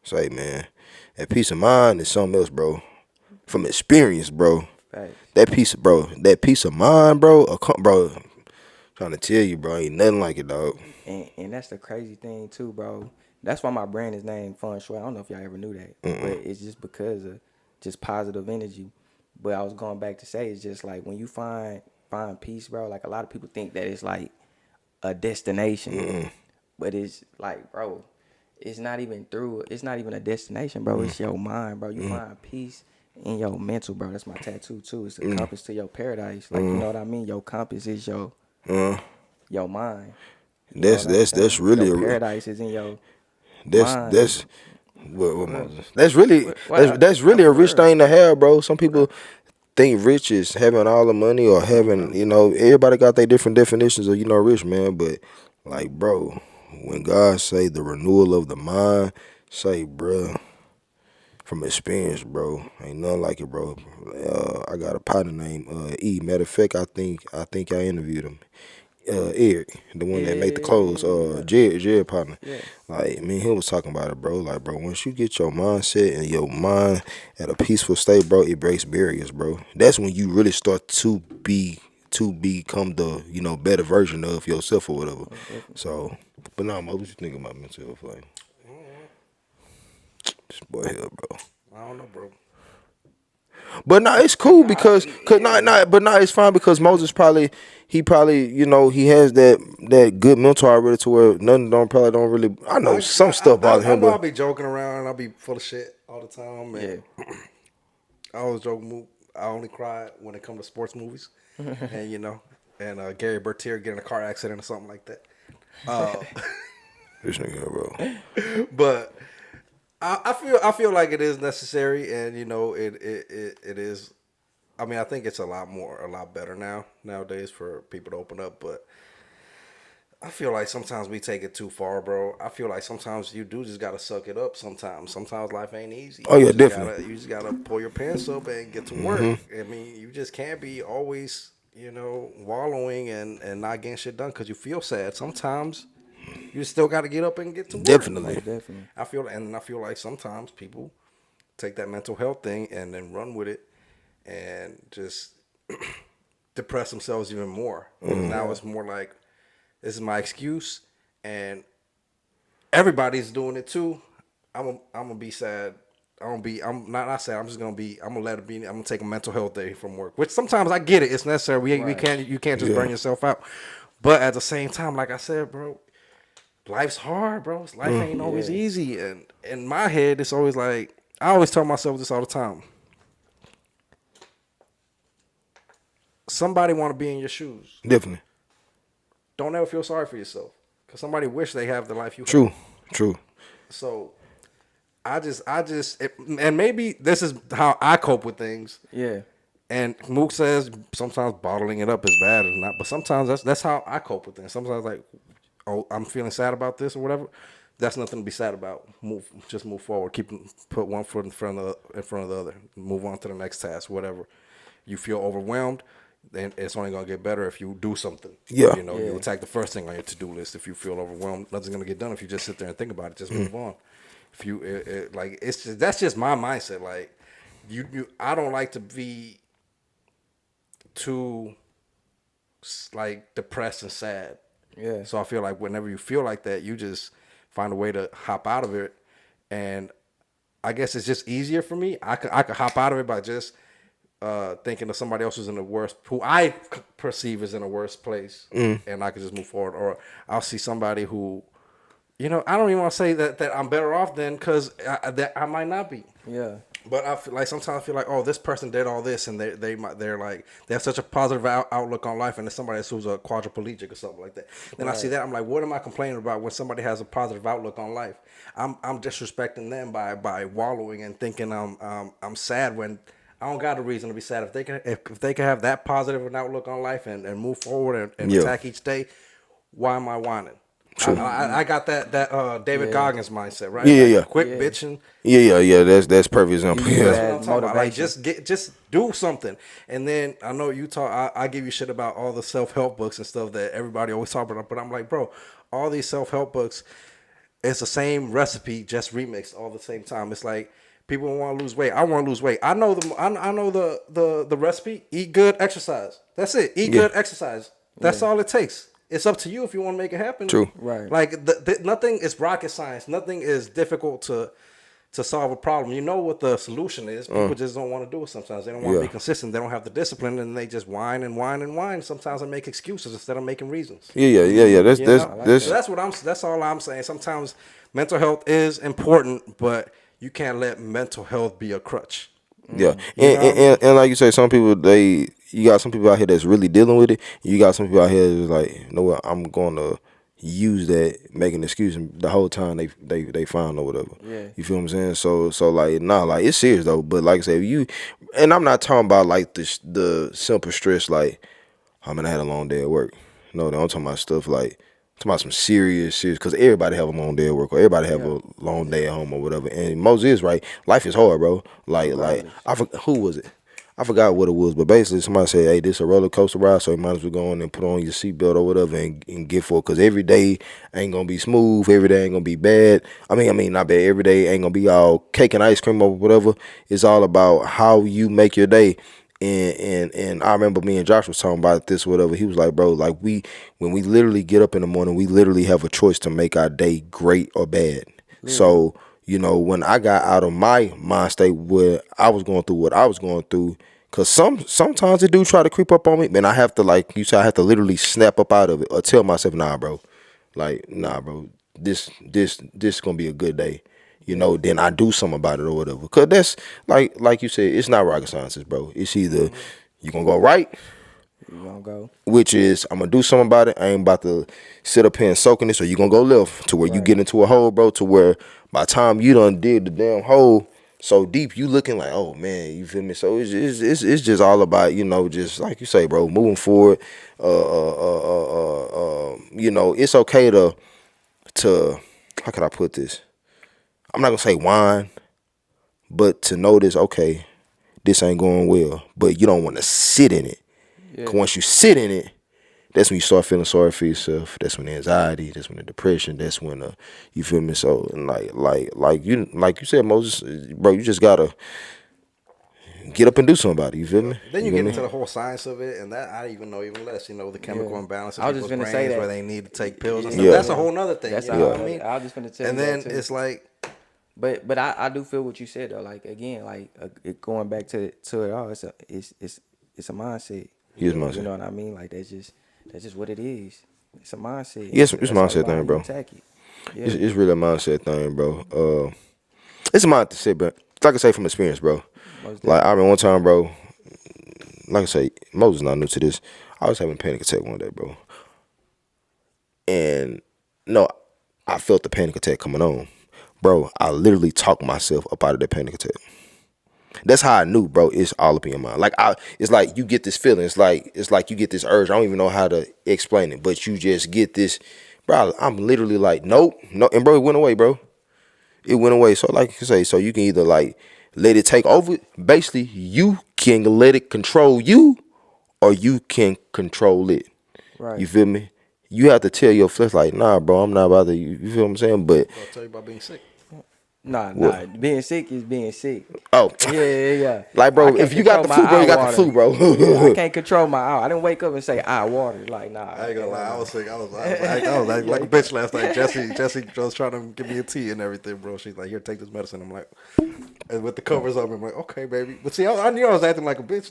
Say, man, that peace of mind is something else, bro. From experience, bro. Right. That peace of mind, bro. Bro, I'm trying to tell you, bro, ain't nothing like it, dog. And that's the crazy thing too, bro. That's why my brand is named Feng Shui. I don't know if y'all ever knew that, but it's just because of just positive energy. But I was going back to say, it's just like when you find peace, bro. Like a lot of people think that it's like a destination, but it's like, bro, it's not even a destination, bro. It's your mind, bro. You find peace in your mental, bro. That's my tattoo too. It's the compass to your paradise. Like you know what I mean? Your compass is your mind. That's really your paradise is in your mind. That's really a rich thing to have, bro. Some people think rich is having all the money or having, you know, everybody got their different definitions of, you know, rich, man. But like, bro, when God say the renewal of the mind, say, bro, from experience, bro, ain't nothing like it, bro. I got a partner named E. Matter of fact, I think I interviewed him. Eric, the one that made the clothes, Jared partner. Yeah. Like, me and him was talking about it, bro. Like, bro, once you get your mindset and your mind at a peaceful state, bro, it breaks barriers, bro. That's when you really start to become the, you know, better version of yourself or whatever. So, but nah, Mo, what you think about mental health? Like, this boy here, bro. I don't know, bro. But nah, it's cool because it's fine because Moses probably, you know, he has that good mental already to where nothing don't really. I know some stuff bother him, but I'll be joking around. I'll be full of shit all the time. And I always joke, Mook. I only cry when it comes to sports movies, and you know, and Gary Bertier get in a car accident or something like that. This nigga, bro. But I feel like it is necessary, and you know, it is. I mean, I think it's a lot better nowadays for people to open up, but I feel like sometimes we take it too far, bro. I feel like sometimes you do just gotta suck it up. Sometimes life ain't easy. Oh yeah, definitely. You just gotta pull your pants up and get to work. I mean, you just can't be always, you know, wallowing and not getting shit done because you feel sad. Sometimes you still got to get up and get to work. Definitely. I feel like sometimes people take that mental health thing and then run with it and just depress themselves even more. Now it's more like, this is my excuse, and everybody's doing it too. I'm gonna be sad. I'm not sad. I'm gonna let it be. I'm gonna take a mental health day from work. Which sometimes I get it. It's necessary. You can't just burn yourself out. But at the same time, like I said, bro, life's hard, bro. Life ain't always easy. And in my head, it's always like, I always tell myself this all the time. Somebody want to be in your shoes. Definitely. Don't ever feel sorry for yourself, because somebody wish they have the life you have. True. So and maybe this is how I cope with things. Yeah. And Mook says sometimes bottling it up is bad or not, but sometimes that's how I cope with things. Sometimes like, oh, I'm feeling sad about this or whatever. That's nothing to be sad about. Just move forward. Put one foot in front of the other. Move on to the next task. Whatever. You feel overwhelmed, then it's only gonna get better if you do something. Yeah. You know, you attack the first thing on your to-do list. If you feel overwhelmed, nothing's gonna get done if you just sit there and think about it. Just move on. If you like, that's just my mindset. Like, I don't like to be too like depressed and sad. Yeah. So I feel like whenever you feel like that, you just find a way to hop out of it. And I guess it's just easier for me. I could hop out of it by just thinking of somebody else who's in the worst, who I perceive as in a worse place, and I could just move forward. Or I'll see somebody who, I don't even want to say that I'm better off than, because I might not be. Yeah. But I feel like sometimes I feel like, oh, this person did all this, and they're like, they have such a positive outlook on life, and there's somebody who's a quadriplegic or something like that. Then I see that, I'm like, what am I complaining about when somebody has a positive outlook on life? I'm disrespecting them by wallowing and thinking I'm sad when I don't got a reason to be sad. If they can have that positive an outlook on life and move forward and attack each day, why am I whining? True. I got that David Goggins mindset, right? Yeah. Quit bitching. Yeah. That's perfect example. Yeah. That's what I'm talking about. Like, just do something. And then I know you talk. I give you shit about all the self-help books and stuff that everybody always talk about. But I'm like, bro, all these self-help books, it's the same recipe, just remixed all the same time. It's like, people want to lose weight. I want to lose weight. I know the recipe. Eat good, exercise. That's it. Eat good, exercise. That's all it takes. It's up to you if you want to make it happen. True. Right. Like nothing is rocket science. Nothing is difficult to solve a problem. You know what the solution is. People just don't want to do it sometimes. They don't want to be consistent. They don't have the discipline, and they just whine and whine and whine. Sometimes they make excuses instead of making reasons. Yeah. That's all I'm saying. Sometimes mental health is important, but you can't let mental health be a crutch. Yeah, and like you say, some people you got some people out here that's really dealing with it. You got some people out here that's like, you know what, I'm going to use that, make an excuse, and the whole time they fine or whatever. Yeah. You feel what I'm saying? So like, like it's serious though. But like I said, and I'm not talking about like the simple stress, like, I had a long day at work. No, I'm talking about stuff like, talking about some serious, because everybody have a long day at work, or everybody have a long day at home, or whatever. And Moses is right. Life is hard, bro. Like who was it? I forgot what it was, but basically somebody said, "Hey, this is a roller coaster ride, so you might as well go on and put on your seatbelt or whatever and get for it, because every day ain't gonna be smooth. Every day ain't gonna be bad. I mean, not bad. Every day ain't gonna be all cake and ice cream or whatever. It's all about how you make your day." And I remember me and Josh was talking about this or whatever. He was like, bro, like when we literally get up in the morning, we literally have a choice to make our day great or bad. Yeah. So, when I got out of my mind state where I was going through what I was going through, because sometimes it do try to creep up on me, man, I have to, like you said, I have to literally snap up out of it or tell myself, nah, bro, this is going to be a good day. Then I do something about it or whatever. Because that's, like you said, it's not rocket science, bro. It's either you going to go right, you going to go, which is I'm going to do something about it. I ain't about to sit up here and soak in this, or you going to go left to where you get into a hole, bro, to where by the time you done dig the damn hole so deep, you looking like, oh, man, you feel me? So it's just all about, just like you say, bro, moving forward. It's okay to how can I put this? I'm not going to say whine, but to notice, okay, this ain't going well. But you don't want to sit in it. Yeah. 'Cause once you sit in it, that's when you start feeling sorry for yourself. That's when the anxiety, that's when the depression, that's when you feel me? So, and like you said, Moses, bro, you just got to get up and do something about it. You feel me? Then you get into the whole science of it, and that I even know even less. The chemical imbalance of people's brains where they need to take pills and stuff. That's a whole nother thing. That's what I mean. I was just gonna tell you. And then it's like, but I do feel what you said though. Like again, like going back to it all. It's a mindset. It's a mindset. You know what I mean? Like that's just what it is. It's a mindset. Yes, it's a mindset thing, bro. Attack it. Yeah. It's really a mindset thing, bro. It's a mindset, but like I say from experience, bro. Like I remember one time, bro. Like I say, Moses not new to this. I was having a panic attack one day, bro. And no, I felt the panic attack coming on. Bro, I literally talked myself up out of that panic attack. That's how I knew, bro, it's all up in your mind. Like it's like you get this feeling. It's like you get this urge. I don't even know how to explain it, but you just get this, bro. I'm literally like, nope, no, and bro, it went away, bro. It went away. So like you say, so you can either like let it take over. Basically, you can let it control you, or you can control it. Right. You feel me? You have to tell your flesh like, nah, bro, I'm not about to. You feel what I'm saying? But I'll tell you about being sick. Nah. Being sick is being sick. Oh. Yeah. Like, bro, if you got the flu, bro, you got the flu, bro. I can't control my eye. I didn't wake up and say eye water. Like, nah. I ain't gonna lie. I was sick. I was like a bitch last night. Jesse was trying to give me a tea and everything, bro. She's like, here, take this medicine. I'm like, and with the covers up, I'm like, okay, baby. But see, I knew I was acting like a bitch.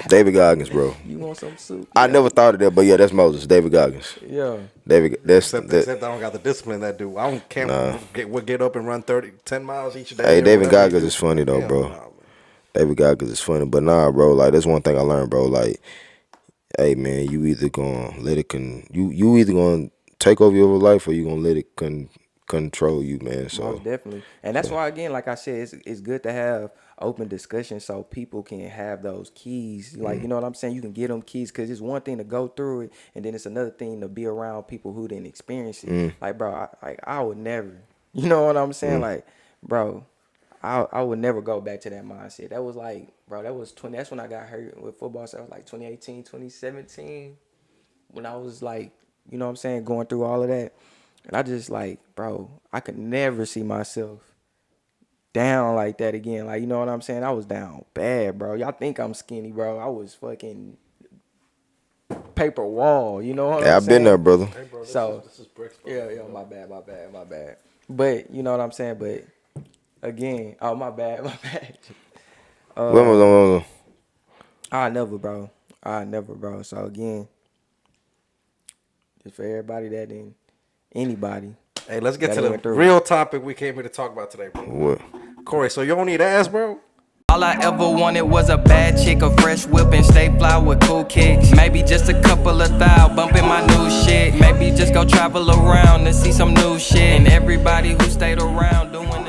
David Goggins, bro. You want some soup? I never thought of that, but yeah, that's Moses. David Goggins. Yeah. Except I don't got the discipline that do. I can't get up and run 10 miles each day. Hey, David Goggins is funny though, bro. David Goggins is funny, but nah, bro. Like, that's one thing I learned, bro. Like, hey, man, you either gonna let it you either gonna take over your life or you gonna let it control you, man. So most definitely, and that's why, again, like I said, it's good to have open discussion so people can have those keys. Like, you know what I'm saying? You can get them keys, because it's one thing to go through it, and then it's another thing to be around people who didn't experience it. Like, bro, I would never. You know what I'm saying? Like, bro, I would never go back to that mindset. That was like, bro, that's when I got hurt with football. So that was like 2018, 2017, when I was like, you know what I'm saying, going through all of that. And I just like, bro, I could never see myself down like that again. Like, you know what I'm saying? I was down bad, bro. Y'all think I'm skinny, bro. I was fucking paper wall. You know what I'm saying? I've been there, brother. Hey, bro, this is bricks, bro. Yeah, my bad. But, you know what I'm saying? But, again, my bad. I never, bro. So, again, just for everybody that didn't, anybody. Hey, let's get to the real topic we came here to talk about today, bro. What? Corey, so you don't need ass, bro? All I ever wanted was a bad chick, a fresh whip, and stay fly with cool kicks. Maybe just a couple of thou bumping my new shit. Maybe just go travel around and see some new shit. And everybody who stayed around doing